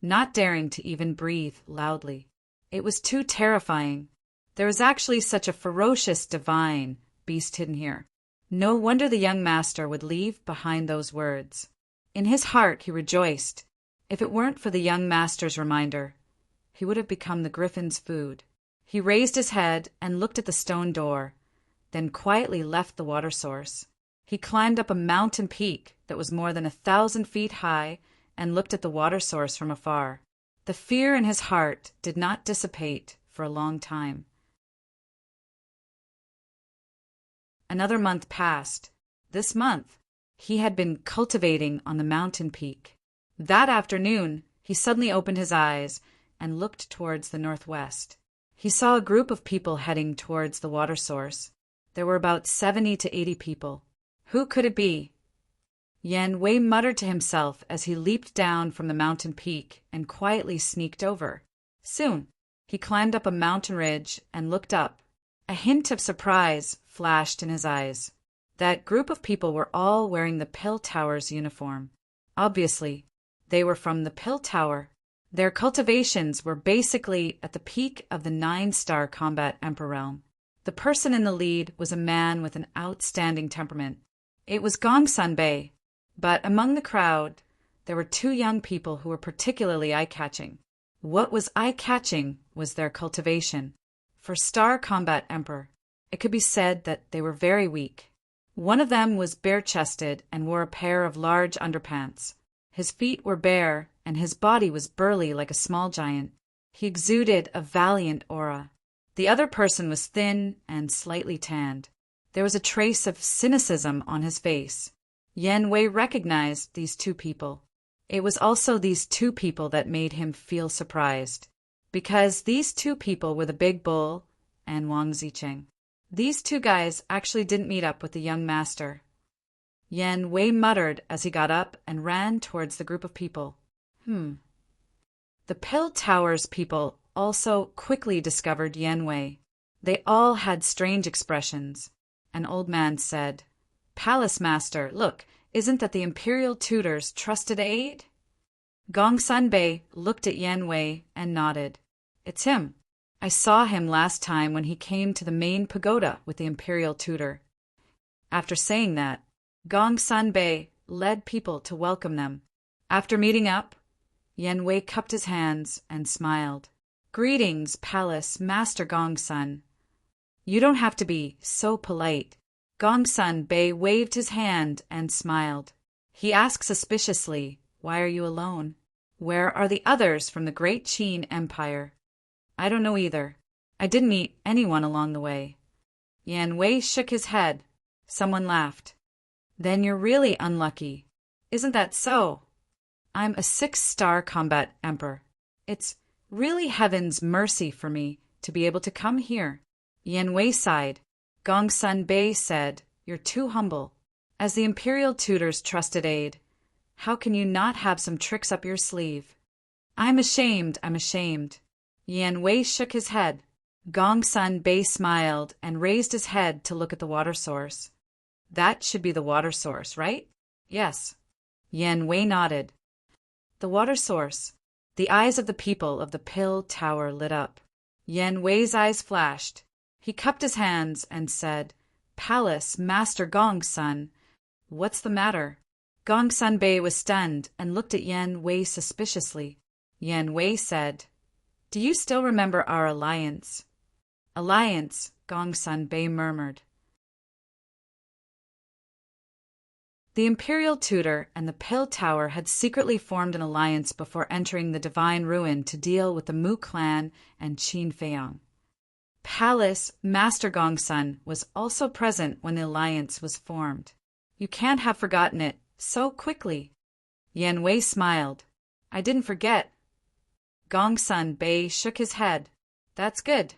not daring to even breathe loudly. It was too terrifying. There was actually such a ferocious divine beast hidden here. No wonder the young master would leave behind those words. In his heart he rejoiced. If it weren't for the young master's reminder, he would have become the griffin's food. He raised his head and looked at the stone door, then quietly left the water source. He climbed up a mountain peak that was more than 1,000 feet high and looked at the water source from afar. The fear in his heart did not dissipate for a long time. Another month passed. This month, he had been cultivating on the mountain peak. That afternoon, he suddenly opened his eyes and looked towards the northwest. He saw a group of people heading towards the water source. There were about 70 to 80 people. Who could it be? Yen Wei muttered to himself as he leaped down from the mountain peak and quietly sneaked over. Soon, he climbed up a mountain ridge and looked up. A hint of surprise flashed in his eyes. That group of people were all wearing the Pill Tower's uniform. Obviously, they were from the Pill Tower. Their cultivations were basically at the peak of the 9-star combat emperor realm. The person in the lead was a man with an outstanding temperament. It was Gongsun Bei, but among the crowd, there were 2 young people who were particularly eye-catching. What was eye-catching was their cultivation. For Star Combat Emperor, it could be said that they were very weak. One of them was bare-chested and wore a pair of large underpants. His feet were bare, and his body was burly like a small giant. He exuded a valiant aura. The other person was thin and slightly tanned. There was a trace of cynicism on his face. Yen Wei recognized these 2 people. It was also these 2 people that made him feel surprised, because these 2 people were the Big Bull and Wang Zicheng. These 2 guys actually didn't meet up with the young master. Yen Wei muttered as he got up and ran towards the group of people. The Pill Tower's people also quickly discovered Yen Wei. They all had strange expressions. An old man said, "Palace Master, look, isn't that the Imperial Tutor's trusted aide?" Gongsun Bei looked at Yen Wei and nodded. "It's him. I saw him last time when he came to the main pagoda with the Imperial Tutor." After saying that, Gongsun Bei led people to welcome them. After meeting up, Yen Wei cupped his hands and smiled. "Greetings, Palace Master Gongsun. You don't have to be so polite." Gongsun Bei waved his hand and smiled. He asked suspiciously, "Why are you alone? Where are the others from the Great Qin Empire?" "I don't know either. I didn't meet anyone along the way." Yen Wei shook his head. Someone laughed. "Then you're really unlucky. Isn't that so? I'm a 6-star combat emperor. It's really heaven's mercy for me to be able to come here. Yan Wei sighed. Gongsun Bei said, "You're too humble. As the imperial tutor's trusted aide, how can you not have some tricks up your sleeve?" I'm ashamed. Yan Wei shook his head. Gongsun Bei smiled and raised his head to look at the water source. That should be the water source, right? Yes. Yan Wei nodded. The water source. The eyes of the people of the Pill Tower lit up. Yan Wei's eyes flashed. He cupped his hands and said, "Palace, Master Gongsun, what's the matter?" Gongsun Bei was stunned and looked at Yan Wei suspiciously. Yan Wei said, "Do you still remember our alliance?" "Alliance," Gongsun Bei murmured. The imperial tutor and the Pill Tower had secretly formed an alliance before entering the Divine Ruin to deal with the Mu clan and Qin Feiyang. Palace Master Gongsun was also present when the alliance was formed. You can't have forgotten it so quickly. Yan Wei smiled. "I didn't forget." Gongsun Bei shook his head. "That's good."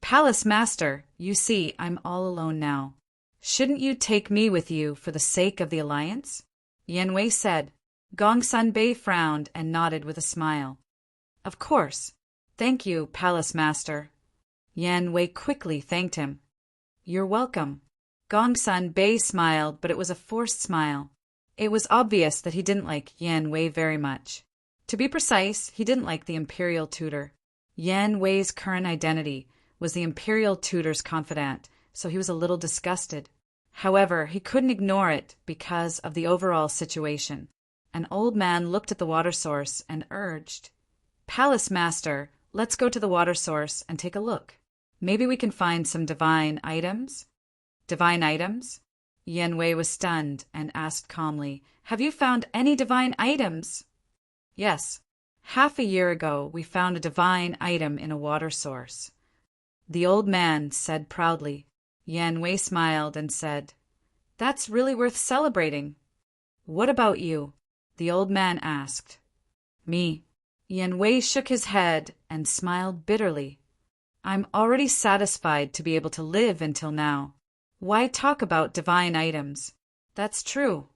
"Palace Master, you see I'm all alone now. Shouldn't you take me with you for the sake of the alliance?" Yan Wei said. Gongsun Bei frowned and nodded with a smile. "Of course. Thank you, Palace Master." Yan Wei quickly thanked him. "You're welcome." Gongsun Bei smiled, but it was a forced smile. It was obvious that he didn't like Yan Wei very much. To be precise, he didn't like the imperial tutor. Yan Wei's current identity was the imperial tutor's confidant, so he was a little disgusted. However, he couldn't ignore it because of the overall situation. An old man looked at the water source and urged, "Palace Master, let's go to the water source and take a look. Maybe we can find some divine items?" "Divine items?" Yan Wei was stunned and asked calmly, "Have you found any divine items?" "Yes. Half a year ago, we found a divine item in a water source," the old man said proudly. Yan Wei smiled and said, "That's really worth celebrating." "What about you?" the old man asked. "Me." Yan Wei shook his head and smiled bitterly. "I'm already satisfied to be able to live until now. Why talk about divine items?" "That's true."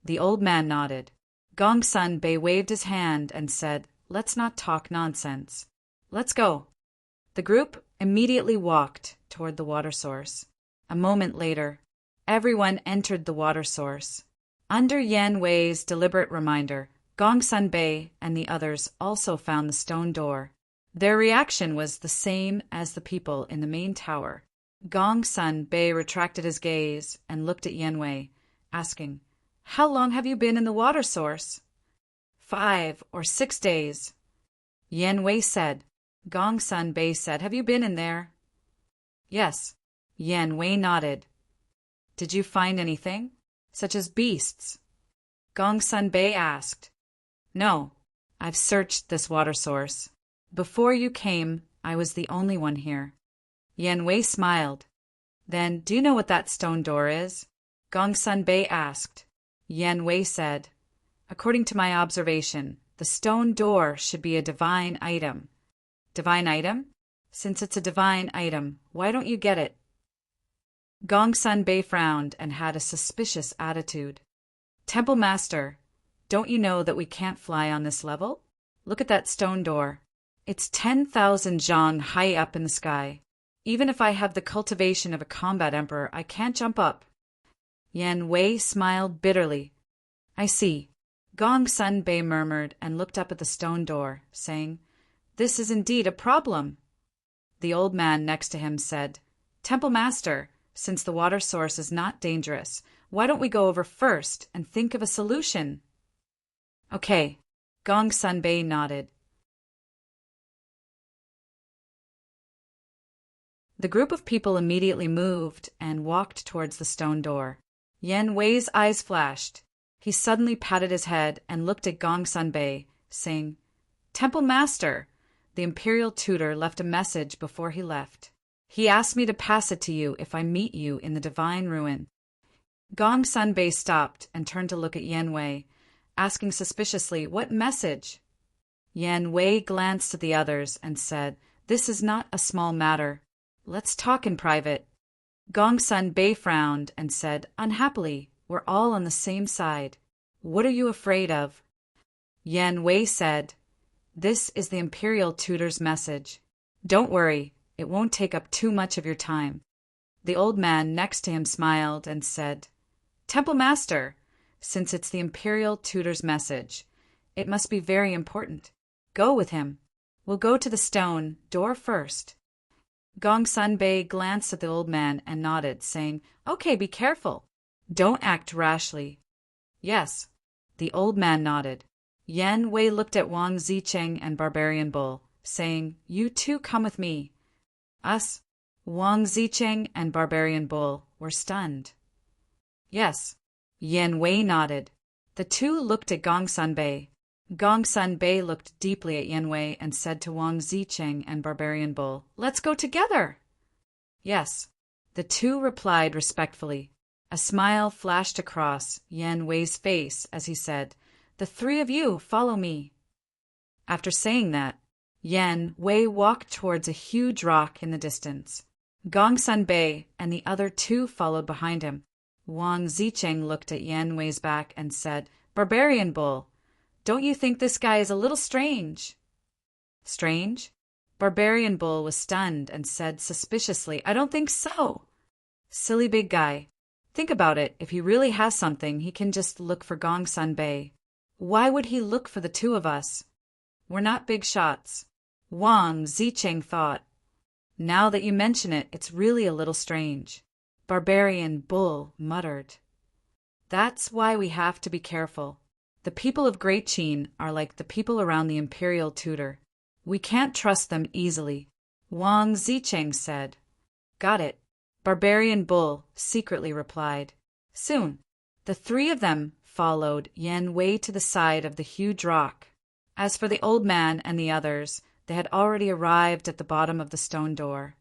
The old man nodded. Gongsun Bei waved his hand and said, "Let's not talk nonsense. Let's go." The group immediately walked toward the water source. A moment later, everyone entered the water source. Under Yan Wei's deliberate reminder, Gongsun Bei and the others also found the stone door. Their reaction was the same as the people in the main tower. Gongsun Bei retracted his gaze and looked at Yan Wei, asking, "How long have you been in the water source?" 5 or 6 days. Yan Wei said. Gongsun Bei said, "Have you been in there?" "Yes." Yan Wei nodded. "Did you find anything, such as beasts?" Gongsun Bei asked. "No. I've searched this water source. Before you came, I was the only one here." Yan Wei smiled. "Then, do you know what that stone door is?" Gongsun Bei asked. Yan Wei said, "According to my observation, the stone door should be a divine item." "Divine item? Since it's a divine item, why don't you get it?" Gongsun Bei frowned and had a suspicious attitude. "Temple Master, don't you know that we can't fly on this level? Look at that stone door. It's 10,000 zhang high up in the sky. Even if I have the cultivation of a combat emperor, I can't jump up." Yan Wei smiled bitterly. "I see." Gongsun Bei murmured and looked up at the stone door, saying, "This is indeed a problem." The old man next to him said, "Temple Master, since the water source is not dangerous, why don't we go over first and think of a solution?" "Okay." Gongsun Bei nodded. The group of people immediately moved and walked towards the stone door. Yan Wei's eyes flashed. He suddenly patted his head and looked at Gongsun Bei, saying, "Temple Master, the imperial tutor left a message before he left. He asked me to pass it to you if I meet you in the Divine Ruin." Gong Sunbei stopped and turned to look at Yan Wei, asking suspiciously, "What message?" Yan Wei glanced at the others and said, "This is not a small matter. Let's talk in private." Gong Sunbei frowned and said, "Unhappily, we're all on the same side. What are you afraid of?" Yan Wei said, "This is the Imperial Tutor's message. Don't worry, it won't take up too much of your time." The old man next to him smiled and said, "Temple Master, since it's the Imperial Tutor's message, it must be very important. Go with him. We'll go to the stone door first." Gong Sunbei glanced at the old man and nodded, saying, "Okay, be careful. Don't act rashly." "Yes." The old man nodded. Yan Wei looked at Wang Zicheng and Barbarian Bull, saying, "You two come with me." Us, Wang Zicheng and Barbarian Bull, were stunned. "Yes." Yan Wei nodded. The two looked at Gong Sunbei. Gong Sunbei looked deeply at Yan Wei and said to Wang Zicheng and Barbarian Bull, "Let's go together." "Yes." The two replied respectfully. A smile flashed across Yan Wei's face as he said, "The three of you follow me." After saying that, Yan Wei walked towards a huge rock in the distance. Gong Sunbei and the other two followed behind him. Wang Zicheng looked at Yan Wei's back and said, "Barbarian Bull, don't you think this guy is a little strange?" "Strange?" Barbarian Bull was stunned and said suspiciously, "I don't think so." "Silly big guy. Think about it. If he really has something, he can just look for Gong Sunbei. Why would he look for the two of us? We're not big shots." Wang Zicheng thought, "Now that you mention it, it's really a little strange." Barbarian Bull muttered, "That's why we have to be careful. The people of Great Qin are like the people around the Imperial Tutor. We can't trust them easily." Wang Zicheng said, "Got it." Barbarian Bull secretly replied. Soon, the three of them followed Yan Wei to the side of the huge rock. As for the old man and the others, they had already arrived at the bottom of the stone door.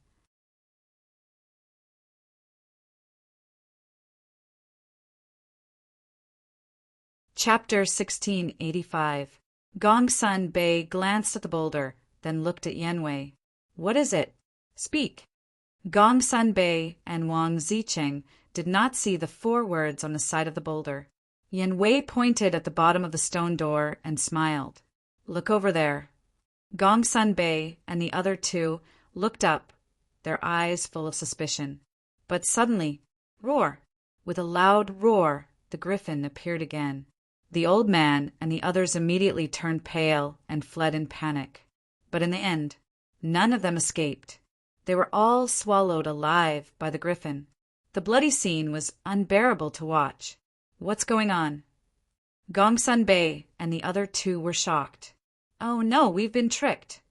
Chapter 1685. Gong Sunbei glanced at the boulder, then looked at Yan Wei. "What is it? Speak." Gong Sunbei and Wang Zicheng did not see the 4 words on the side of the boulder. Yan Wei pointed at the bottom of the stone door and smiled. "Look over there." Gong Sunbei and the other two looked up, their eyes full of suspicion. But suddenly, roar! With a loud roar, the griffin appeared again. The old man and the others immediately turned pale and fled in panic. But in the end, none of them escaped. They were all swallowed alive by the griffin. The bloody scene was unbearable to watch. "What's going on?" Gong Sunbei and the other two were shocked. "Oh no, we've been tricked."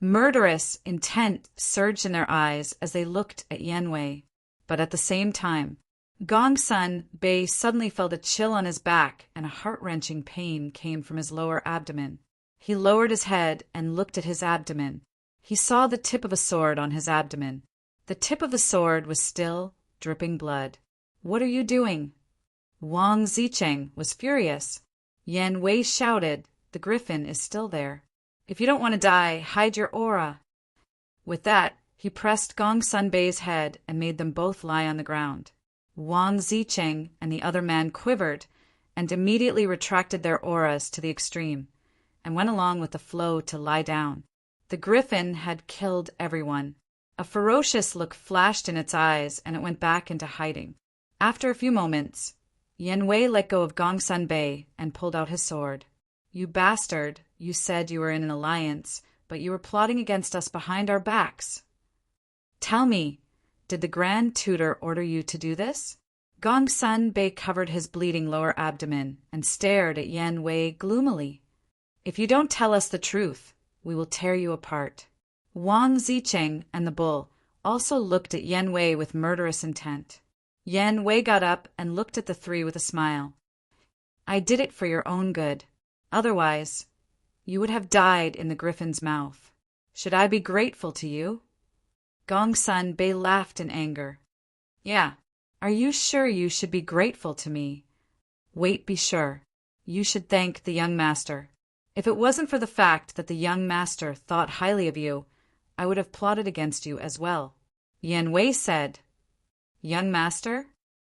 Murderous intent surged in their eyes as they looked at Yan Wei. But at the same time, Gong Sunbei suddenly felt a chill on his back and a heart-wrenching pain came from his lower abdomen. He lowered his head and looked at his abdomen. He saw the tip of a sword on his abdomen. The tip of the sword was still dripping blood. "What are you doing?" Wang Zicheng was furious. Yan Wei shouted, "The griffin is still there. If you don't want to die, hide your aura." With that, he pressed Gong Sunbei's head and made them both lie on the ground. Wang Zicheng and the other man quivered and immediately retracted their auras to the extreme and went along with the flow to lie down. The griffin had killed everyone. A ferocious look flashed in its eyes and it went back into hiding. After a few moments, Yan Wei let go of Gong Sunbei and pulled out his sword. "You bastard, you said you were in an alliance, but you were plotting against us behind our backs. Tell me, did the Grand Tutor order you to do this?" Gong Sunbei covered his bleeding lower abdomen and stared at Yan Wei gloomily. "If you don't tell us the truth, we will tear you apart." Wang Zicheng and the bull also looked at Yan Wei with murderous intent. Yan Wei got up and looked at the three with a smile. "I did it for your own good. Otherwise, you would have died in the griffin's mouth. Should I be grateful to you?" Gong Sunbei laughed in anger. "Yeah, Are you sure you should be grateful to me? Wait, be sure. You should thank the young master. If it wasn't for the fact that the young master thought highly of you, I would have plotted against you as well. Yan Wei said. Young master?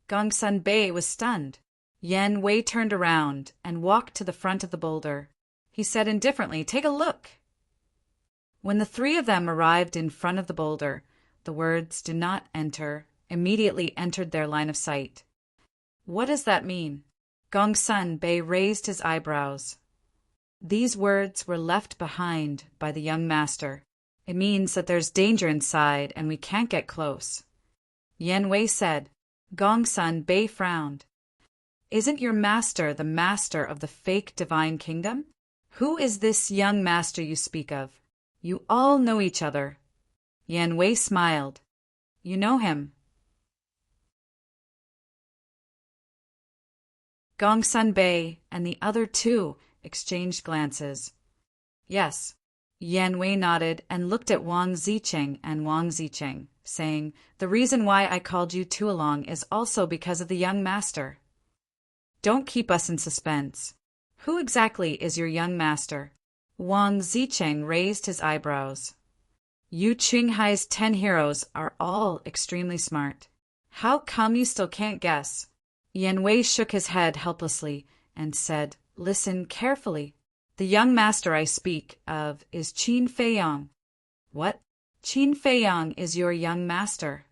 Gongsun Bei was stunned. Yan Wei turned around and walked to the front of the boulder. He said indifferently, "Take a look." When the three of them arrived in front of the boulder, the words "do not enter" immediately entered their line of sight. What does that mean? Gongsun Bei raised his eyebrows. These words were left behind by the young master. It means that there's danger inside and we can't get close. Yan Wei said. Gongsun Bei frowned. Isn't your master the master of the fake divine kingdom? Who is this young master you speak of? You all know each other. Yan Wei smiled. You know him. Gongsun Bei and the other two exchanged glances. Yes. Yan Wei nodded and looked at Wang Zicheng and Wang Zicheng, saying, "The reason why I called you two along is also because of the young master." Don't keep us in suspense. Who exactly is your young master? Wang Zicheng raised his eyebrows. You Qinghai's 10 heroes are all extremely smart. How come you still can't guess? Yan Wei shook his head helplessly and said, "Listen carefully. The young master I speak of is Qin Feiyang." What? Qin Feiyang is your young master?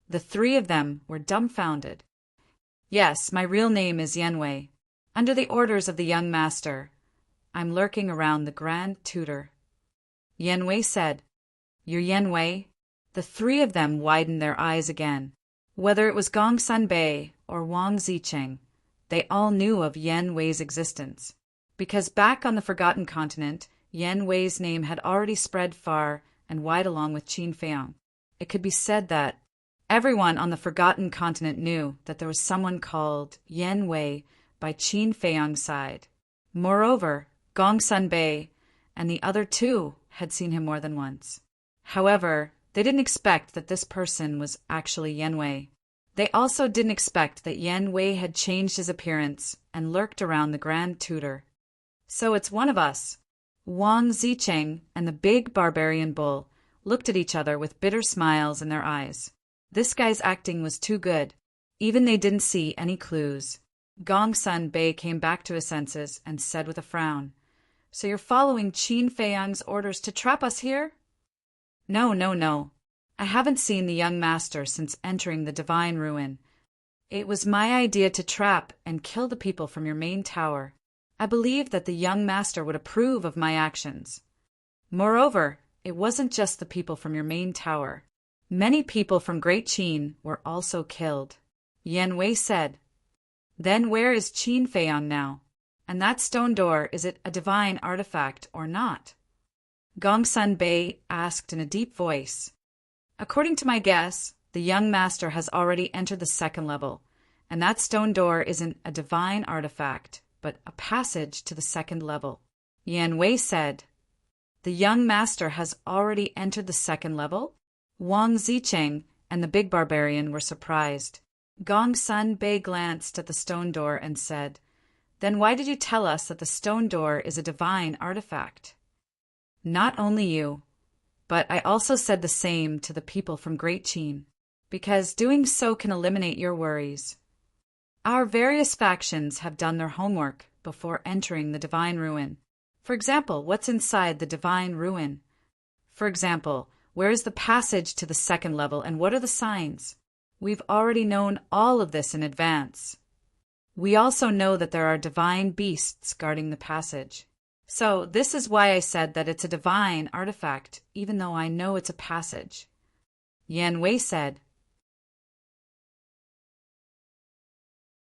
The three of them were dumbfounded. Yes, my real name is Yan Wei. Under the orders of the young master, I'm lurking around the Grand Tutor. Yan Wei said, "You're Yan Wei?" The three of them widened their eyes again. Whether it was Gongsun Bei or Wang Zicheng, they all knew of Yan Wei's existence. Because back on the Forgotten Continent, Yan Wei's name had already spread far and wide along with Qin Feiyang. It could be said that everyone on the Forgotten Continent knew that there was someone called Yan Wei by Qin Feiyang's side. Moreover, Gongsun Bei and the other two had seen him more than once. However, they didn't expect that this person was actually Yan Wei. They also didn't expect that Yan Wei had changed his appearance and lurked around the Grand Tutor. So it's one of us. Wang Zicheng and the big barbarian bull looked at each other with bitter smiles in their eyes. This guy's acting was too good. Even they didn't see any clues. Gongsun Bei came back to his senses and said with a frown, "So you're following Qin Feiyang's orders to trap us here?" No. I haven't seen the young master since entering the Divine Ruin. It was my idea to trap and kill the people from your main tower. I believed that the young master would approve of my actions. Moreover, it wasn't just the people from your main tower. Many people from Great Qin were also killed. Yan Wei said. Then where is Qin Feiyang now? And that stone door, is it a divine artifact or not? Gongsun Bei asked in a deep voice. According to my guess, the young master has already entered the second level, and that stone door isn't a divine artifact, but a passage to the second level. Yan Wei said. The young master has already entered the second level? Wang Zicheng and the big barbarian were surprised. Gongsun Bei glanced at the stone door and said, "Then why did you tell us that the stone door is a divine artifact?" Not only you, but I also said the same to the people from Great Qin, because doing so can eliminate your worries. Our various factions have done their homework before entering the Divine Ruin. For example, what's inside the Divine Ruin? For example, where is the passage to the second level and what are the signs? We've already known all of this in advance. We also know that there are divine beasts guarding the passage. So this is why I said that it's a divine artifact, even though I know it's a passage. Yan Wei said,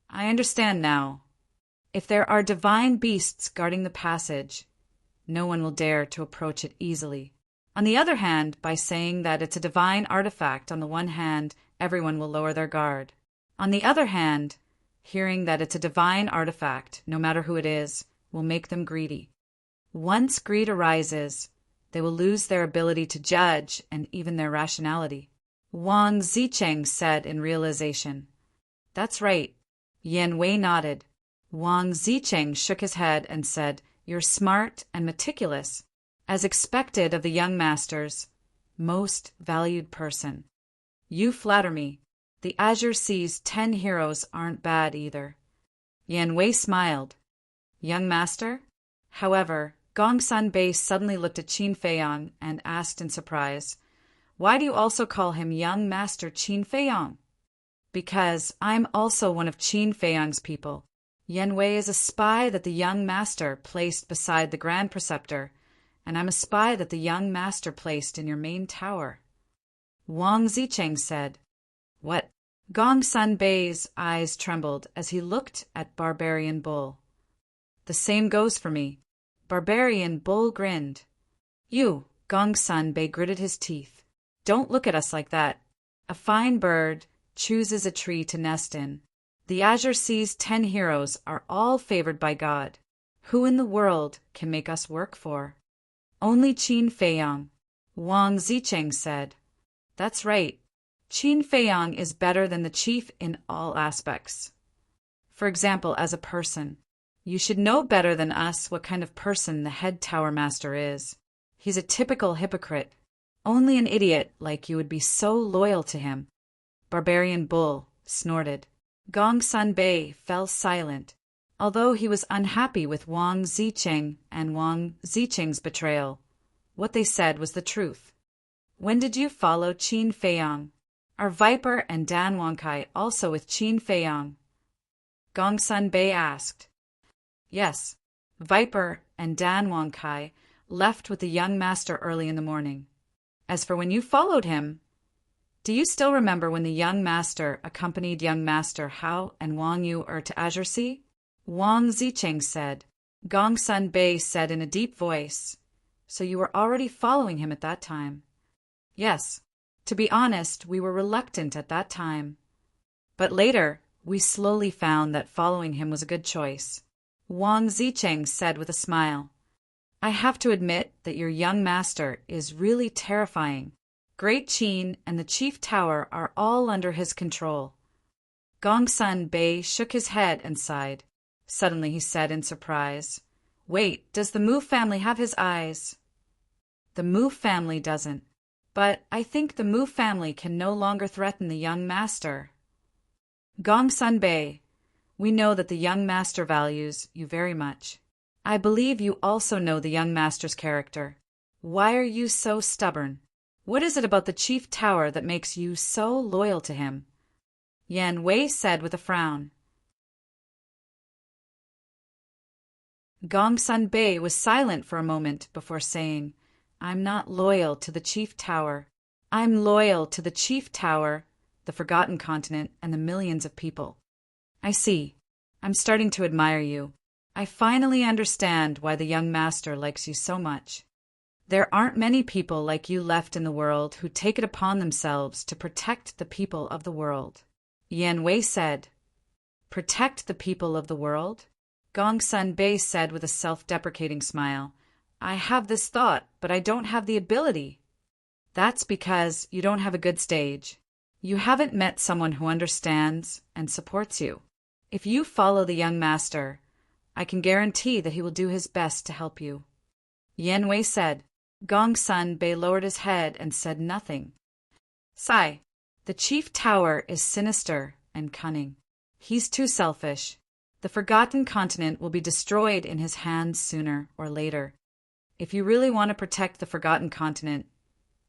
I understand now. If there are divine beasts guarding the passage, no one will dare to approach it easily. On the other hand, by saying that it's a divine artifact, on the one hand, everyone will lower their guard. On the other hand, hearing that it's a divine artifact, no matter who it is, will make them greedy. Once greed arises, they will lose their ability to judge and even their rationality. Wang Zicheng said in realization. That's right. Yan Wei nodded. Wang Zicheng shook his head and said, You're smart and meticulous, as expected of the young master's most valued person. You flatter me. The Azure Sea's 10 heroes aren't bad either. Yan Wei smiled. Young master? However, Gongsun Bei suddenly looked at Qin Feiyang and asked in surprise, Why do you also call him young master Qin Feiyang? Because I'm also one of Qin Feiyang's people. Yan Wei is a spy that the young master placed beside the Grand Preceptor, and I'm a spy that the young master placed in your main tower. Wang Zicheng said. What? Gongsun Bei's eyes trembled as he looked at Barbarian Bull. The same goes for me. Barbarian Bull grinned. You, Gongsun Bei gritted his teeth. Don't look at us like that. A fine bird chooses a tree to nest in. The Azure Sea's 10 heroes are all favored by God. Who in the world can make us work for? Only Qin Feiyang. Wang Zicheng said. That's right. Qin Feiyang is better than the chief in all aspects. For example, as a person. You should know better than us what kind of person the head tower master is. He's a typical hypocrite. Only an idiot like you would be so loyal to him. Barbarian Bull snorted. Gongsun Bei fell silent, although he was unhappy with Wang Zicheng and Wang Zicheng's betrayal. What they said was the truth. When did you follow Qin Feiyang? Are Viper and Dan Wangkai also with Qin Feiyang? Gongsun Bei asked. Yes, Viper and Dan Wangkai left with the young master early in the morning. As for when you followed him, do you still remember when the young master accompanied young master Hao and Wang Yu to Azure Sea? Wang Zicheng said. Gongsun Bei said in a deep voice, So you were already following him at that time? Yes. To be honest, we were reluctant at that time. But later, we slowly found that following him was a good choice. Wang Zicheng said with a smile. I have to admit that your young master is really terrifying. Great Qin and the Chief Tower are all under his control. Gongsun Bei shook his head and sighed. Suddenly he said in surprise, Wait, does the Mu family have his eyes? The Mu family doesn't. But I think the Mu family can no longer threaten the young master. Gongsun Bei, we know that the young master values you very much. I believe you also know the young master's character. Why are you so stubborn? What is it about the Chief Tower that makes you so loyal to him? Yan Wei said with a frown. Gongsun Bei was silent for a moment before saying, I'm not loyal to the Chief Tower. I'm loyal to the Chief Tower, the Forgotten Continent, and the millions of people. I see. I'm starting to admire you. I finally understand why the young master likes you so much. There aren't many people like you left in the world who take it upon themselves to protect the people of the world. Yan Wei said. Protect the people of the world? Gongsun Bei said with a self-deprecating smile. I have this thought, but I don't have the ability. That's because you don't have a good stage. You haven't met someone who understands and supports you. If you follow the young master, I can guarantee that he will do his best to help you. Yan Wei said. Gongsun Bei lowered his head and said nothing. Sigh. The Chief Tower is sinister and cunning. He's too selfish. The Forgotten Continent will be destroyed in his hands sooner or later. If you really want to protect the Forgotten Continent,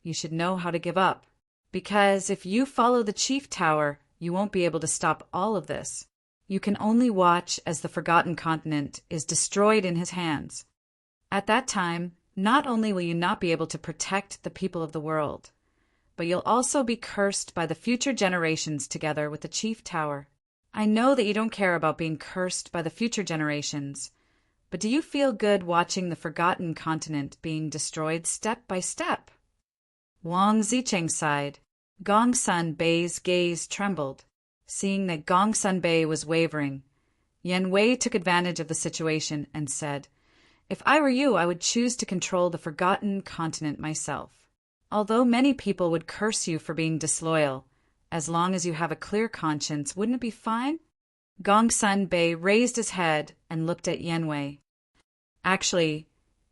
you should know how to give up. Because if you follow the Chief Tower, you won't be able to stop all of this. You can only watch as the Forgotten Continent is destroyed in his hands. At that time, not only will you not be able to protect the people of the world, but you'll also be cursed by the future generations together with the Chief Tower. I know that you don't care about being cursed by the future generations, but do you feel good watching the Forgotten Continent being destroyed step by step? Wang Zicheng sighed. Gongsun Bei's gaze trembled. Seeing that Gongsun Bei was wavering, Yan Wei took advantage of the situation and said, If I were you, I would choose to control the Forgotten Continent myself. Although many people would curse you for being disloyal, as long as you have a clear conscience, wouldn't it be fine? Gongsun Bei raised his head and looked at Yanwei. Actually,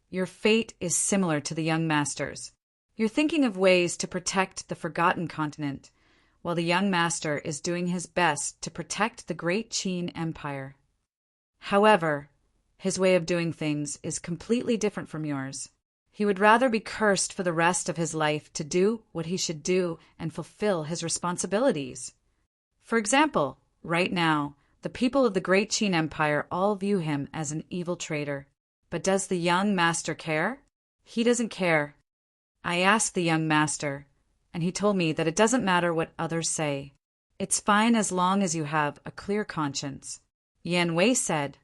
your fate is similar to the young master's. You're thinking of ways to protect the forgotten continent, while the young master is doing his best to protect the great Qin Empire. However, his way of doing things is completely different from yours. He would rather be cursed for the rest of his life to do what he should do and fulfill his responsibilities. For example, right now, the people of the great Qin Empire all view him as an evil traitor. But does the young master care? He doesn't care. I asked the young master, and he told me that it doesn't matter what others say. It's fine as long as you have a clear conscience. Yan Wei said.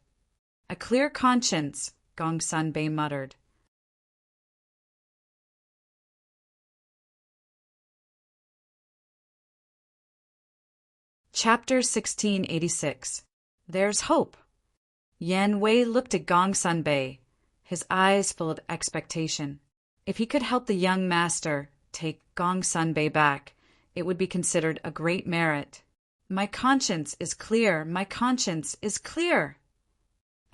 A clear conscience, Gongsun Bei muttered. Chapter 1686. There's hope. Yan Wei looked at Gongsun Bei, his eyes full of expectation. If he could help the young master take Gongsun Bei back, it would be considered a great merit. My conscience is clear, my conscience is clear.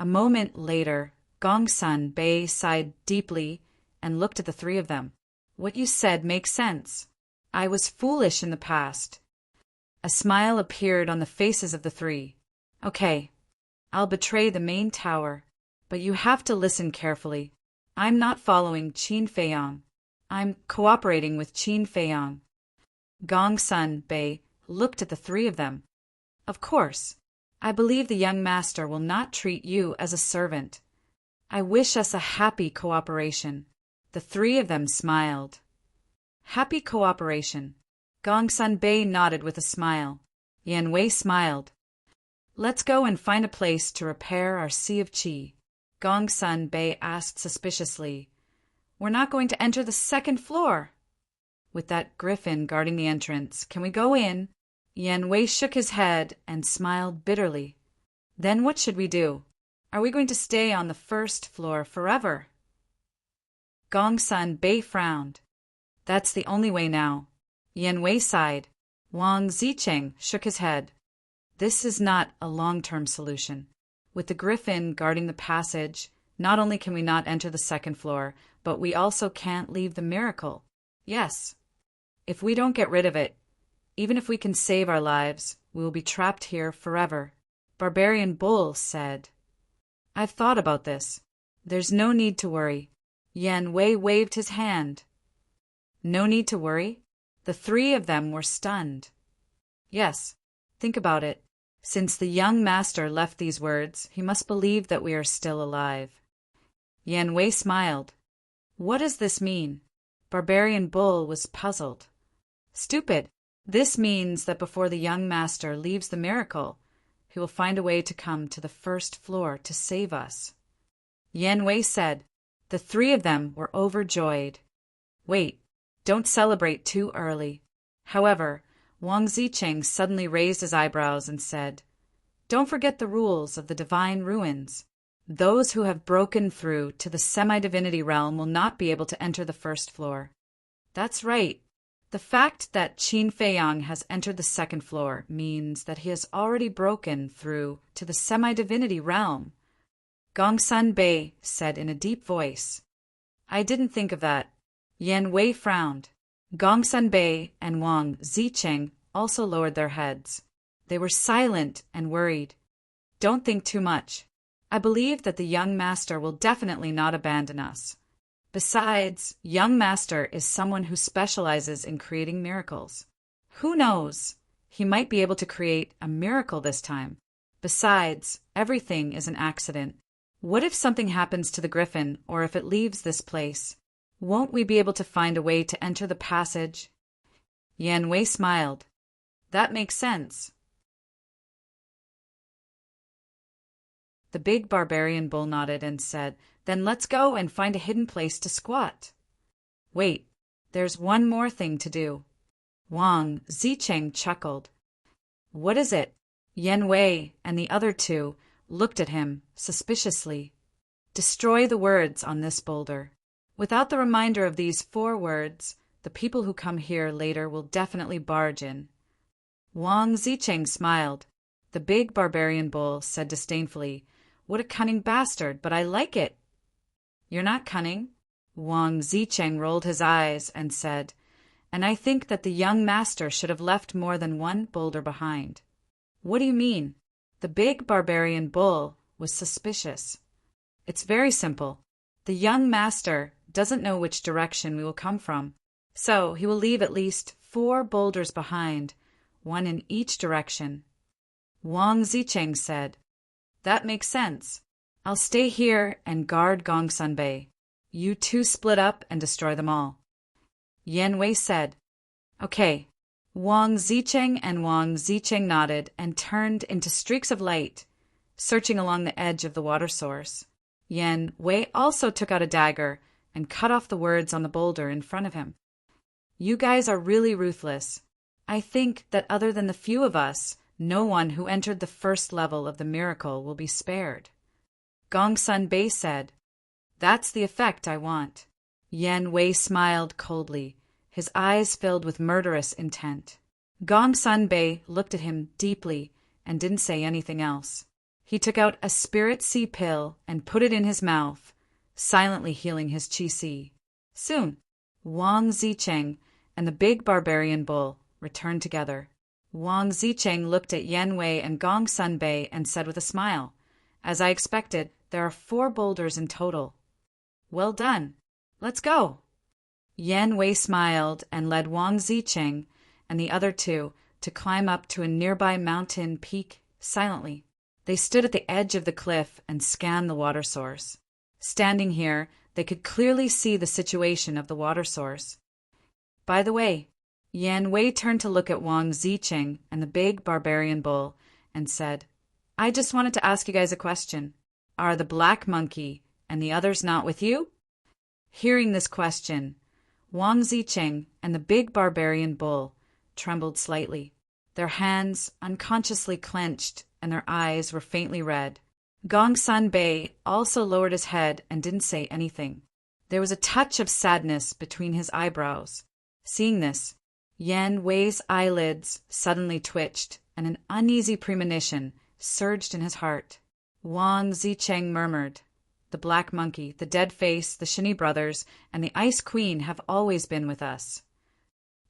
A moment later, Gongsun Bei sighed deeply and looked at the three of them. What you said makes sense. I was foolish in the past. A smile appeared on the faces of the three. Okay, I'll betray the main tower, but you have to listen carefully. I'm not following Qin Feiyang. I'm cooperating with Qin Feiyang. Gongsun Bei looked at the three of them. Of course, I believe the young master will not treat you as a servant. I wish us a happy cooperation. The three of them smiled. Happy cooperation. Gongsun Bei nodded with a smile. Yan Wei smiled. Let's go and find a place to repair our Sea of Qi. Gongsun Bei asked suspiciously. We're not going to enter the second floor. With that griffin guarding the entrance, can we go in? Yan Wei shook his head and smiled bitterly. Then what should we do? Are we going to stay on the first floor forever? Gongsun Bei frowned. That's the only way now. Yan Wei sighed. Wang Zicheng shook his head. This is not a long-term solution. With the griffin guarding the passage, not only can we not enter the second floor, but we also can't leave the miracle. Yes. If we don't get rid of it, even if we can save our lives, we will be trapped here forever. Barbarian Bull said. I've thought about this. There's no need to worry. Yan Wei waved his hand. No need to worry? The three of them were stunned. Yes. Think about it. Since the young master left these words, he must believe that we are still alive. Yan Wei smiled. What does this mean? Barbarian Bull was puzzled. Stupid. This means that before the young master leaves the miracle, he will find a way to come to the first floor to save us. Yan Wei said. The three of them were overjoyed. Wait, don't celebrate too early. However, Wang Zicheng suddenly raised his eyebrows and said, Don't forget the rules of the divine ruins. Those who have broken through to the semi-divinity realm will not be able to enter the first floor. That's right. The fact that Qin Feiyang has entered the second floor means that he has already broken through to the semi-divinity realm. Gongsun Bei said in a deep voice. I didn't think of that. Yan Wei frowned. Gongsun Bei and Wang Zicheng also lowered their heads. They were silent and worried. Don't think too much. I believe that the young master will definitely not abandon us. Besides, young master is someone who specializes in creating miracles. Who knows? He might be able to create a miracle this time. Besides, everything is an accident. What if something happens to the griffin, or if it leaves this place? Won't we be able to find a way to enter the passage? Yan Wei smiled. That makes sense. The big barbarian bull nodded and said, Then let's go and find a hidden place to squat. Wait, there's one more thing to do. Wang Zicheng chuckled. What is it? Yan Wei and the other two looked at him suspiciously. Destroy the words on this boulder. Without the reminder of these 4 words, The people who come here later will definitely barge in. Wang Zicheng smiled. The big barbarian bull said disdainfully, "What a cunning bastard, but I like it." "You're not cunning." Wang Zicheng rolled his eyes and said, "And I think that the young master should have left more than one boulder behind." "What do you mean?" The big barbarian bull was suspicious. "It's very simple. The young master doesn't know which direction we will come from, so he will leave at least 4 boulders behind, one in each direction." Wang Zicheng said, "That makes sense. I'll stay here and guard Gongsun Bay. You two split up and destroy them all." Yan Wei said, "Okay." Wang Zicheng and Wang Zicheng nodded and turned into streaks of light, searching along the edge of the water source. Yan Wei also took out a dagger and cut off the words on the boulder in front of him. "You guys are really ruthless. I think that other than the few of us, no one who entered the first level of the miracle will be spared." Gongsun Bei said, "That's the effect I want." Yan Wei smiled coldly, his eyes filled with murderous intent. Gongsun Bei looked at him deeply and didn't say anything else. He took out a spirit sea pill and put it in his mouth, silently healing his qi si. Soon, Wang Zicheng and the big barbarian bull returned together. Wang Zicheng looked at Yan Wei and Gongsun Bei and said with a smile, "As I expected, there are 4 boulders in total." "Well done. Let's go." Yan Wei smiled and led Wang Zicheng and the other 2 to climb up to a nearby mountain peak silently. They stood at the edge of the cliff and scanned the water source. Standing here, they could clearly see the situation of the water source. By the way, Yan Wei turned to look at Wang Zicheng and the big barbarian bull and said, "I just wanted to ask you guys a question. Are the black monkey and the others not with you?" Hearing this question, Wang Zicheng and the big barbarian bull trembled slightly. Their hands unconsciously clenched and their eyes were faintly red. Gongsun Bei also lowered his head and didn't say anything. There was a touch of sadness between his eyebrows. Seeing this, Yan Wei's eyelids suddenly twitched and an uneasy premonition surged in his heart. Wang Zicheng murmured, "The black monkey, the dead face, the Shinny brothers, and the Ice Queen have always been with us."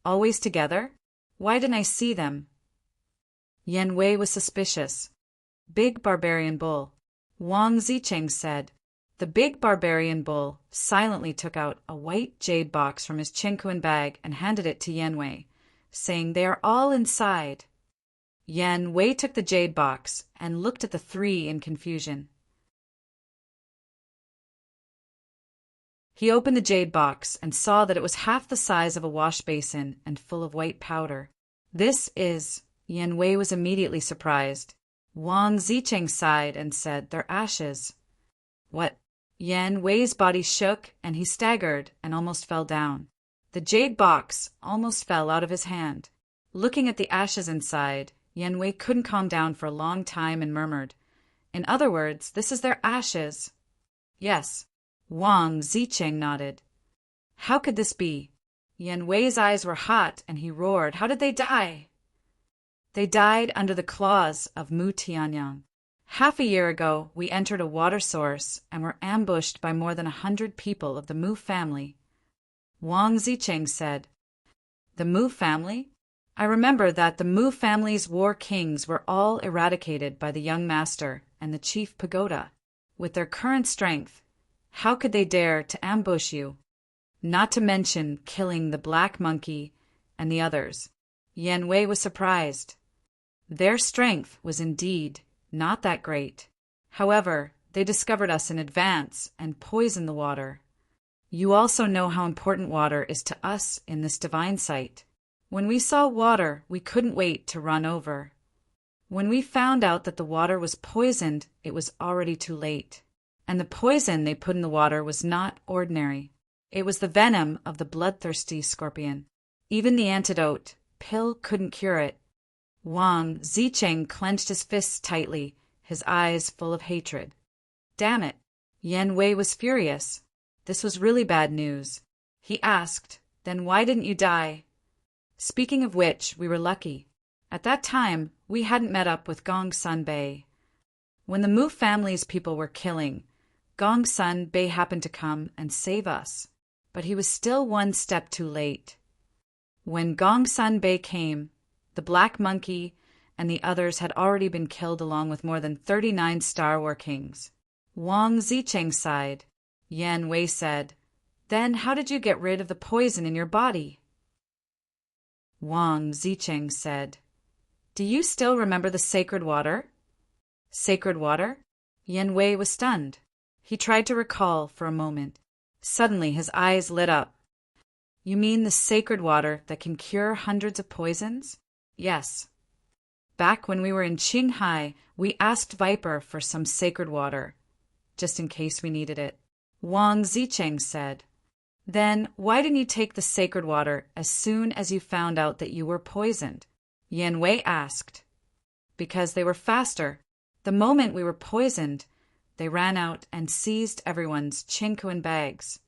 "Always together? Why didn't I see them?" Yan Wei was suspicious. "Big barbarian bull." Wang Zicheng said. The big barbarian bull silently took out a white jade box from his chinquan bag and handed it to Yan Wei, saying, "They are all inside." Yan Wei took the jade box and looked at the 3 in confusion. He opened the jade box and saw that it was half the size of a wash basin and full of white powder. "This is..." Yan Wei was immediately surprised. Wang Zicheng sighed and said, "They're ashes." "What?" Yan Wei's body shook and he staggered and almost fell down. The jade box almost fell out of his hand. Looking at the ashes inside, Yan Wei couldn't calm down for a long time and murmured, "In other words, this is their ashes." "Yes." Wang Zicheng nodded. "How could this be?" Yan Wei's eyes were hot and he roared, "How did they die?" "They died under the claws of Mu Tianyang. Half a year ago, we entered a water source and were ambushed by more than 100 people of the Mu family." Wang Zicheng said, "The Mu family? I remember that the Mu family's war kings were all eradicated by the young master and the chief pagoda. With their current strength, how could they dare to ambush you? Not to mention killing the black monkey and the others." Yan Wei was surprised. Their strength was indeed not that great. However, they discovered us in advance and poisoned the water. You also know how important water is to us in this divine site. When we saw water, we couldn't wait to run over. When we found out that the water was poisoned, it was already too late. And the poison they put in the water was not ordinary. It was the venom of the bloodthirsty scorpion. Even the antidote pill couldn't cure it. Wang Zicheng clenched his fists tightly, his eyes full of hatred. Damn it! Yan Wei was furious. This was really bad news. He asked, Then why didn't you die? Speaking of which, we were lucky. At that time, we hadn't met up with Gong Sun Bei. When the Mu family's people were killing, Gong Sun Bei happened to come and save us. But he was still one step too late. When Gong Sun Bei came, the Black Monkey and the others had already been killed along with more than 39 Star War Kings. Wang Zicheng sighed. Yan Wei said, "Then how did you get rid of the poison in your body?" Wang Zicheng said, "Do you still remember the sacred water?" Sacred water? Yan Wei was stunned. He tried to recall for a moment. Suddenly his eyes lit up. "You mean the sacred water that can cure hundreds of poisons?" "Yes. Back when we were in Qinghai, we asked Viper for some sacred water, just in case we needed it." Wang Zicheng said, "Then why didn't you take the sacred water as soon as you found out that you were poisoned?" Yan Wei asked. "Because they were faster. The moment we were poisoned, they ran out and seized everyone's Qinkuan bags.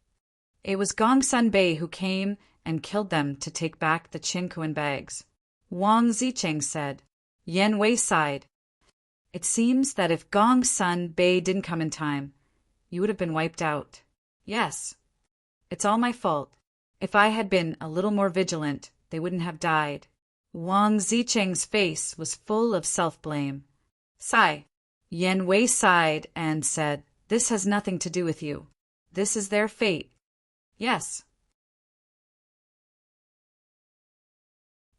It was Gong Sun Bei who came and killed them to take back the Qinkuan bags." Wang Zicheng said. Yan Wei sighed. "It seems that if Gong Sun Bei didn't come in time, you would have been wiped out." "Yes. It's all my fault. If I had been a little more vigilant, they wouldn't have died." Wang Zicheng's face was full of self-blame. "Sigh." Yan Wei sighed and said, "This has nothing to do with you. This is their fate." "Yes."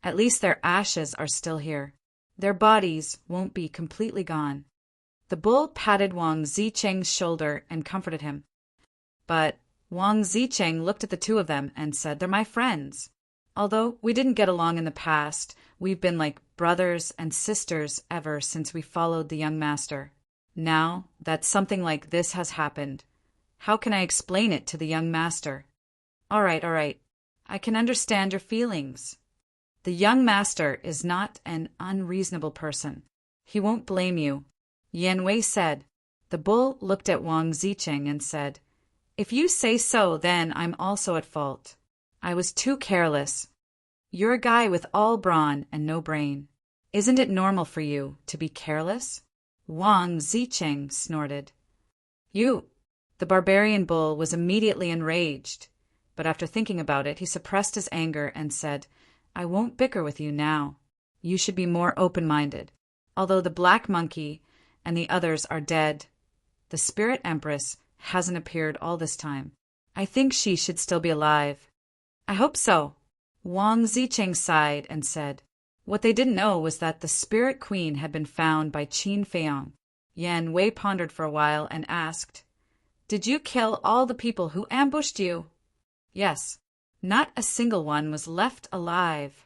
"At least their ashes are still here. Their bodies won't be completely gone." The bull patted Wang Zicheng's shoulder and comforted him. But Wang Zicheng looked at the two of them and said, "They're my friends. Although we didn't get along in the past, we've been like brothers and sisters ever since we followed the young master. Now that something like this has happened, how can I explain it to the young master?" All right. I can understand your feelings. The young master is not an unreasonable person. He won't blame you." Yan Wei said. The bull looked at Wang Zicheng and said, "If you say so, then I'm also at fault. I was too careless. You're a guy with all brawn and no brain. Isn't it normal for you to be careless?" Wang Zicheng snorted. "You!" The barbarian bull was immediately enraged, but after thinking about it, he suppressed his anger and said, "I won't bicker with you now. You should be more open-minded. Although the Black Monkey and the others are dead, the Spirit Empress hasn't appeared all this time. I think she should still be alive." "I hope so." Wang Zicheng sighed and said, "What they didn't know was that the Spirit Queen had been found by Qin Feiyang." Yan Wei pondered for a while and asked, "Did you kill all the people who ambushed you?" "Yes. Not a single one was left alive."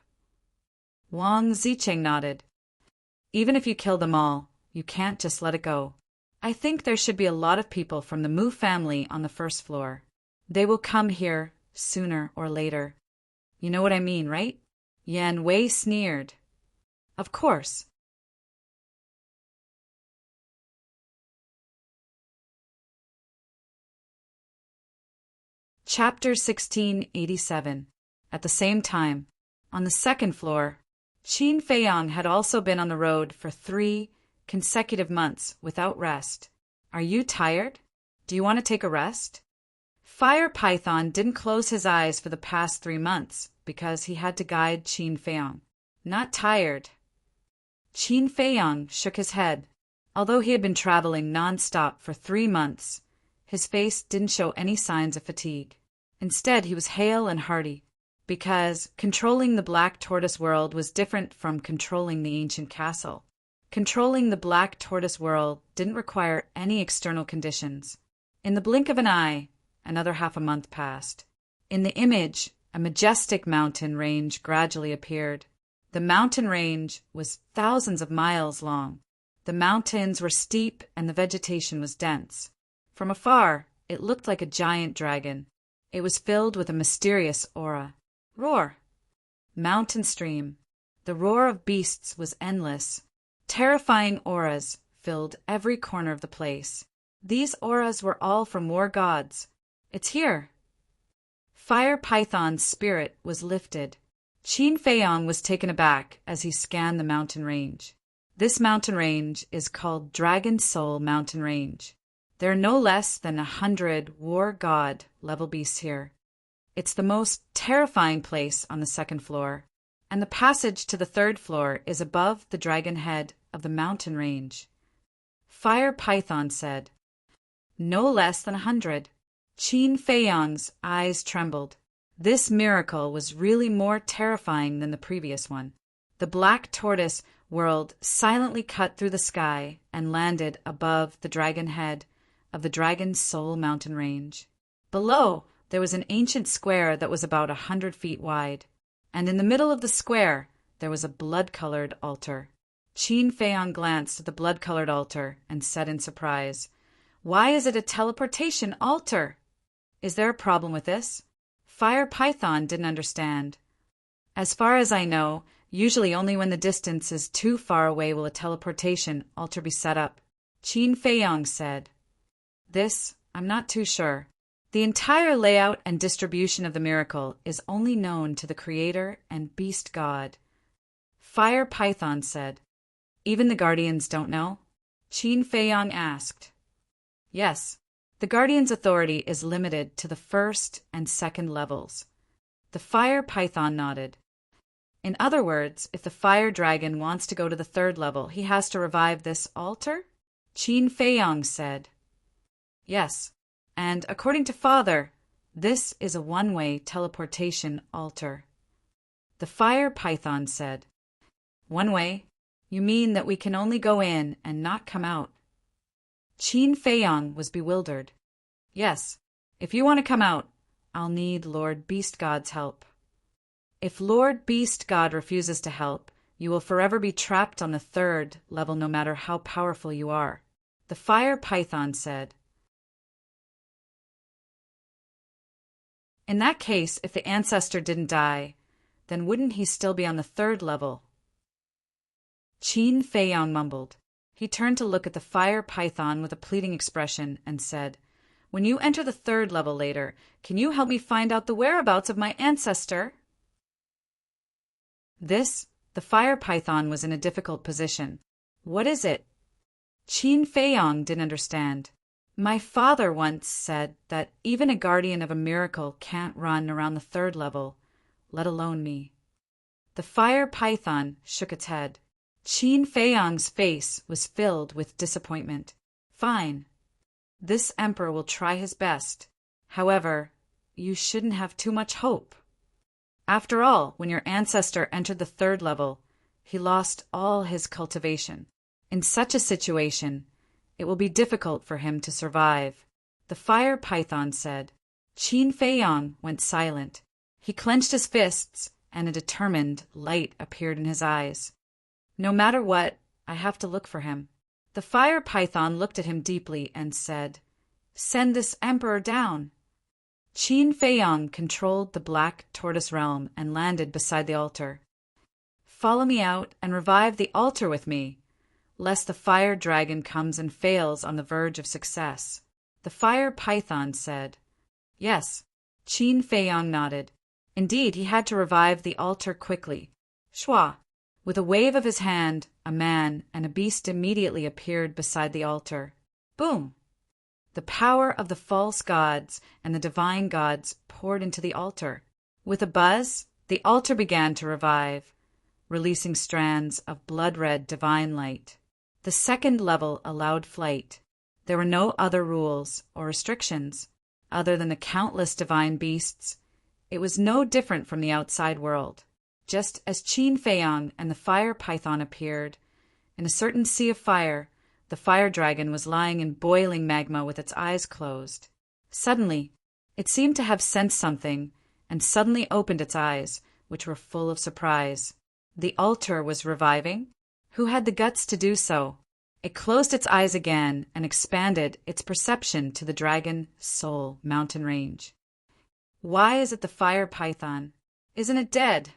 Wang Zicheng nodded. "Even if you kill them all, you can't just let it go. I think there should be a lot of people from the Mu family on the first floor. They will come here sooner or later. You know what I mean, right?" Yan Wei sneered. "Of course." Chapter 1687. At the same time, on the second floor, Qin Feiyang had also been on the road for 3 consecutive months without rest. "Are you tired? Do you want to take a rest?" Fire Python didn't close his eyes for the past 3 months because he had to guide Qin Feiyang. "Not tired." Qin Feiyang shook his head. Although he had been traveling non-stop for 3 months, his face didn't show any signs of fatigue. Instead, he was hale and hearty, because controlling the Black Tortoise world was different from controlling the ancient castle. Controlling the Black Tortoise world didn't require any external conditions. In the blink of an eye, another half a month passed. In the image, a majestic mountain range gradually appeared. The mountain range was thousands of miles long. The mountains were steep and the vegetation was dense. From afar, it looked like a giant dragon. It was filled with a mysterious aura. Roar! Mountain stream. The roar of beasts was endless. Terrifying auras filled every corner of the place. These auras were all from war gods. "It's here." fire python's spirit was lifted. Qin Feiyang was taken aback as he scanned the mountain range. This mountain range is called Dragon Soul Mountain Range. There are no less than 100 war god level beasts here. It's the most terrifying place on the second floor, and the passage to the third floor is above the dragon head of the mountain range. Fire Python said, "No less than 100. Qin Feiyang's eyes trembled. This miracle was really more terrifying than the previous one. The black tortoise whirled silently cut through the sky and landed above the dragon head of the Dragon Soul Mountain Range. Below, there was an ancient square that was about 100 feet wide, and in the middle of the square there was a blood-colored altar. Qin Feiyang glanced at the blood-colored altar and said in surprise, "Why is it a teleportation altar? Is there a problem with this?" Fire Python didn't understand. "As far as I know, usually only when the distance is too far away will a teleportation altar be set up," Qin Feiyang said. "This, I'm not too sure. The entire layout and distribution of the miracle is only known to the Creator and Beast God." Fire Python said, "Even the Guardians don't know?" Qin Feiyang asked. "Yes, the Guardian's authority is limited to the first and second levels." The Fire Python nodded. "In other words, if the fire dragon wants to go to the third level, he has to revive this altar?" Qin Feiyang said. "Yes, and according to Father, this is a one-way teleportation altar." The Fire Python said, "One way? You mean that we can only go in and not come out?" Qin Feiyang was bewildered. "Yes, if you want to come out, I'll need Lord Beast God's help. If Lord Beast God refuses to help, you will forever be trapped on the third level no matter how powerful you are," the Fire Python said. "In that case, if the ancestor didn't die, then wouldn't he still be on the third level?" Qin Feiyang mumbled. He turned to look at the Fire Python with a pleading expression and said, "When you enter the third level later, can you help me find out the whereabouts of my ancestor?" The Fire Python was in a difficult position. "What is it?" Qin Feiyang didn't understand. "My father once said that even a guardian of a miracle can't run around the third level, let alone me." The Fire Python shook its head. Qin Feiyang's face was filled with disappointment. "Fine. This emperor will try his best. However, you shouldn't have too much hope. After all, when your ancestor entered the third level, he lost all his cultivation. In such a situation, it will be difficult for him to survive," the Fire Python said. Qin Feiyang went silent. He clenched his fists, and a determined light appeared in his eyes. "No matter what, I have to look for him." The Fire Python looked at him deeply and said, "Send this emperor down." Qin Feiyang controlled the Black Tortoise Realm and landed beside the altar. "Follow me out and revive the altar with me, lest the fire dragon comes and fails on the verge of success," the Fire Python said. "Yes," Qin Feiyang nodded. Indeed, he had to revive the altar quickly. Shwa! With a wave of his hand, a man and a beast immediately appeared beside the altar. Boom! The power of the false gods and the divine gods poured into the altar. With a buzz, the altar began to revive, releasing strands of blood-red divine light. The second level allowed flight. There were no other rules or restrictions, other than the countless divine beasts. It was no different from the outside world. Just as Qin Feiyang and the Fire Python appeared, in a certain sea of fire, the fire dragon was lying in boiling magma with its eyes closed. Suddenly, it seemed to have sensed something and suddenly opened its eyes, which were full of surprise. The altar was reviving? Who had the guts to do so? It closed its eyes again and expanded its perception to the Dragon Soul Mountain Range. Why is it the Fire Python? Isn't it dead?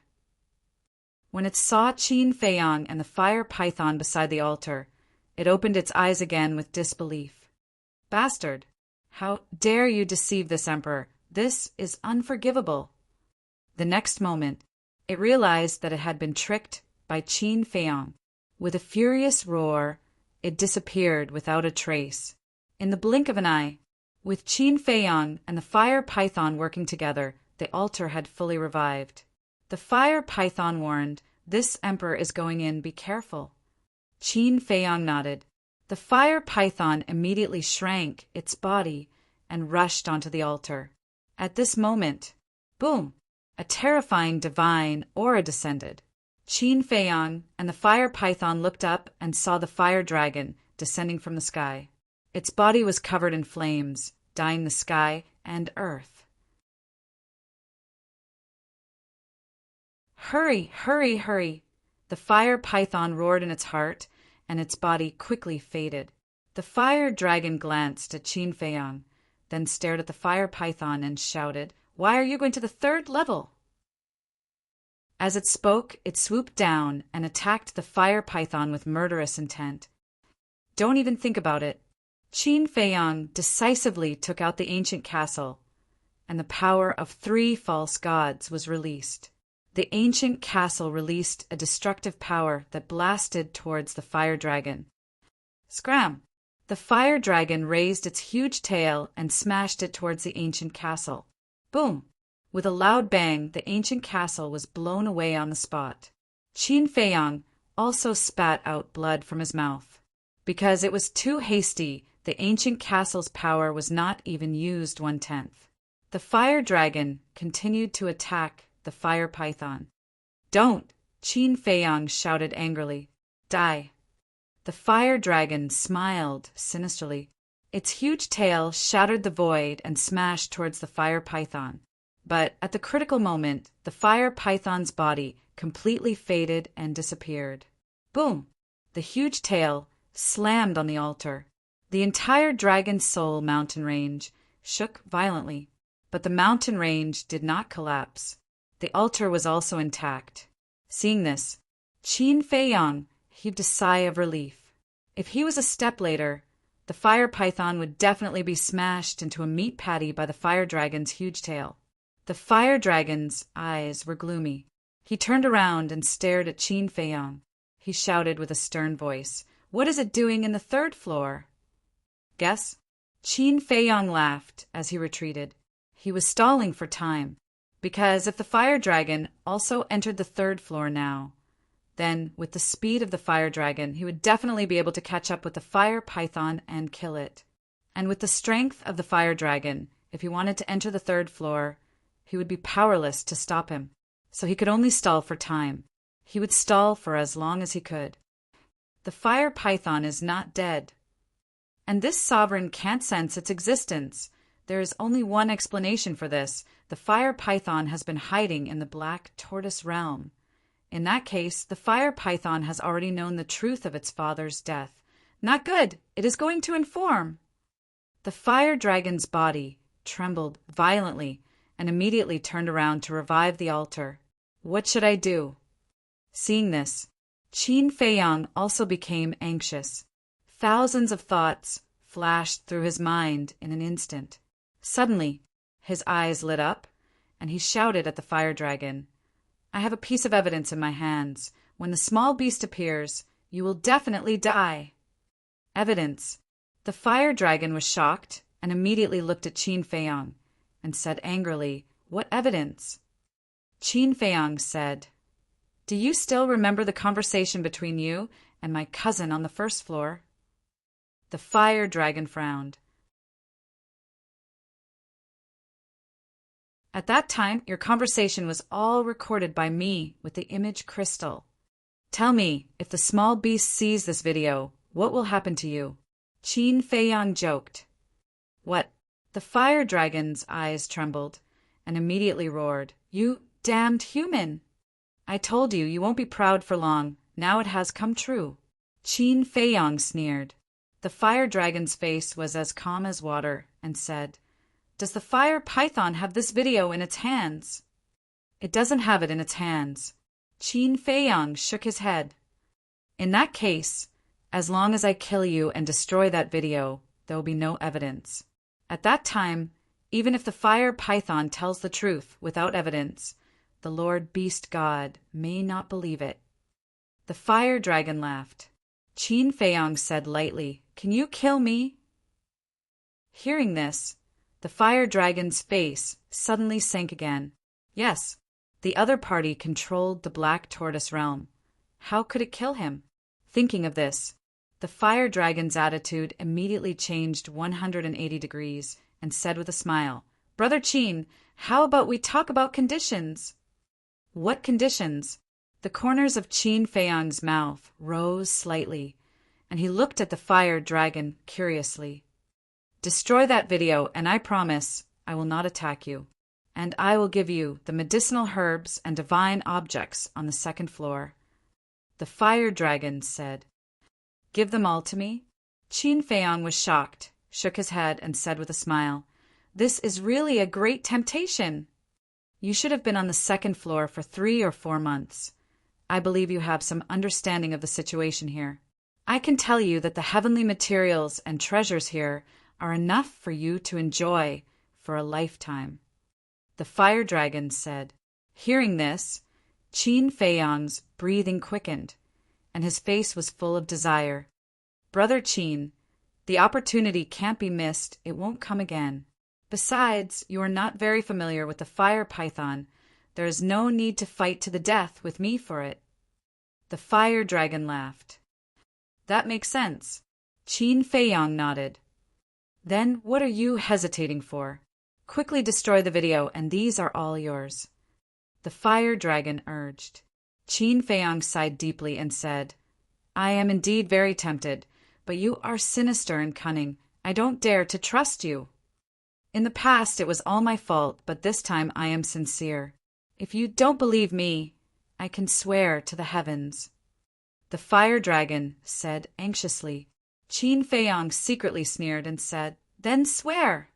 When it saw Qin Feiyang and the Fire Python beside the altar, it opened its eyes again with disbelief. "Bastard! How dare you deceive this emperor? This is unforgivable. The next moment, it realized that it had been tricked by Qin Feiyang. With a furious roar, it disappeared without a trace. In the blink of an eye, with Qin Feiyang and the fire python working together, the altar had fully revived. The fire python warned, "This emperor is going in, be careful." Qin Feiyang nodded. The fire python immediately shrank its body and rushed onto the altar. At this moment, boom, a terrifying divine aura descended. Qin Feiyang and the fire python looked up and saw the fire dragon descending from the sky. Its body was covered in flames, dyeing the sky and earth. "Hurry, hurry, hurry!" The fire python roared in its heart, and its body quickly faded. The fire dragon glanced at Qin Feiyang, then stared at the fire python and shouted, "Why are you going to the 3rd level?" As it spoke, it swooped down and attacked the fire python with murderous intent. "Don't even think about it." Qin Feiyang decisively took out the ancient castle, and the power of 3 false gods was released. The ancient castle released a destructive power that blasted towards the fire dragon. Scram! The fire dragon raised its huge tail and smashed it towards the ancient castle. Boom! With a loud bang, the ancient castle was blown away on the spot. Qin Feiyang also spat out blood from his mouth. Because it was too hasty, the ancient castle's power was not even used 1/10. The fire dragon continued to attack the fire python. "Don't!" Qin Feiyang shouted angrily. "Die!" The fire dragon smiled sinisterly. Its huge tail shattered the void and smashed towards the fire python. But at the critical moment, the fire python's body completely faded and disappeared. Boom! The huge tail slammed on the altar. The entire Dragon Soul mountain range shook violently, but the mountain range did not collapse. The altar was also intact. Seeing this, Qin Feiyang heaved a sigh of relief. If he was a step later, the fire python would definitely be smashed into a meat patty by the fire dragon's huge tail. The fire dragon's eyes were gloomy. He turned around and stared at Qin Feiyang. He shouted with a stern voice, "What is it doing in the 3rd floor?" Guess? Qin Feiyang laughed as he retreated. He was stalling for time, because if the fire dragon also entered the 3rd floor now, then with the speed of the fire dragon, he would definitely be able to catch up with the fire python and kill it. And with the strength of the fire dragon, if he wanted to enter the 3rd floor, he would be powerless to stop him. So he could only stall for time. He would stall for as long as he could. The fire python is not dead. And this sovereign can't sense its existence. There is only one explanation for this. The fire python has been hiding in the black tortoise realm. In that case, the fire python has already known the truth of its father's death. Not good! It is going to inform! The fire dragon's body trembled violently and immediately turned around to revive the altar. What should I do? Seeing this, Qin Feiyang also became anxious. Thousands of thoughts flashed through his mind in an instant. Suddenly, his eyes lit up, and he shouted at the fire dragon, "I have a piece of evidence in my hands. When the small beast appears, you will definitely die." Evidence. The fire dragon was shocked and immediately looked at Qin Feiyang and said angrily, "What evidence?" Qin Feiyang said, "Do you still remember the conversation between you and my cousin on the 1st floor?" The fire dragon frowned. "At that time, your conversation was all recorded by me with the image crystal. Tell me, if the small beast sees this video, what will happen to you?" Qin Feiyang joked. "What?" The fire dragon's eyes trembled and immediately roared, "You damned human! I told you, you won't be proud for long. Now it has come true." Qin Feiyang sneered. The fire dragon's face was as calm as water and said, "Does the fire python have this video in its hands?" "It doesn't have it in its hands." Qin Feiyang shook his head. "In that case, as long as I kill you and destroy that video, there will be no evidence. At that time, Even if the fire python tells the truth without evidence, the Lord Beast God may not believe it. The fire dragon laughed. Qin Feiyong said lightly, "Can you kill me?" Hearing this, the fire dragon's face suddenly sank again. Yes, the other party controlled the Black Tortoise realm. How could it kill him? Thinking of this, the fire dragon's attitude immediately changed 180 degrees and said with a smile, "Brother Qin, how about we talk about conditions?" "What conditions?" The corners of Qin Feiyong's mouth rose slightly, and he looked at the fire dragon curiously. "Destroy that video, and I promise I will not attack you. And I will give you the medicinal herbs and divine objects on the second floor." The fire dragon said, "Give them all to me?" Qin Feiyong was shocked, shook his head, and said with a smile, "This is really a great temptation. You should have been on the second floor for 3 or 4 months. I believe you have some understanding of the situation here. I can tell you that the heavenly materials and treasures here are enough for you to enjoy for a lifetime." The fire dragon said. Hearing this, Qin Feiyong's breathing quickened, and his face was full of desire. "Brother Qin, the opportunity can't be missed, it won't come again. Besides, you are not very familiar with the fire python. There is no need to fight to the death with me for it." The fire dragon laughed. "That makes sense." Qin Feiyong nodded. "Then what are you hesitating for? Quickly destroy the video, and these are all yours." The fire dragon urged. Qin Feiyong sighed deeply and said, "I am indeed very tempted, but you are sinister and cunning. I don't dare to trust you. In the past it was all my fault, but this time I am sincere. If you don't believe me, I can swear to the heavens." The fire dragon said anxiously. Qin Feiyong secretly sneered and said, "Then swear."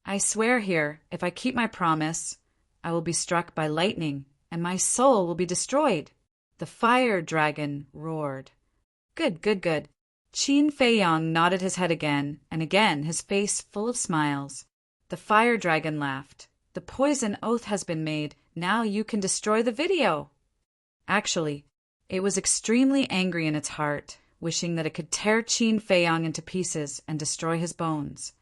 "I swear here, if I keep my promise, I will be struck by lightning, and my soul will be destroyed." The fire dragon roared. "Good, good, good." Qin Feiyong nodded his head again, and again his face full of smiles. The fire dragon laughed. "The poison oath has been made. Now you can destroy the video." Actually, it was extremely angry in its heart, wishing that it could tear Qin Feiyong into pieces and destroy his bones.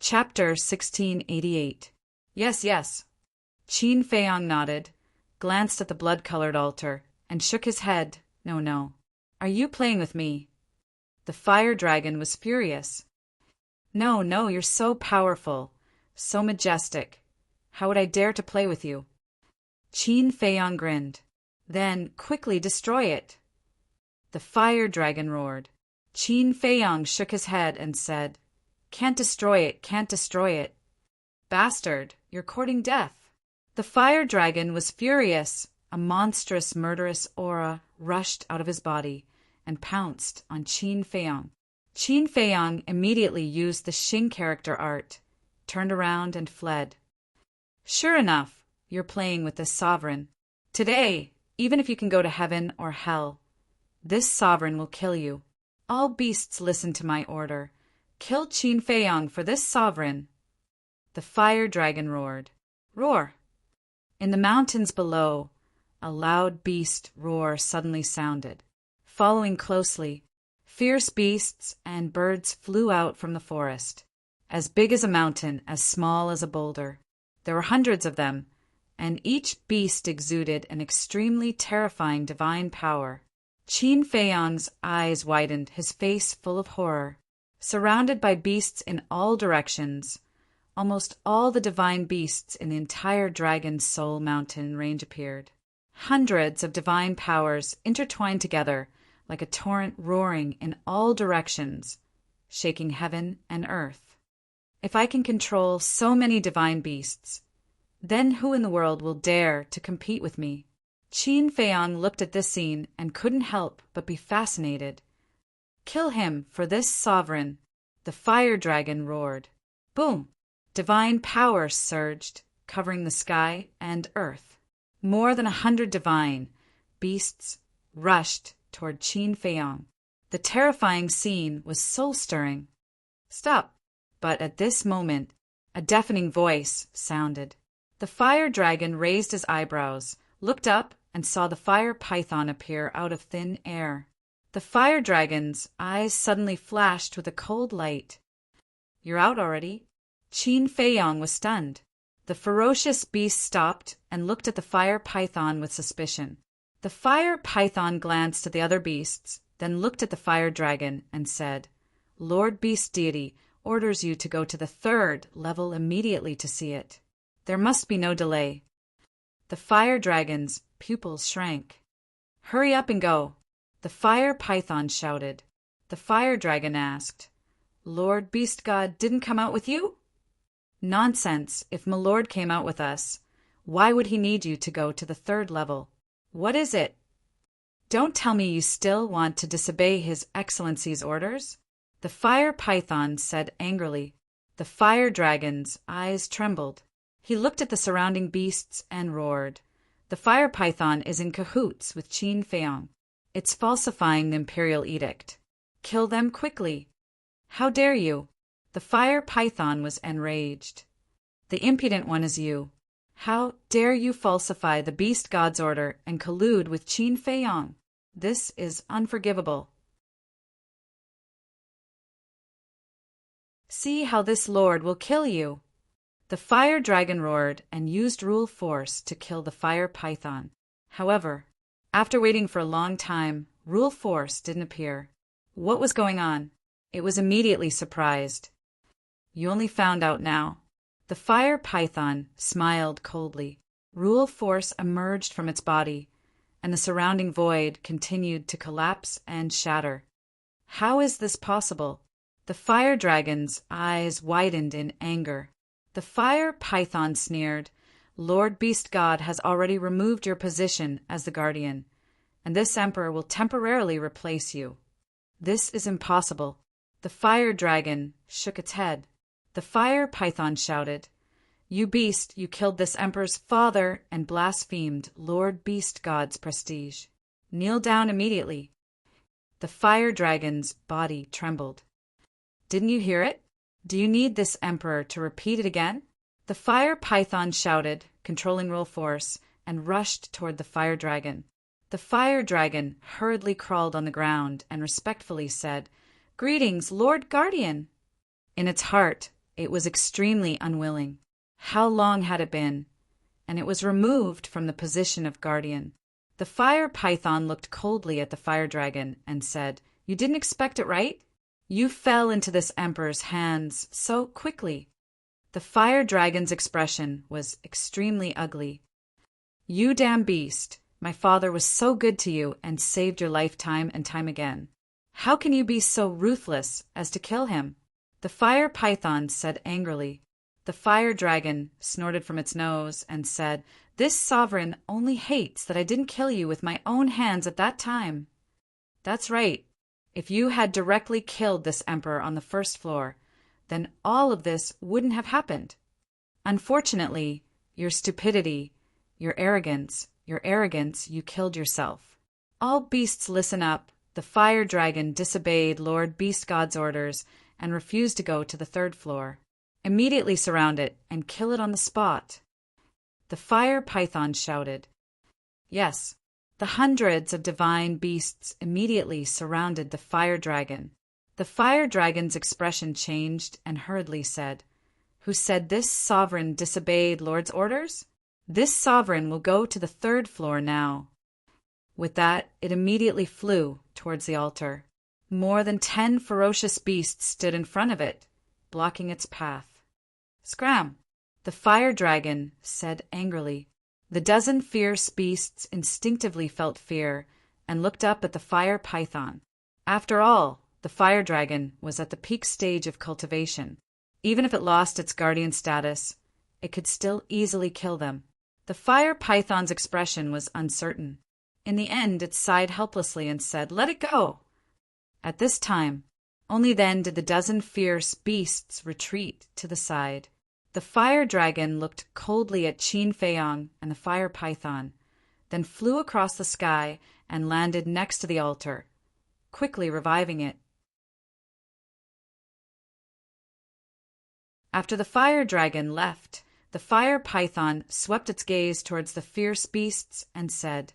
Chapter 1688. Yes, yes. Qin Feiyong nodded, glanced at the blood-colored altar, and shook his head. "No, no. Are you playing with me?" The fire dragon was furious. "No, no, you're so powerful, so majestic. How would I dare to play with you?" Qin Feiyong grinned. "Then quickly destroy it." The fire dragon roared. Qin Feiyong shook his head and said, "Can't destroy it, can't destroy it. Bastard, you're courting death." The fire dragon was furious. A monstrous, murderous aura rushed out of his body and pounced on Qin Feiyong. Qin Feiyong immediately used the Xing character art, turned around and fled. "Sure enough, you're playing with this sovereign. Today, even if you can go to heaven or hell, this sovereign will kill you. All beasts listen to my order. Kill Qin Feiyong for this sovereign." The fire dragon roared. Roar! In the mountains below, a loud beast roar suddenly sounded. Following closely, fierce beasts and birds flew out from the forest, as big as a mountain, as small as a boulder. There were hundreds of them, and each beast exuded an extremely terrifying divine power. Qin Feiyong's eyes widened, his face full of horror. Surrounded by beasts in all directions, almost all the divine beasts in the entire Dragon Soul Mountain range appeared. Hundreds of divine powers intertwined together like a torrent roaring in all directions, shaking heaven and earth. If I can control so many divine beasts, then who in the world will dare to compete with me? Qin Feiyong looked at this scene and couldn't help but be fascinated. "Kill him for this sovereign!" The fire dragon roared. Boom! Divine power surged, covering the sky and earth. More than 100 divine beasts rushed toward Qin Feiyong. The terrifying scene was soul-stirring. "Stop!" But at this moment, a deafening voice sounded. The fire dragon raised his eyebrows, looked up, and saw the fire python appear out of thin air. The fire dragon's eyes suddenly flashed with a cold light. "You're out already?" Qin Feiyong was stunned. The ferocious beast stopped and looked at the fire python with suspicion. The fire python glanced at the other beasts, then looked at the fire dragon and said, "Lord Beast Deity orders you to go to the 3rd level immediately to see it. There must be no delay." The fire dragon's pupils shrank. "Hurry up and go," the fire python shouted. The fire dragon asked, "Lord Beast God didn't come out with you?" "Nonsense. If Milord came out with us, why would he need you to go to the 3rd level? What is it? Don't tell me you still want to disobey His Excellency's orders?" the fire python said angrily. The fire dragon's eyes trembled. He looked at the surrounding beasts and roared. "The fire python is in cahoots with Qin Feiyong. It's falsifying the imperial edict. Kill them quickly." "How dare you?" The fire python was enraged. "The impudent one is you. How dare you falsify the beast god's order and collude with Qin Feiyong? This is unforgivable. See how this lord will kill you." The fire dragon roared and used rule force to kill the fire python. However, after waiting for a long time, rule force didn't appear. What was going on? It was immediately surprised. "You only found out now." The fire python smiled coldly. Rule force emerged from its body, and the surrounding void continued to collapse and shatter. "How is this possible?" The fire dragon's eyes widened in anger. The fire python sneered, "Lord Beast God has already removed your position as the guardian, and this emperor will temporarily replace you." "This is impossible." The fire dragon shook its head. The fire python shouted, "You beast, you killed this emperor's father and blasphemed Lord Beast God's prestige. Kneel down immediately." The fire dragon's body trembled. "Didn't you hear it? Do you need this emperor to repeat it again?" The fire python shouted, controlling rule force, and rushed toward the fire dragon. The fire dragon hurriedly crawled on the ground and respectfully said, "Greetings, Lord Guardian." In its heart, it was extremely unwilling. How long had it been? And it was removed from the position of guardian. The fire python looked coldly at the fire dragon and said, "You didn't expect it, right? You fell into this emperor's hands so quickly." The fire dragon's expression was extremely ugly. "You damn beast, my father was so good to you and saved your life time and time again. How can you be so ruthless as to kill him?" The fire python said angrily. The fire dragon snorted from its nose and said, "This sovereign only hates that I didn't kill you with my own hands at that time." "That's right. If you had directly killed this emperor on the 1st floor, then all of this wouldn't have happened. Unfortunately, your stupidity, your arrogance, you killed yourself." "All beasts listen up." The fire dragon disobeyed Lord Beast God's orders and refused to go to the 3rd floor. "Immediately surround it and kill it on the spot." The fire python shouted. Yes, the hundreds of divine beasts immediately surrounded the fire dragon. The fire dragon's expression changed and hurriedly said, "Who said this sovereign disobeyed Lord's orders? This sovereign will go to the 3rd floor now." With that, it immediately flew towards the altar. More than 10 ferocious beasts stood in front of it, blocking its path. "Scram!" the fire dragon said angrily. The dozen fierce beasts instinctively felt fear and looked up at the fire python. After all, the fire dragon was at the peak stage of cultivation. Even if it lost its guardian status, it could still easily kill them. The fire python's expression was uncertain. In the end, it sighed helplessly and said, "Let it go." At this time, only then did the dozen fierce beasts retreat to the side. The fire dragon looked coldly at Qin Feiyong and the fire python, then flew across the sky and landed next to the altar, quickly reviving it. After the fire dragon left, the fire python swept its gaze towards the fierce beasts and said,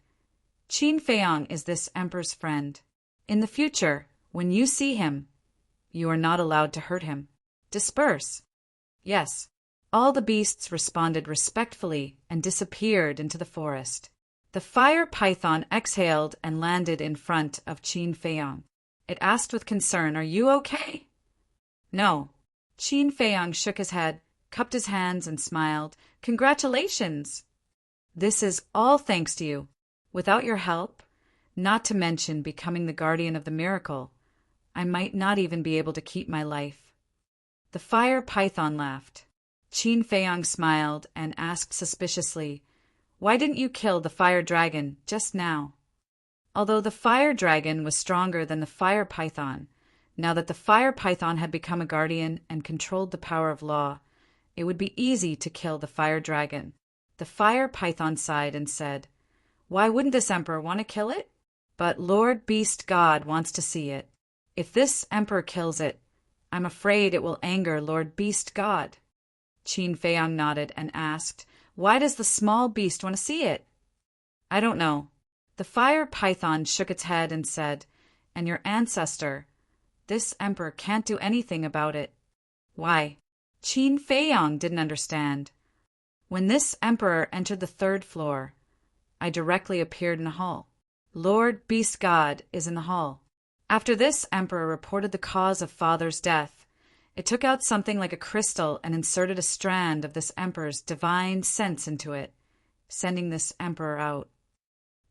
"Qin Feiyang is this emperor's friend. In the future, when you see him, you are not allowed to hurt him. Disperse." Yes, all the beasts responded respectfully and disappeared into the forest. The fire python exhaled and landed in front of Qin Feiyang. It asked with concern, "Are you okay?" "No." Qin Feiyang shook his head, cupped his hands, and smiled. "Congratulations! This is all thanks to you. Without your help, not to mention becoming the guardian of the miracle, I might not even be able to keep my life." The fire python laughed. Qin Feiyang smiled and asked suspiciously, "Why didn't you kill the fire dragon just now?" Although the fire dragon was stronger than the fire python, now that the fire python had become a guardian and controlled the power of law, it would be easy to kill the fire dragon. The fire python sighed and said, "Why wouldn't this emperor want to kill it? But Lord Beast God wants to see it. If this emperor kills it, I'm afraid it will anger Lord Beast God." Qin Feiyang nodded and asked, "Why does the small beast want to see it?" "I don't know." The fire python shook its head and said, "And your ancestor, this emperor can't do anything about it." "Why?" Qin Feiyang didn't understand. "When this emperor entered the third floor, I directly appeared in the hall. Lord Beast God is in the hall. After this emperor reported the cause of father's death, it took out something like a crystal and inserted a strand of this emperor's divine sense into it, sending this emperor out."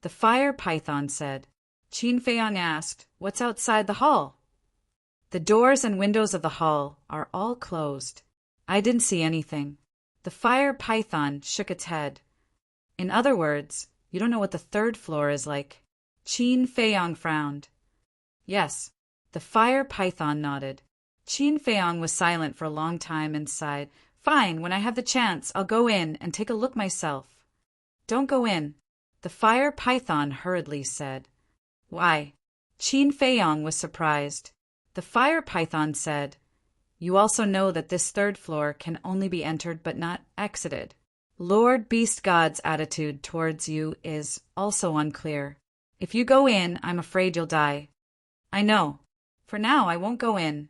The fire python said. Qin Feiyang asked, "What's outside the hall?" "The doors and windows of the hall are all closed. I didn't see anything." The fire python shook its head. "In other words, you don't know what the third floor is like." Qin Feiyang frowned. "Yes." The fire python nodded. Qin Feiyang was silent for a long time and sighed. "Fine, when I have the chance, I'll go in and take a look myself." "Don't go in," the fire python hurriedly said. "Why?" Qin Feiyang was surprised. The fire python said, "You also know that this third floor can only be entered but not exited. Lord Beast God's attitude towards you is also unclear. If you go in, I'm afraid you'll die." "I know. For now, I won't go in."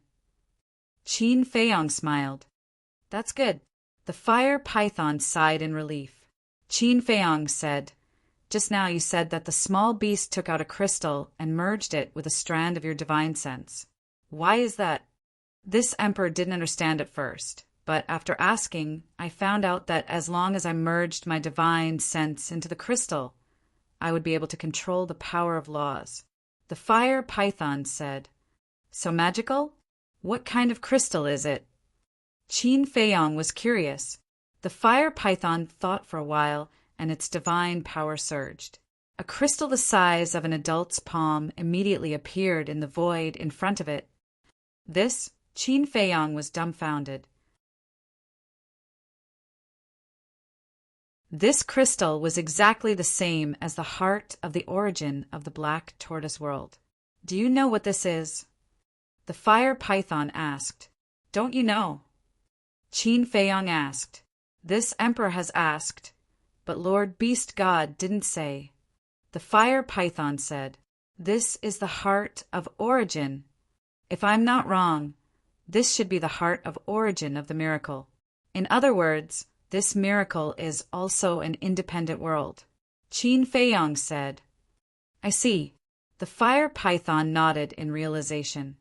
Qin Feiyang smiled. "That's good." The fire python sighed in relief. Qin Feiyang said, "Just now you said that the small beast took out a crystal and merged it with a strand of your divine sense. Why is that?" This emperor didn't understand at first, but after asking, I found out that as long as I merged my divine sense into the crystal, I would be able to control the power of laws. The fire python said, "So magical? What kind of crystal is it?" Qin Feiyang was curious. The fire python thought for a while, and its divine power surged. A crystal the size of an adult's palm immediately appeared in the void in front of it. This, Qin Feiyang was dumbfounded. This crystal was exactly the same as the heart of the origin of the black tortoise world. "Do you know what this is?" the fire python asked. "Don't you know?" Qin Feiyang asked. "This emperor has asked, but Lord Beast God didn't say." The fire python said, "This is the heart of origin. If I'm not wrong, this should be the heart of origin of the miracle. In other words, this miracle is also an independent world." Qin Feiyang said, "I see." The fire python nodded in realization.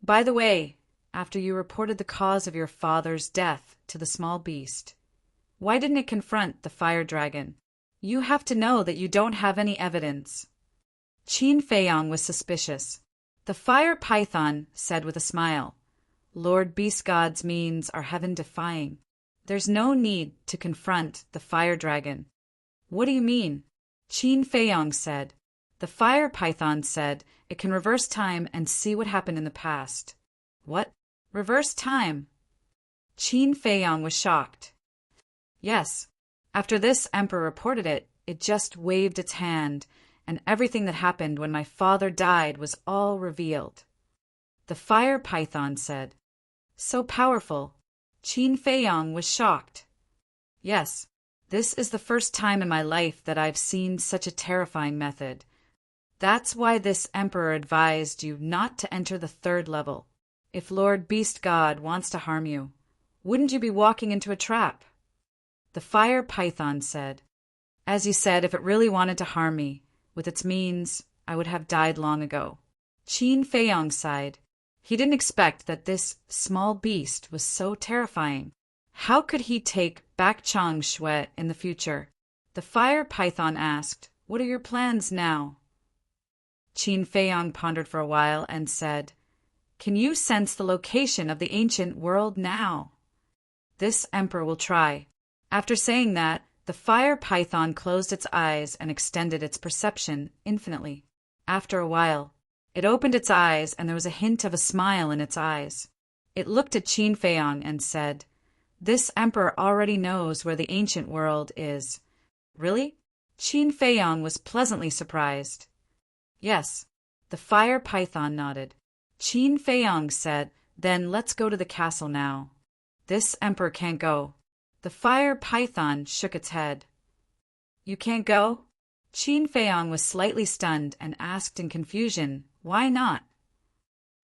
"By the way, after you reported the cause of your father's death to the small beast, why didn't it confront the fire dragon? You have to know that you don't have any evidence." Qin Feiyang was suspicious. The fire python said with a smile, "Lord Beast God's means are heaven-defying. There's no need to confront the fire dragon." "What do you mean?" Qin Feiyang said. The fire python said it can reverse time and see what happened in the past. "What? Reverse time?" Qin Feiyang was shocked. "Yes. After this emperor reported it, it just waved its hand, and everything that happened when my father died was all revealed. The fire python said. So powerful. Qin Feiyang was shocked. Yes, this is the first time in my life that I've seen such a terrifying method. That's why this emperor advised you not to enter the third level. If Lord Beast God wants to harm you, wouldn't you be walking into a trap? The fire python said. As you said, if it really wanted to harm me, with its means, I would have died long ago. Qin Feiyang sighed. He didn't expect that this small beast was so terrifying. How could he take back Chang Shui in the future? The fire python asked, What are your plans now? Qin Feiyang pondered for a while and said, Can you sense the location of the ancient world now? This emperor will try. After saying that, the fire python closed its eyes and extended its perception infinitely. After a while, it opened its eyes and there was a hint of a smile in its eyes. It looked at Qin Feiyang and said, This emperor already knows where the ancient world is. Really? Qin Feiyang was pleasantly surprised. Yes, the fire python nodded. Qin Feiyang said, Then let's go to the castle now. This emperor can't go. The fire python shook its head. You can't go? Qin Feiyang was slightly stunned and asked in confusion, Why not?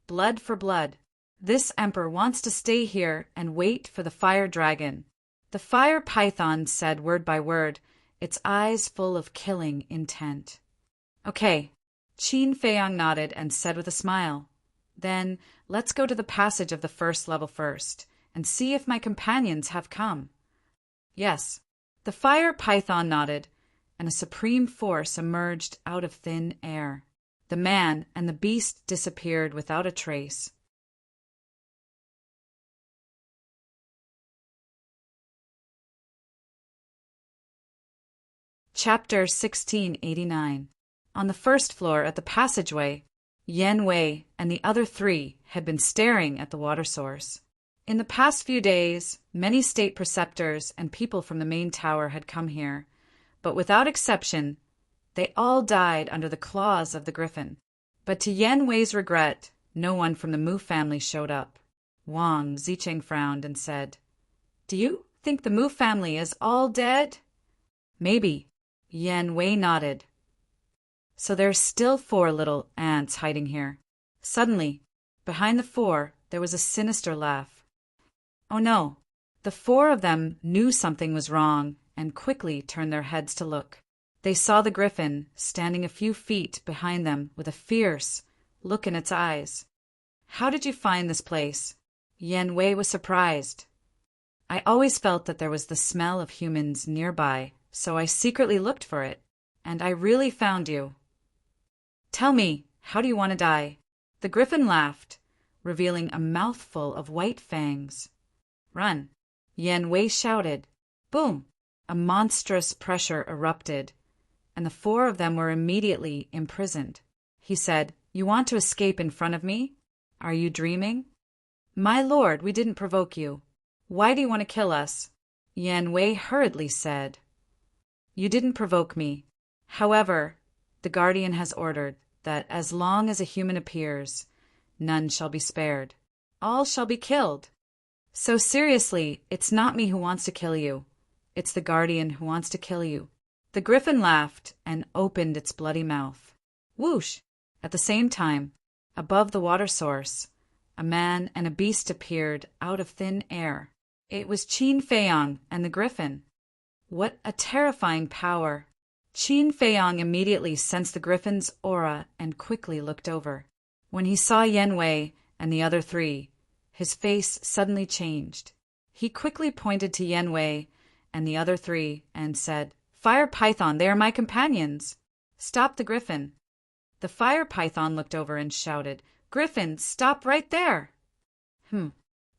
Blood for blood. This emperor wants to stay here and wait for the fire dragon. The fire python said word by word, its eyes full of killing intent. Okay. Qin Feiyang nodded and said with a smile, Then let's go to the passage of the first level first, and see if my companions have come. Yes. The fire python nodded, and a supreme force emerged out of thin air. The man and the beast disappeared without a trace. Chapter 1689. On the first floor at the passageway, Yan Wei and the other three had been staring at the water source. In the past few days, many state preceptors and people from the main tower had come here, but without exception, they all died under the claws of the griffin. But to Yan Wei's regret, no one from the Mu family showed up. Wang Zicheng frowned and said, Do you think the Mu family is all dead? Maybe. Yan Wei nodded. So there's still 4 little ants hiding here. Suddenly, behind the 4, there was a sinister laugh. Oh no, the 4 of them knew something was wrong and quickly turned their heads to look. They saw the griffin standing a few feet behind them with a fierce look in its eyes. How did you find this place? Yan Wei was surprised. I always felt that there was the smell of humans nearby, so I secretly looked for it, and I really found you. Tell me, how do you want to die? The griffin laughed, revealing a mouthful of white fangs. Run, Yan Wei shouted. Boom! A monstrous pressure erupted, and the 4 of them were immediately imprisoned. He said, You want to escape in front of me? Are you dreaming? My lord, we didn't provoke you. Why do you want to kill us? Yan Wei hurriedly said, You didn't provoke me. However, the guardian has ordered that as long as a human appears, none shall be spared. All shall be killed. So seriously, it's not me who wants to kill you. It's the guardian who wants to kill you. The griffin laughed and opened its bloody mouth. Whoosh! At the same time, above the water source, a man and a beast appeared out of thin air. It was Qin Feiyang and the griffin. What a terrifying power! Qin Feiyang immediately sensed the griffin's aura and quickly looked over. When he saw Yan Wei and the other 3, his face suddenly changed. He quickly pointed to Yan Wei and the other 3 and said, Fire python, they are my companions. Stop the griffin. The fire python looked over and shouted, Griffin, stop right there.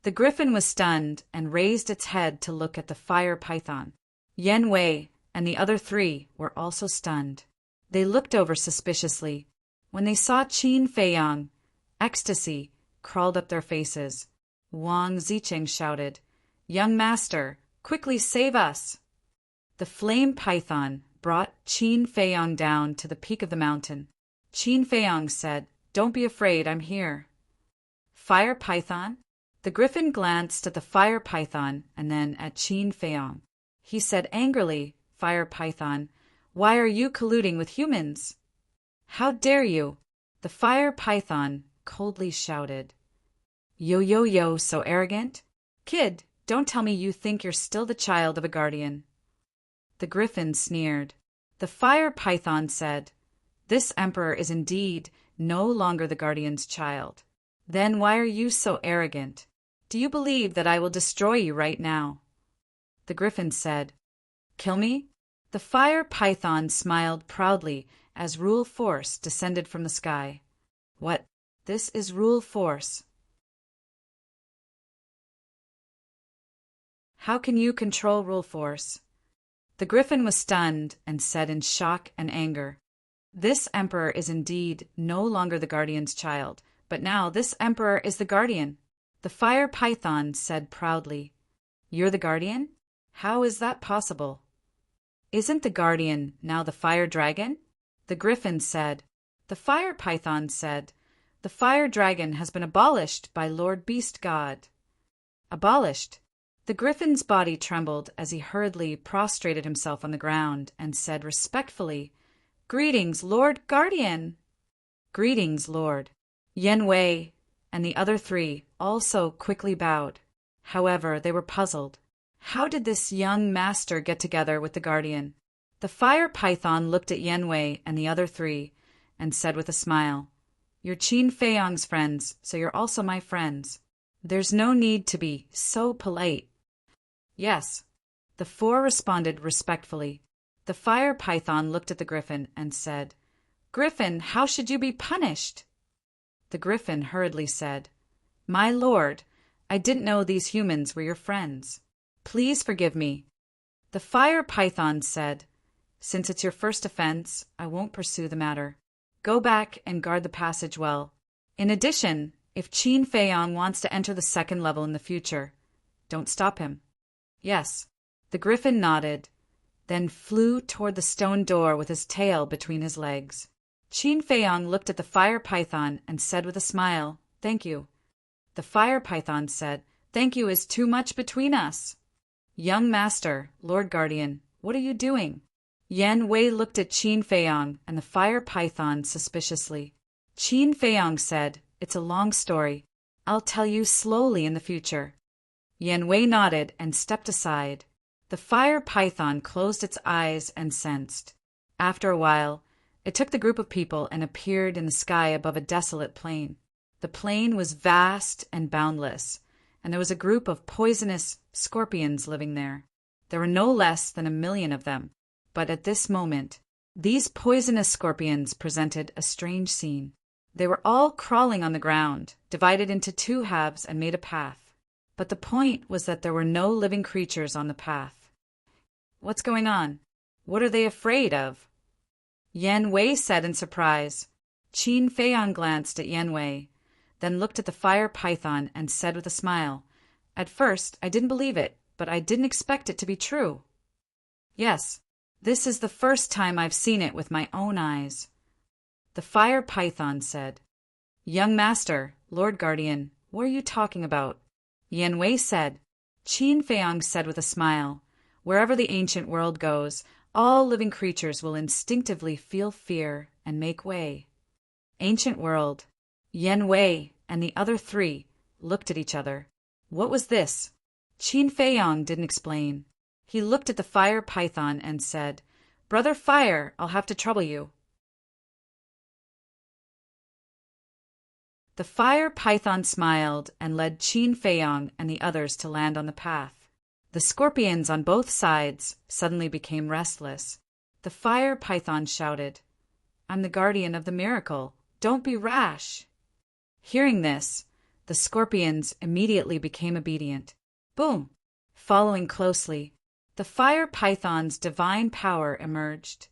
The griffin was stunned and raised its head to look at the fire python. Yan Wei and the other 3 were also stunned. They looked over suspiciously. When they saw Qin Feiyang, ecstasy crawled up their faces. Wang Zicheng shouted, Young master, quickly save us! The flame python, brought Qin Feiyong down to the peak of the mountain. Qin Feiyong said, "Don't be afraid, I'm here." Fire Python? The griffin glanced at the fire python and then at Qin Feiyong. He said angrily, "Fire Python, why are you colluding with humans?" "How dare you?" the fire python coldly shouted. "Yo, yo, yo, so arrogant? Kid, don't tell me you think you're still the child of a guardian." The griffin sneered. The fire python said, "This emperor is indeed no longer the guardian's child. Then why are you so arrogant? Do you believe that I will destroy you right now?" The griffin said, "Kill me?" The fire python smiled proudly as rule force descended from the sky. "What? This is rule force. How can you control rule force?" The griffin was stunned and said in shock and anger, "This emperor is indeed no longer the guardian's child, but now this emperor is the guardian." The fire python said proudly, "You're the guardian? How is that possible?" "Isn't the guardian now the fire dragon?" The griffin said. The fire python said, "The fire dragon has been abolished by Lord Beast God." "Abolished?" The griffin's body trembled as he hurriedly prostrated himself on the ground and said respectfully, "Greetings, Lord Guardian." "Greetings, Lord." Yen Wei and the other three also quickly bowed. However, they were puzzled. How did this young master get together with the guardian? The fire python looked at Yen Wei and the other three and said with a smile, "You're Qin Feiyong's friends, so you're also my friends. There's no need to be so polite." "Yes," the four responded respectfully. The fire python looked at the griffin and said, "Griffin, how should you be punished?" The griffin hurriedly said, "My lord, I didn't know these humans were your friends. Please forgive me." The fire python said, "Since it's your first offense, I won't pursue the matter. Go back and guard the passage well. In addition, if Qin Feiyong wants to enter the second level in the future, don't stop him." "Yes." The griffin nodded, then flew toward the stone door with his tail between his legs. Qin Feiyong looked at the fire python and said with a smile, "Thank you." The fire python said, "Thank you is too much between us." "Young master, Lord Guardian, what are you doing?" Yen Wei looked at Qin Feiyong and the fire python suspiciously. Qin Feiyong said, "It's a long story. I'll tell you slowly in the future." Yen Wei nodded and stepped aside. The fire python closed its eyes and sensed. After a while, it took the group of people and appeared in the sky above a desolate plain. The plain was vast and boundless, and there was a group of poisonous scorpions living there. There were no less than 1,000,000 of them. But at this moment, these poisonous scorpions presented a strange scene. They were all crawling on the ground, divided into two halves and made a path. But the point was that there were no living creatures on the path. "What's going on? What are they afraid of?" Yen Wei said in surprise. Qin Feiyong glanced at Yen Wei, then looked at the fire python and said with a smile, "At first, I didn't believe it, but I didn't expect it to be true." "Yes, this is the first time I've seen it with my own eyes." The fire python said, "Young master, Lord Guardian, what are you talking about?" Yen Wei said. Qin Feiyong said with a smile, "Wherever the ancient world goes, all living creatures will instinctively feel fear and make way." Ancient world. Yen Wei and the other three looked at each other. What was this? Qin Feiyong didn't explain. He looked at the fire python and said, "Brother Fire, I'll have to trouble you." The fire python smiled and led Qin Feiyong and the others to land on the path. The scorpions on both sides suddenly became restless. The fire python shouted, "I'm the guardian of the miracle. Don't be rash." Hearing this, the scorpions immediately became obedient. Boom! Following closely, the fire python's divine power emerged,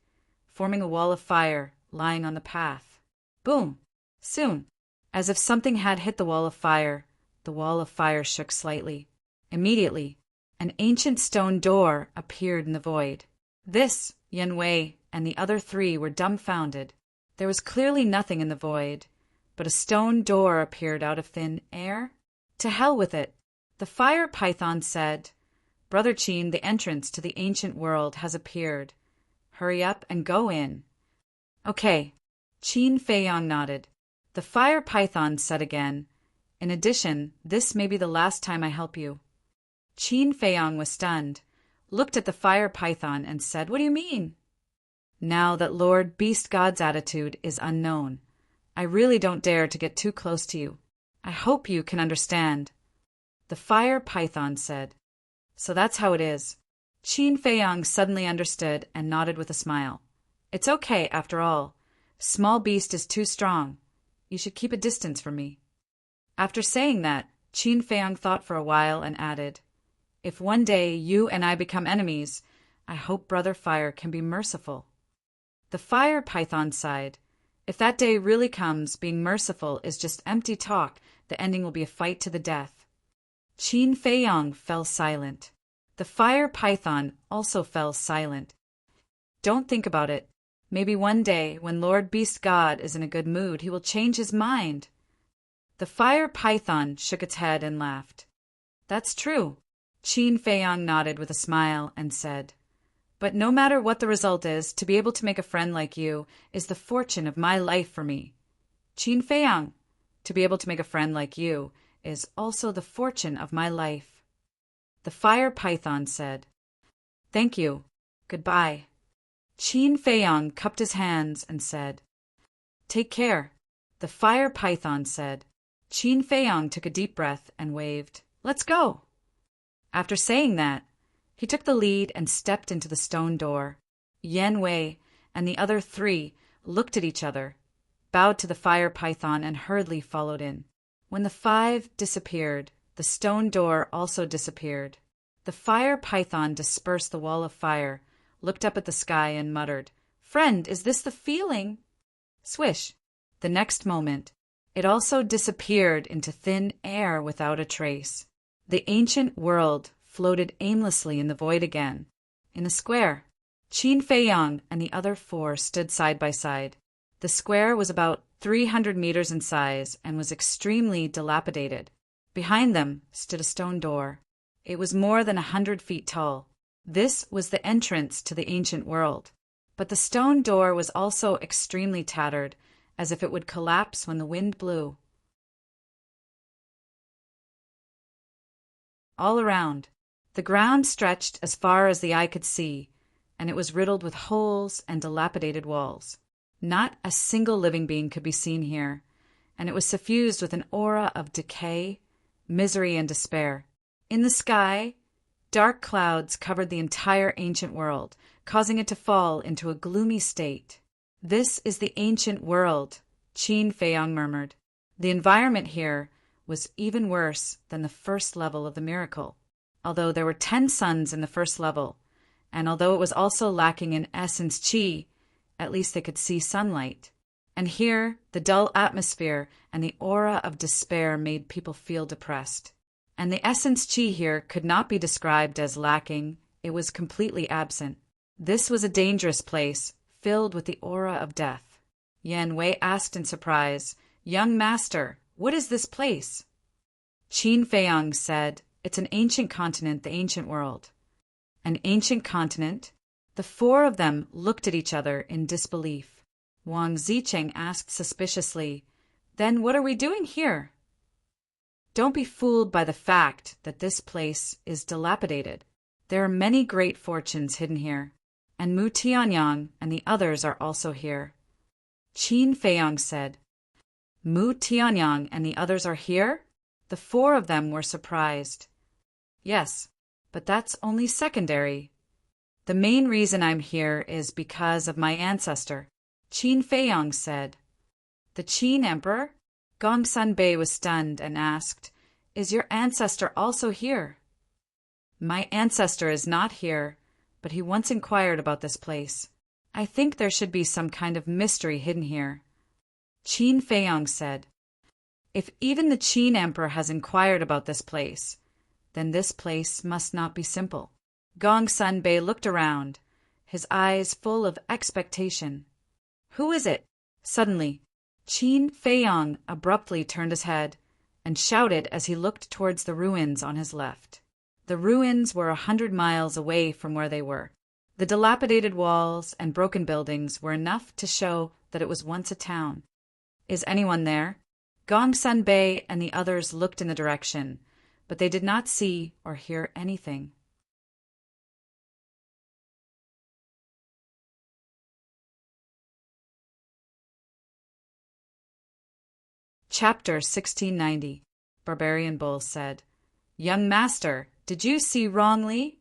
forming a wall of fire lying on the path. Boom! Soon, as if something had hit the wall of fire shook slightly. Immediately, an ancient stone door appeared in the void. "This," Yen Wei and the other three were dumbfounded. There was clearly nothing in the void, but a stone door appeared out of thin air. To hell with it, the fire python said. Brother Qin, the entrance to the ancient world has appeared. Hurry up and go in. Okay. Qin Feiyang nodded. The fire python said again, in addition, this may be the last time I help you. Qin Feiyang was stunned, looked at the fire python and said, What do you mean? Now that Lord Beast God's attitude is unknown, I really don't dare to get too close to you. I hope you can understand. The fire python said. So that's how it is. Qin Feiyang suddenly understood and nodded with a smile. It's okay, after all. Small beast is too strong. You should keep a distance from me. After saying that, Qin Feiyang thought for a while and added, If one day you and I become enemies, I hope Brother Fire can be merciful. The fire python sighed. If that day really comes, being merciful is just empty talk. The ending will be a fight to the death. Qin Feiyang fell silent. The fire python also fell silent. Don't think about it. Maybe one day, when Lord Beast God is in a good mood, he will change his mind. The fire python shook its head and laughed. That's true. Qin Feiyang nodded with a smile and said, But no matter what the result is, to be able to make a friend like you is the fortune of my life for me. Qin Feiyang, to be able to make a friend like you is also the fortune of my life. The fire python said, Thank you. Goodbye. Qin Feiyang cupped his hands and said, Take care. The fire python said. Qin Feiyang took a deep breath and waved, Let's go. After saying that, he took the lead and stepped into the stone door. Yen Wei and the other three looked at each other, bowed to the fire python and hurriedly followed in. When the five disappeared, the stone door also disappeared. The fire python dispersed the wall of fire, looked up at the sky and muttered, Friend, is this the feeling? Swish. The next moment, it also disappeared into thin air without a trace. The ancient world floated aimlessly in the void again. In a square, Qin Feiyang and the other four stood side by side. The square was about 300 meters in size and was extremely dilapidated. Behind them stood a stone door. It was more than 100 feet tall. This was the entrance to the ancient world. But the stone door was also extremely tattered, as if it would collapse when the wind blew. All around, the ground stretched as far as the eye could see, and it was riddled with holes and dilapidated walls. Not a single living being could be seen here, and it was suffused with an aura of decay, misery, and despair. In the sky, dark clouds covered the entire ancient world, causing it to fall into a gloomy state. This is the ancient world, Qin Feiyang murmured. The environment here was even worse than the first level of the miracle. Although there were 10 suns in the first level, and although it was also lacking in essence qi, at least they could see sunlight. And here, the dull atmosphere and the aura of despair made people feel depressed. And the essence qi here could not be described as lacking, it was completely absent. This was a dangerous place, filled with the aura of death. Yen Wei asked in surprise, Young master, what is this place? Qin Feiyang said, It's an ancient continent, the ancient world. An ancient continent? The four of them looked at each other in disbelief. Wang Zicheng asked suspiciously, Then what are we doing here? Don't be fooled by the fact that this place is dilapidated. There are many great fortunes hidden here, and Mu Tianyang and the others are also here. Qin Feiyang said, Mu Tianyang and the others are here? The four of them were surprised. Yes, but that's only secondary. The main reason I'm here is because of my ancestor, Qin Feiyang said. The Qin Emperor? Gongsun Bei was stunned and asked, Is your ancestor also here? My ancestor is not here, but he once inquired about this place. I think there should be some kind of mystery hidden here. Qin Feiyang said, If even the Qin Emperor has inquired about this place, then this place must not be simple. Gongsun Bei looked around. his eyes full of expectation. "Who is it?" Suddenly, Qin Feiyang abruptly turned his head and shouted as he looked towards the ruins on his left. The ruins were 100 miles away from where they were. The dilapidated walls and broken buildings were enough to show that it was once a town. "Is anyone there?" Gongsun Bei and the others looked in the direction, but they did not see or hear anything. Chapter 1690. Barbarian Bull said, "Young master, did you see wrongly?"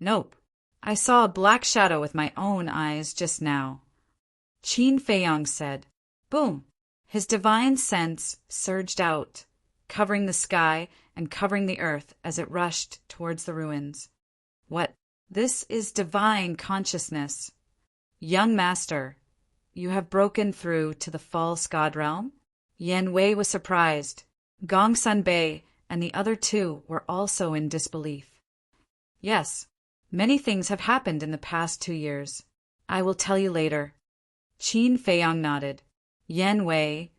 "Nope. I saw a black shadow with my own eyes just now." Qin Feiyang said. Boom! His divine sense surged out, covering the sky and covering the earth as it rushed towards the ruins. "What? This is divine consciousness. Young master, you have broken through to the false god realm?" Yan Wei was surprised. Gongsun Bei and the other two were also in disbelief. "Yes, many things have happened in the past 2 years. I will tell you later." Qin Feiyang nodded. Yan Wei,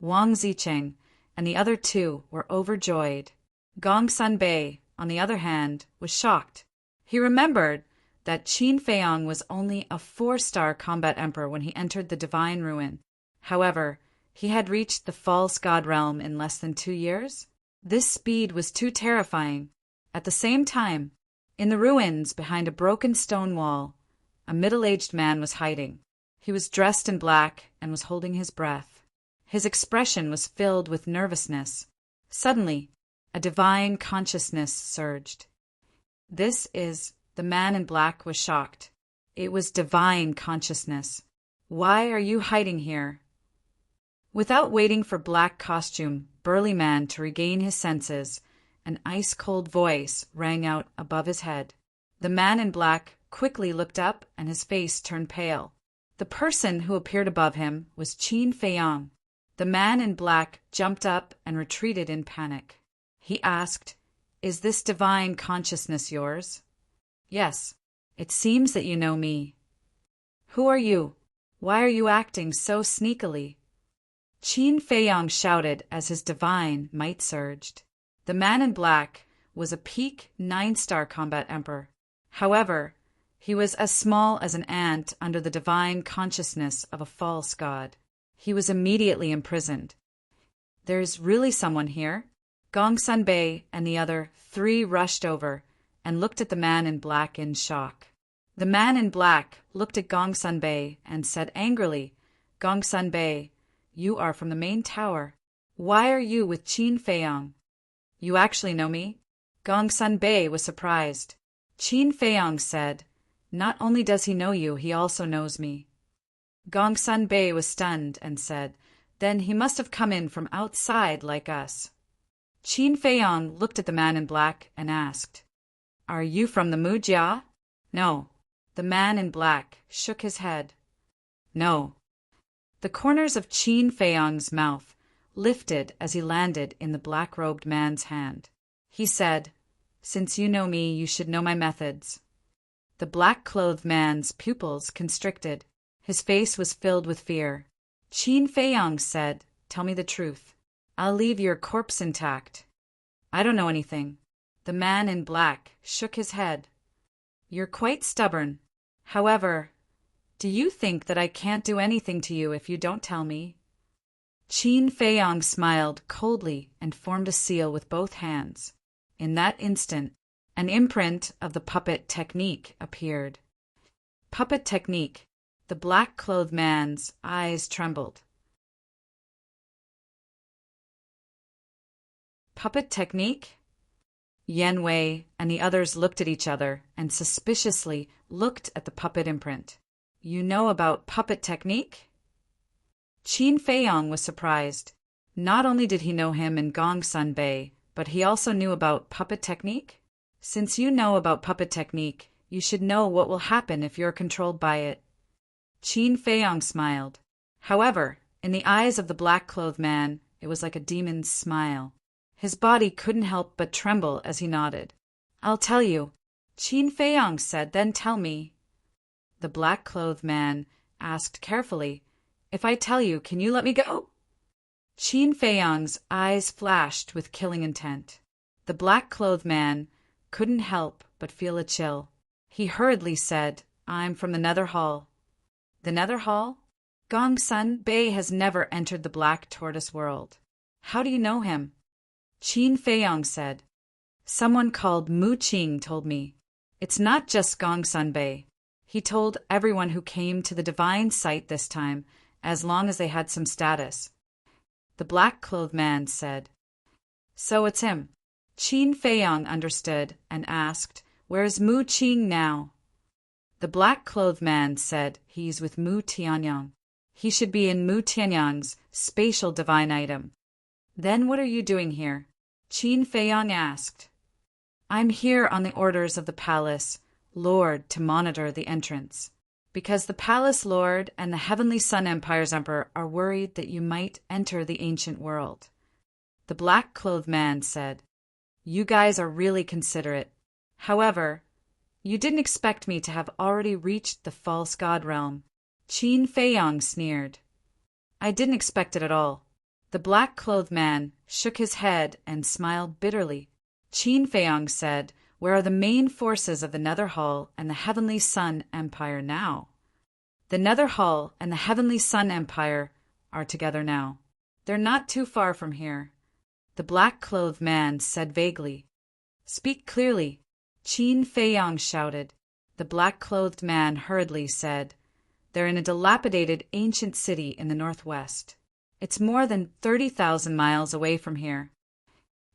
Wang Zicheng, and the other two were overjoyed. Gongsun Bei, on the other hand, was shocked. He remembered that Qin Feiyang was only a 4-star combat emperor when he entered the divine ruin. However, he had reached the false god realm in less than 2 years. This speed was too terrifying. At the same time, in the ruins behind a broken stone wall, a middle-aged man was hiding. He was dressed in black and was holding his breath. His expression was filled with nervousness. Suddenly, a divine consciousness surged. The man in black was shocked. It was divine consciousness. "Why are you hiding here?" Without waiting for black costume, burly man to regain his senses, an ice-cold voice rang out above his head. The man in black quickly looked up and his face turned pale. The person who appeared above him was Qin Feiyang. The man in black jumped up and retreated in panic. He asked, "Is this divine consciousness yours?" "Yes. It seems that you know me." "Who are you? Why are you acting so sneakily?" Qin Feiyang shouted as his divine might surged. The man in black was a peak 9-star combat emperor. However, he was as small as an ant under the divine consciousness of a false god. He was immediately imprisoned. "There's really someone here?" Gongsun Bei and the other 3 rushed over and looked at the man in black in shock. The man in black looked at Gongsun Bei and said angrily, "Gongsun Bei, you are from the main tower. Why are you with Qin Feiyang?" "You actually know me?" Gongsun Bei was surprised. Qin Feiyang said, "Not only does he know you, he also knows me." Gongsun Bei was stunned and said, "Then he must have come in from outside like us." Qin Feiyang looked at the man in black and asked, "Are you from the Mujia?" "No." The man in black shook his head. "No." The corners of Qin Feiyang's mouth lifted as he landed in the black-robed man's hand. He said, "Since you know me, you should know my methods." The black-clothed man's pupils constricted. His face was filled with fear. Qin Feiyang said, "Tell me the truth. I'll leave your corpse intact." "I don't know anything." The man in black shook his head. "You're quite stubborn. However, do you think that I can't do anything to you if you don't tell me?" Qin Feiyang smiled coldly and formed a seal with both hands. In that instant, an imprint of the puppet technique appeared. Puppet technique. The black-clothed man's eyes trembled. Puppet technique? Yan Wei and the others looked at each other and suspiciously looked at the puppet imprint. "You know about puppet technique?" Qin Feiyang was surprised. Not only did he know him in Gongsun Bei, but he also knew about puppet technique? "Since you know about puppet technique, you should know what will happen if you're controlled by it." Qin Feiyang smiled. However, in the eyes of the black-clothed man, it was like a demon's smile. His body couldn't help but tremble as he nodded. "I'll tell you." Qin Feiyang said, "Then tell me." The black-clothed man asked carefully, "If I tell you, can you let me go?" Qin Feiyang's eyes flashed with killing intent. The black-clothed man couldn't help but feel a chill. He hurriedly said, "I'm from the Nether Hall." The Nether Hall? Gongsun Bei has never entered the Black Tortoise world. How do you know him? Qin Feiyang said, "Someone called Mu Qing told me. It's not just Gongsun Bei. He told everyone who came to the divine site this time, as long as they had some status." The black-clothed man said, "So it's him." Qin Feiyang understood and asked, "Where's Mu Qing now?" The black-clothed man said, "He's with Mu Tianyang. He should be in Mu Tianyang's spatial divine item." "Then what are you doing here?" Qin Feiyang asked. "I'm here on the orders of the palace lord to monitor the entrance, because the palace lord and the Heavenly Sun Empire's emperor are worried that you might enter the ancient world." The black-clothed man said, "You guys are really considerate. However, you didn't expect me to have already reached the false god realm." Qin Feiyang sneered. "I didn't expect it at all." The black-clothed man shook his head and smiled bitterly. Qin Feiyang said, "Where are the main forces of the Nether Hall and the Heavenly Sun Empire now?" "The Nether Hall and the Heavenly Sun Empire are together now. They're not too far from here." The black-clothed man said vaguely. "Speak clearly," Qin Feiyang shouted. The black-clothed man hurriedly said, "They're in a dilapidated ancient city in the northwest. It's more than 30,000 miles away from here."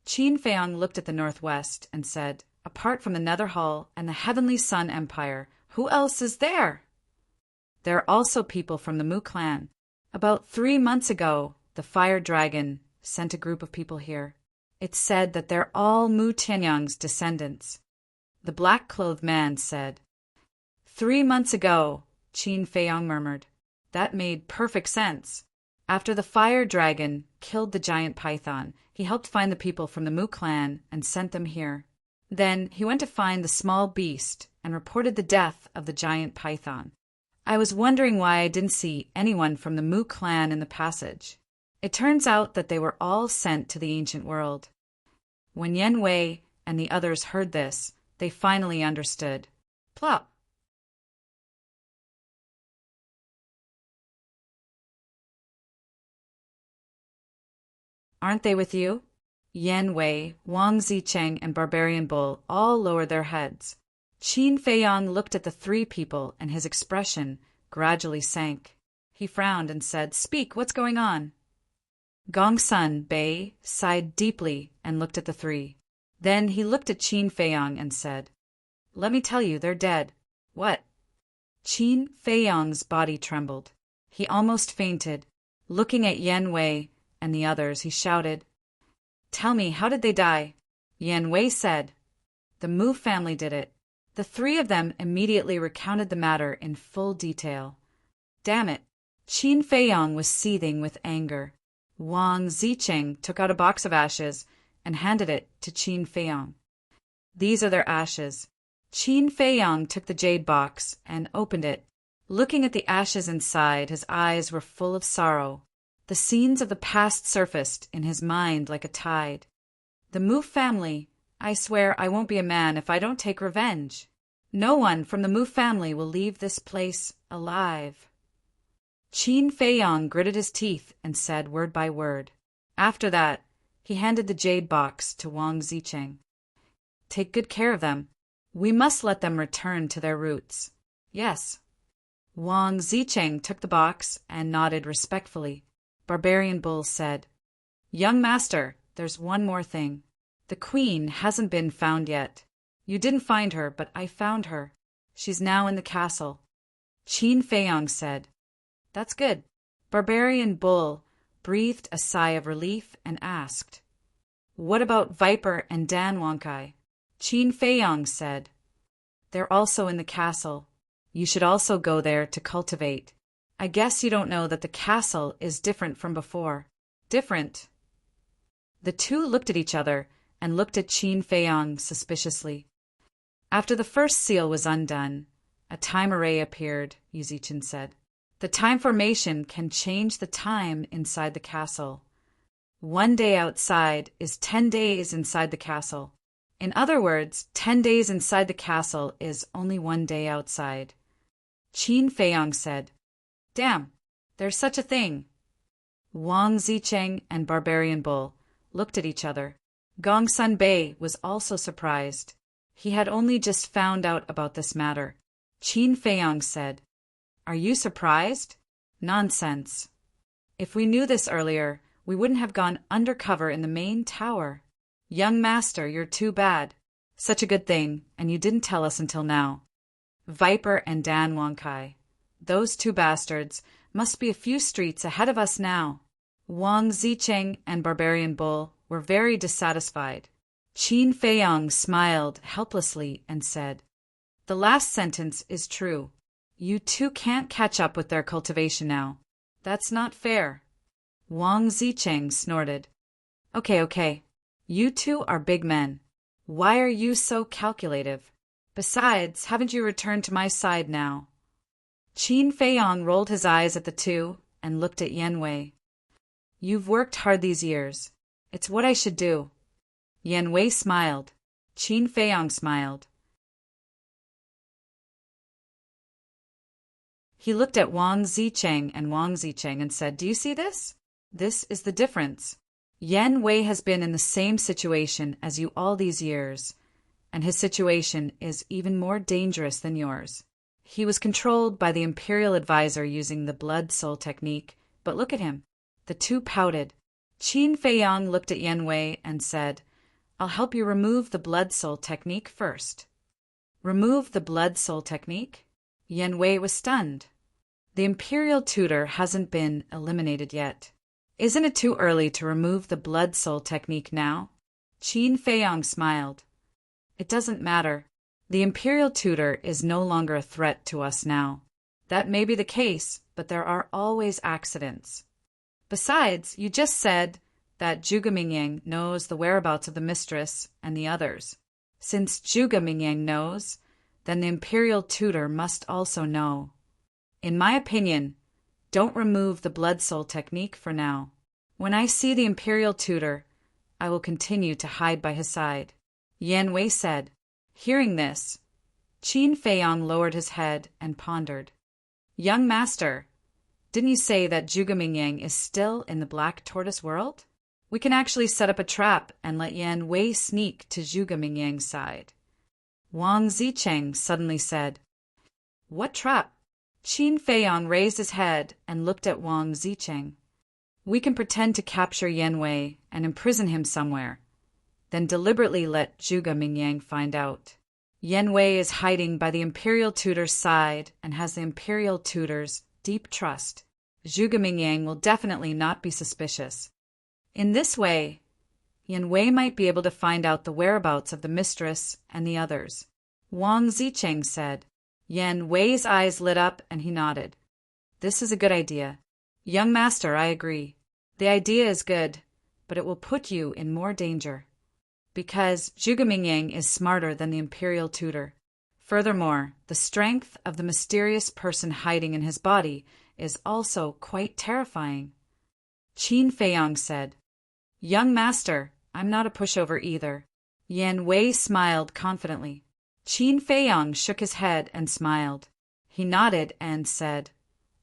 Qin Feiyang looked at the northwest and said, "Apart from the Nether Hall and the Heavenly Sun Empire, who else is there?" "There are also people from the Mu clan. About 3 months ago, the Fire Dragon sent a group of people here. It's said that they're all Mu Tianyang's descendants." The black-clothed man said. 3 months ago, Qin Feiyang murmured. That made perfect sense. After the Fire Dragon killed the giant python, he helped find the people from the Mu clan and sent them here. Then he went to find the small beast and reported the death of the giant python. I was wondering why I didn't see anyone from the Mu clan in the passage. It turns out that they were all sent to the ancient world. When Yen Wei and the others heard this, they finally understood. Plop! "Aren't they with you?" Yen Wei, Wang Zicheng, and Barbarian Bull all lowered their heads. Qin Feiyang looked at the 3 people, and his expression gradually sank. He frowned and said, "Speak, what's going on?" Gongsun Bei sighed deeply and looked at the 3. Then he looked at Qin Feiyang and said, "Let me tell you, they're dead." "What?" Qin Feiyang's body trembled. He almost fainted. Looking at Yen Wei and the others, he shouted, "Tell me, how did they die?" Yen Wei said, "The Mu family did it." The 3 of them immediately recounted the matter in full detail. Damn it! Qin Feiyang was seething with anger. Wang Zicheng took out a box of ashes and handed it to Qin Feiyang. "These are their ashes." Qin Feiyang took the jade box and opened it. Looking at the ashes inside, his eyes were full of sorrow. The scenes of the past surfaced in his mind like a tide. "The Mu family, I swear I won't be a man if I don't take revenge. No one from the Mu family will leave this place alive." Qin Feiyang gritted his teeth and said word by word. After that, he handed the jade box to Wang Zicheng. "Take good care of them. We must let them return to their roots." "Yes." Wang Zicheng took the box and nodded respectfully. Barbarian Bull said, "Young master, there's one more thing. The queen hasn't been found yet. You didn't find her, but I found her. She's now in the castle." Qin Feiyang said, "That's good." Barbarian Bull breathed a sigh of relief and asked, "What about Viper and Dan Wonkai?" Qin Feiyang said, "They're also in the castle. You should also go there to cultivate. I guess you don't know that the castle is different from before." "Different?" The 2 looked at each other and looked at Qin Feiyang suspiciously. After the first seal was undone, A time array appeared, Yu Zichen said. The time formation can change the time inside the castle. 1 day outside is 10 days inside the castle. In other words, 10 days inside the castle is only 1 day outside. Qin Feiyong said, Damn, there's such a thing. Wang Zicheng and Barbarian Bull looked at each other. Gongsun Bei was also surprised. He had only just found out about this matter. Qin Feiyong said, Are you surprised? Nonsense. If we knew this earlier, we wouldn't have gone undercover in the main tower. Young master, you're too bad. Such a good thing, and you didn't tell us until now. Viper and Dan Wangkai. Those two bastards must be a few streets ahead of us now. Wang Zicheng and Barbarian Bull were very dissatisfied. Qin Feiyong smiled helplessly and said, The last sentence is true. You two can't catch up with their cultivation now. That's not fair. Wang Zicheng snorted. Okay. You two are big men. Why are you so calculative? Besides, haven't you returned to my side now? Qin Feiyong rolled his eyes at the two and looked at Yan Wei. You've worked hard these years. It's what I should do. Yan Wei smiled. Qin Feiyong smiled. He looked at Wang Zicheng and said, Do you see this? This is the difference. Yan Wei has been in the same situation as you all these years, and his situation is even more dangerous than yours. He was controlled by the Imperial Advisor using the blood soul technique, but look at him. The two pouted. Qin Feiyong looked at Yan Wei and said, I'll help you remove the blood soul technique first. Remove the blood soul technique? Yan Wei was stunned. The Imperial Tutor hasn't been eliminated yet. Isn't it too early to remove the blood soul technique now? Qin Feiyong smiled. It doesn't matter. The Imperial Tutor is no longer a threat to us now. That may be the case, but there are always accidents. Besides, you just said that Zhuge Mingyang knows the whereabouts of the mistress and the others. Since Zhuge Mingyang knows, then the Imperial Tutor must also know. In my opinion, don't remove the blood soul technique for now. When I see the Imperial Tutor, I will continue to hide by his side. Yan Wei said. Hearing this, Qin Feiyong lowered his head and pondered. Young master, didn't you say that Zhuge Mingyang is still in the Black Tortoise world? We can actually set up a trap and let Yan Wei sneak to Zhuge Mingyang's side. Wang Zicheng suddenly said. What trap? Qin Feiyong raised his head and looked at Wang Zicheng. We can pretend to capture Yan Wei and imprison him somewhere, then deliberately let Zhuge Mingyang find out. Yan Wei is hiding by the Imperial Tutor's side and has the Imperial Tutor's deep trust. Zhuge Mingyang will definitely not be suspicious. In this way, Yan Wei might be able to find out the whereabouts of the mistress and the others. Wang Zicheng said. Yan Wei's eyes lit up and he nodded. This is a good idea. Young master, I agree. The idea is good, but it will put you in more danger. Because Zhuge Mingyang is smarter than the Imperial Tutor. Furthermore, the strength of the mysterious person hiding in his body is also quite terrifying. Qin Feiyong said. Young master, I'm not a pushover either. Yan Wei smiled confidently. Qin Feiyong shook his head and smiled. He nodded and said,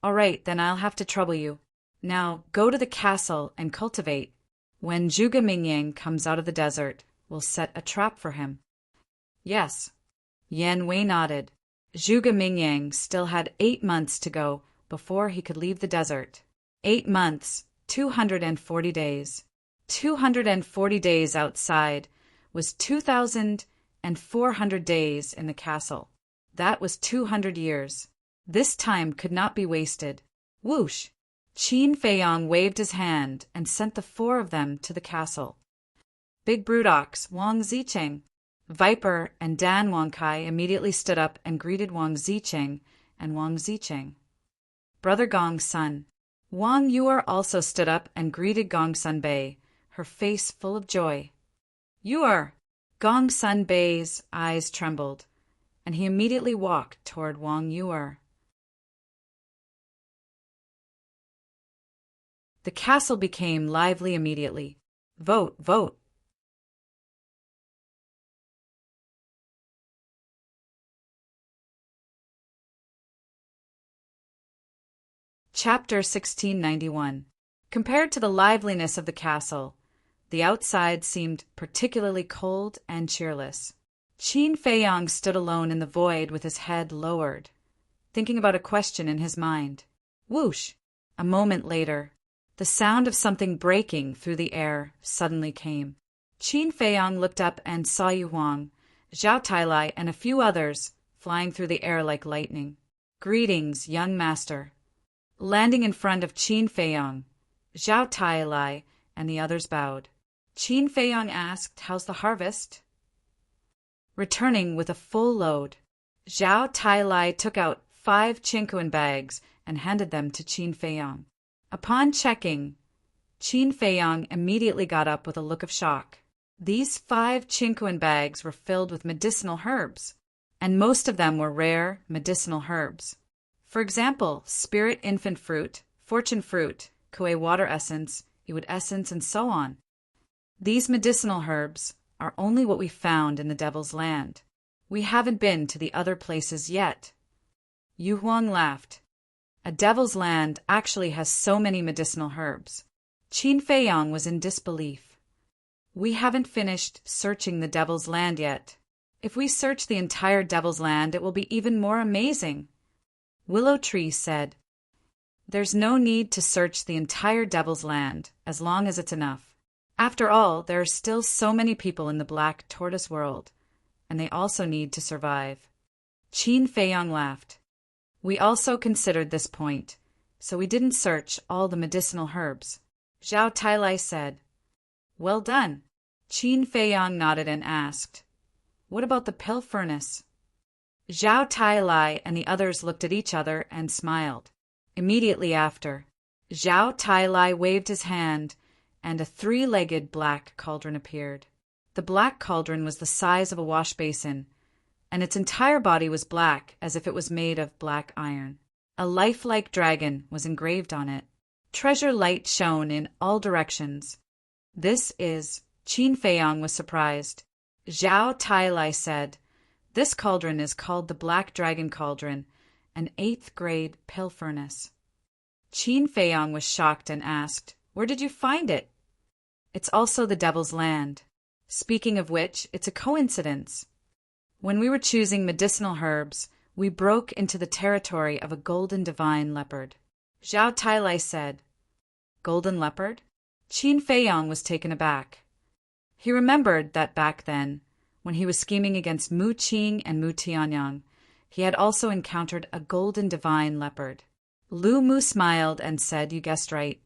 All right, then I'll have to trouble you. Now go to the castle and cultivate. When Zhuge Mingyang comes out of the desert, we'll set a trap for him. Yes. Yan Wei nodded. Zhuge Mingyang still had 8 months to go before he could leave the desert. 8 months, 240 days. 240 days outside was 2,400 days in the castle. That was 200 years. This time could not be wasted. Whoosh! Qin Feiyong waved his hand and sent the 4 of them to the castle. Big Brutox, Wang Zicheng, Viper, and Dan Wangkai immediately stood up and greeted Wang Zicheng and Wang Zicheng. Brother Gong's son. Wang Yuer also stood up and greeted Gongsun Bei, her face full of joy. Yuer! Gongsun Bei's eyes trembled, and he immediately walked toward Wang Yuer. The castle became lively immediately. Vote, vote. Chapter 1691. Compared to the liveliness of the castle, the outside seemed particularly cold and cheerless. Qin Feiyang stood alone in the void with his head lowered, thinking about a question in his mind. Whoosh! A moment later, the sound of something breaking through the air suddenly came. Qin Feiyang looked up and saw Yu Huang, Zhao Tailai, and a few others flying through the air like lightning. Greetings, young master. Landing in front of Qin Feiyang, Zhao Tailai and the others bowed. Qin Feiyang asked, "How's the harvest?" Returning with a full load, Zhao Tailai took out 5 chinquan bags and handed them to Qin Feiyang. Upon checking, Qin Feiyang immediately got up with a look of shock. These 5 chinquan bags were filled with medicinal herbs, and most of them were rare medicinal herbs. For example, spirit infant fruit, fortune fruit, kuei water essence, iwit essence, and so on. These medicinal herbs are only what we found in the Devil's Land. We haven't been to the other places yet. Yu Huang laughed. A Devil's Land actually has so many medicinal herbs. Qin Feiyang was in disbelief. We haven't finished searching the Devil's Land yet. If we search the entire Devil's Land, it will be even more amazing. Willow Tree said, "There's no need to search the entire Devil's Land, as long as it's enough. After all, there are still so many people in the Black Tortoise world, and they also need to survive." Qin Feiyang laughed. "We also considered this point, so we didn't search all the medicinal herbs." Zhao Tailai said, "Well done." Qin Feiyang nodded and asked, "What about the pill furnace?" Zhao Tailai and the others looked at each other and smiled. Immediately after, Zhao Tailai waved his hand, and a 3-legged black cauldron appeared. The black cauldron was the size of a wash basin, and its entire body was black as if it was made of black iron. A lifelike dragon was engraved on it. Treasure light shone in all directions. "This is..." Qin Feiyang was surprised. Zhao Tailai said, "This cauldron is called the Black Dragon Cauldron, an 8th grade pill furnace." Qin Feiyang was shocked and asked, "Where did you find it?" "It's also the Devil's Land. Speaking of which, it's a coincidence. When we were choosing medicinal herbs, we broke into the territory of a golden divine leopard." Zhao Tailai said, "Golden leopard?" Qin Feiyang was taken aback. He remembered that back then, when he was scheming against Mu Qing and Mu Tianyang, he had also encountered a golden divine leopard. Lu Mu smiled and said, "You guessed right.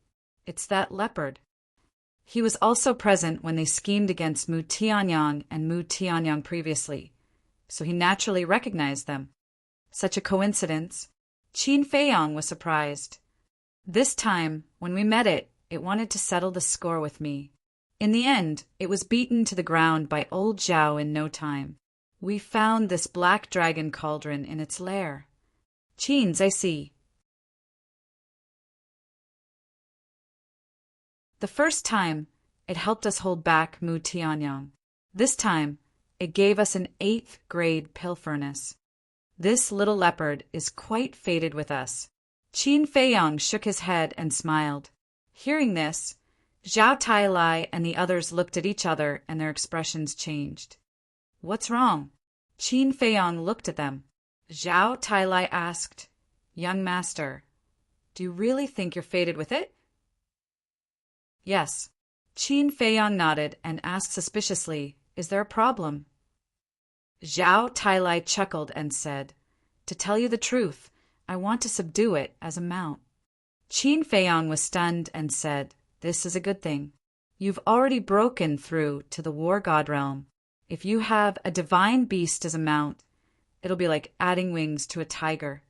It's that leopard." He was also present when they schemed against Mu Tianyang and Mu Tianyang previously, so he naturally recognized them. Such a coincidence. Qin Feiyang was surprised. This time, when we met it, it wanted to settle the score with me. In the end, it was beaten to the ground by old Zhao in no time. We found this black dragon cauldron in its lair. Qins, I see. The first time, it helped us hold back Mu Tianyang. This time, it gave us an 8th grade pill furnace. This little leopard is quite fated with us. Qin Feiyang shook his head and smiled. Hearing this, Zhao Tailai and the others looked at each other and their expressions changed. "What's wrong?" Qin Feiyang looked at them. Zhao Tailai asked, "Young master, do you really think you're fated with it?" "Yes." Qin Feiyang nodded and asked suspiciously, "Is there a problem?" Zhao Tailai chuckled and said, "To tell you the truth, I want to subdue it as a mount." Qin Feiyang was stunned and said, "This is a good thing. You've already broken through to the War God realm. If you have a divine beast as a mount, it'll be like adding wings to a tiger."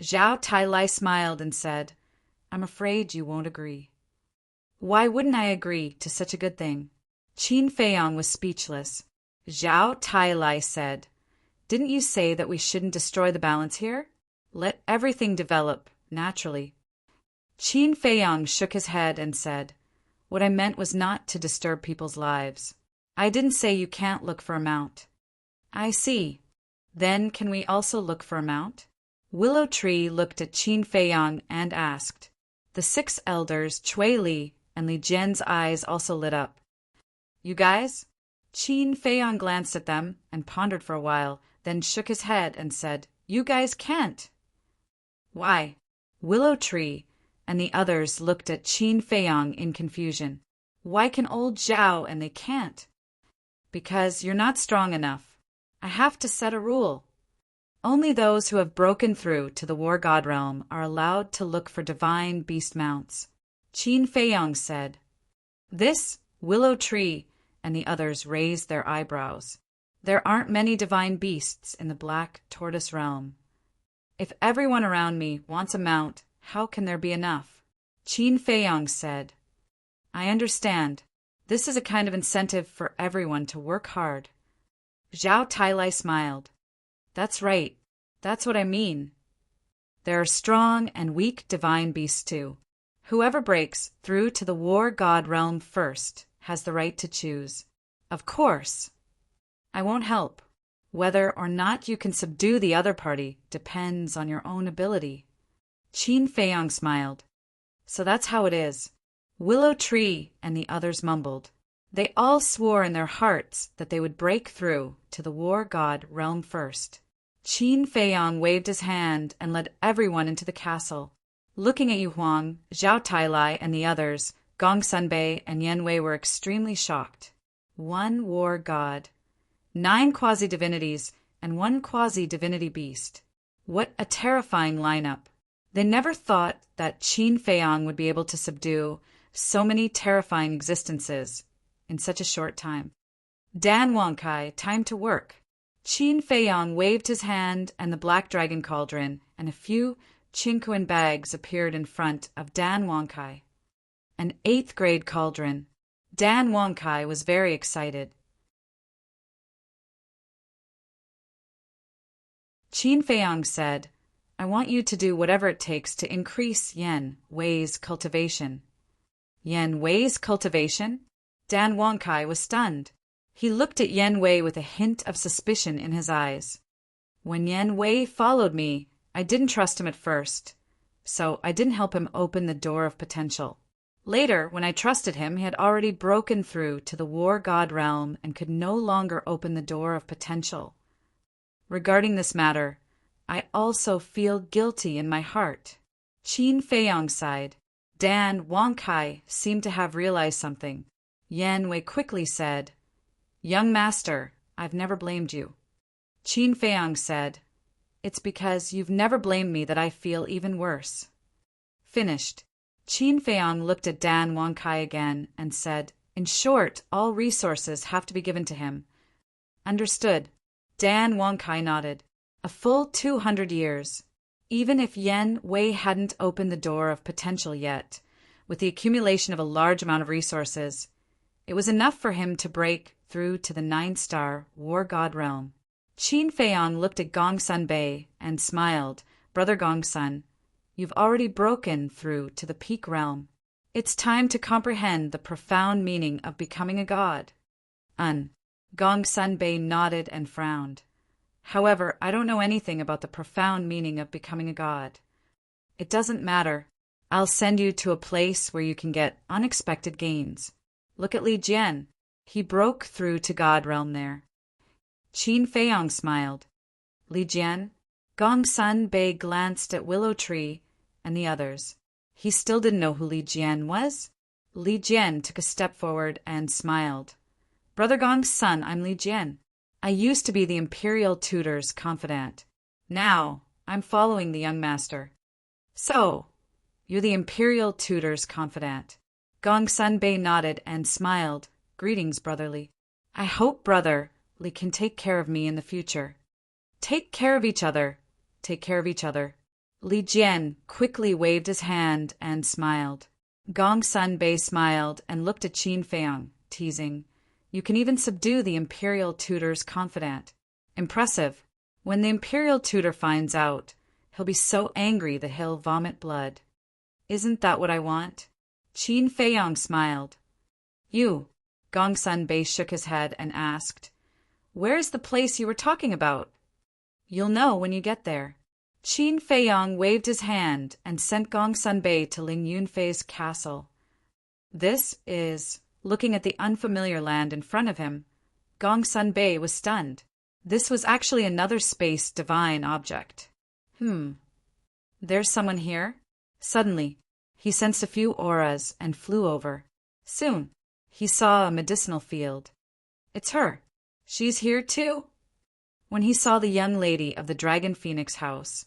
Zhao Tailai smiled and said, "I'm afraid you won't agree." "Why wouldn't I agree to such a good thing?" Qin Feiyang was speechless. Zhao Tailai said, Didn't you say that we shouldn't destroy the balance here? Let everything develop naturally. Qin Feiyang shook his head and said, "What I meant was not to disturb people's lives. I didn't say you can't look for a mount." "I see. Then can we also look for a mount?" Willow Tree looked at Qin Feiyang and asked. The 6 elders, Chui Li and Li Jian's eyes also lit up. "You guys?" Qin Feiyang glanced at them and pondered for a while, then shook his head and said, "You guys can't." "Why?" Willow Tree and the others looked at Qin Feiyang in confusion. "Why can old Zhao and they can't?" "Because you're not strong enough. I have to set a rule. Only those who have broken through to the War God realm are allowed to look for divine beast mounts," Qin Feiyang said. This, Willow Tree and the others raised their eyebrows. There aren't many divine beasts in the Black Tortoise realm. If everyone around me wants a mount, how can there be enough? Qin Feiyang said. "I understand. This is a kind of incentive for everyone to work hard." Zhao Tailai smiled. "That's right. That's what I mean. There are strong and weak divine beasts too. Whoever breaks through to the War God realm first has the right to choose. Of course, I won't help. Whether or not you can subdue the other party depends on your own ability." Qin Feiyang smiled. "So that's how it is." Willow Tree and the others mumbled. They all swore in their hearts that they would break through to the War God realm first. Qin Feiyang waved his hand and led everyone into the castle. Looking at Yu Huang, Zhao Tailai and the others, Gong Sunbei and Yan Wei were extremely shocked. 1 war god, 9 quasi-divinities, and 1 quasi-divinity beast. What a terrifying lineup. They never thought that Qin Feiyang would be able to subdue so many terrifying existences in such a short time. "Dan Wangkai, time to work." Qin Feiyang waved his hand and the Black Dragon Cauldron and a few Qingquan bags appeared in front of Dan Wangkai. An 8th grade cauldron. Dan Wangkai was very excited. Qin Feiyang said, "I want you to do whatever it takes to increase Yan Wei's cultivation." Yan Wei's cultivation? Dan Wangkai was stunned. He looked at Yan Wei with a hint of suspicion in his eyes. "When Yan Wei followed me, I didn't trust him at first, so I didn't help him open the door of potential. Later, when I trusted him, he had already broken through to the War God realm and could no longer open the door of potential. Regarding this matter, I also feel guilty in my heart." Qin Feiyang sighed. Dan Wangkai seemed to have realized something. Yan Wei quickly said, "Young master, I've never blamed you." Qin Feiyang said, "It's because you've never blamed me that I feel even worse." Finished. Qin Feiyang looked at Dan Wangkai again and said, "In short, all resources have to be given to him." "Understood." Dan Wangkai nodded. "A full 200 years. Even if Yan Wei hadn't opened the door of potential yet, with the accumulation of a large amount of resources, it was enough for him to break through to the 9-star War God realm." Qin Feiyang looked at Gong Sunbei and smiled. "Brother Gong Sun, you've already broken through to the peak realm. It's time to comprehend the profound meaning of becoming a god." Gong Sunbei nodded and frowned. "However, I don't know anything about the profound meaning of becoming a god." "It doesn't matter. I'll send you to a place where you can get unexpected gains. Look at Li Jian. He broke through to God realm there." Qin Feiyang smiled. "Li Jian?" Gong Sunbei glanced at Willow Tree and the others. He still didn't know who Li Jian was. Li Jian took a step forward and smiled. "Brother Gong's son, I'm Li Jian. I used to be the Imperial Tutor's confidant. Now, I'm following the young master." "So, you're the Imperial Tutor's confidant." Gong Sunbei nodded and smiled. "Greetings, brotherly. I hope brother Li can take care of me in the future." "Take care of each other. Take care of each other." Li Jian quickly waved his hand and smiled. Gong Sunbei smiled and looked at Qin Feiyang, teasing, "You can even subdue the Imperial Tutor's confidant. Impressive." When the imperial tutor finds out, he'll be so angry that he'll vomit blood. Isn't that what I want? Qin Feiyong smiled. You. Gongsun Bei shook his head and asked, Where's the place you were talking about? You'll know when you get there. Qin Feiyong waved his hand and sent Gongsun Bei to Ling Yunfei's castle. This is, looking at the unfamiliar land in front of him, Gongsun Bei was stunned. This was actually another space divine object. There's someone here? Suddenly, he sensed a few auras and flew over. Soon, he saw a medicinal field. It's her. She's here too. When he saw the young lady of the Dragon Phoenix house,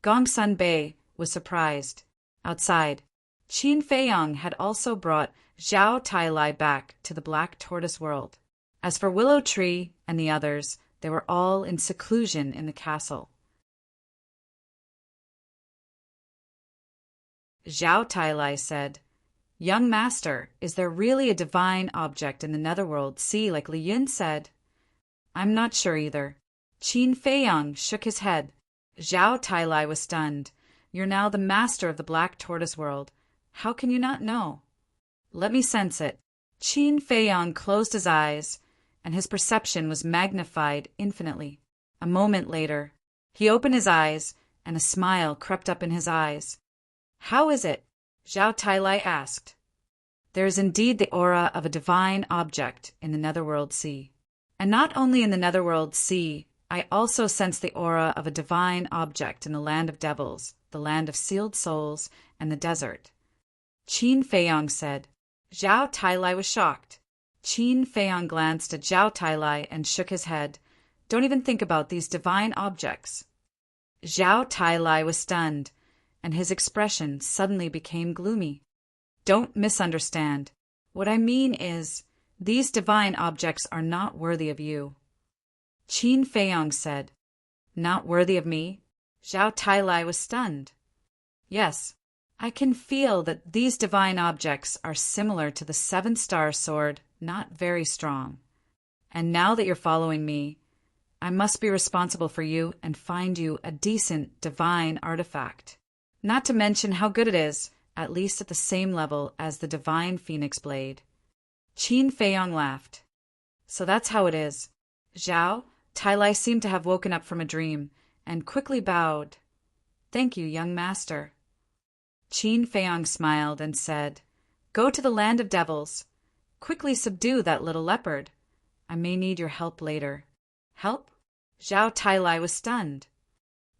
Gongsun Bei was surprised. Outside, Qin Feiyong had also brought Zhao Tailai back to the Black Tortoise world. As for Willow Tree and the others, they were all in seclusion in the castle. Zhao Tailai said, Young master, is there really a divine object in the netherworld sea like Li Yun said? I'm not sure either. Qin Feiyong shook his head. Zhao Tailai was stunned. You're now the master of the Black Tortoise world. How can you not know? Let me sense it. Qin Feiyong closed his eyes, and his perception was magnified infinitely. A moment later, he opened his eyes, and a smile crept up in his eyes. How is it? Zhao Tailai asked. There is indeed the aura of a divine object in the netherworld sea. And not only in the netherworld sea, I also sense the aura of a divine object in the land of devils, the land of sealed souls, and the desert. Qin Feiyong said. Zhao Tailai was shocked. Qin Feiyong glanced at Zhao Tailai and shook his head. Don't even think about these divine objects. Zhao Tailai was stunned, and his expression suddenly became gloomy. Don't misunderstand. What I mean is, these divine objects are not worthy of you. Qin Feiyong said. Not worthy of me? Zhao Tailai was stunned. Yes, I can feel that these divine objects are similar to the seven-star sword, not very strong. And now that you're following me, I must be responsible for you and find you a decent divine artifact. Not to mention how good it is, at least at the same level as the divine phoenix blade. Qin Feiyong laughed. So that's how it is. Zhao Tailai seemed to have woken up from a dream, and quickly bowed. Thank you, young master. Qin Feiyong smiled and said, Go to the land of devils. Quickly subdue that little leopard. I may need your help later. Help? Zhao Tailai was stunned.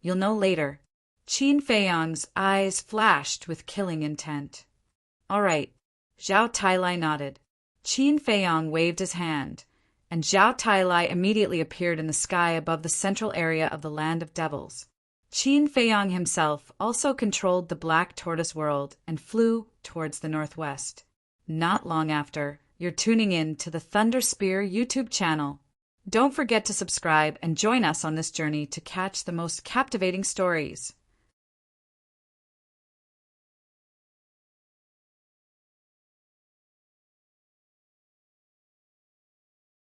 You'll know later. Qin Feiyong's eyes flashed with killing intent. All right. Zhao Tailai nodded. Qin Feiyong waved his hand, and Zhao Tailai immediately appeared in the sky above the central area of the land of devils. Qin Feiyong himself also controlled the Black Tortoise world and flew towards the northwest. Not long after, you're tuning in to the Thunder Spear YouTube channel. Don't forget to subscribe and join us on this journey to catch the most captivating stories.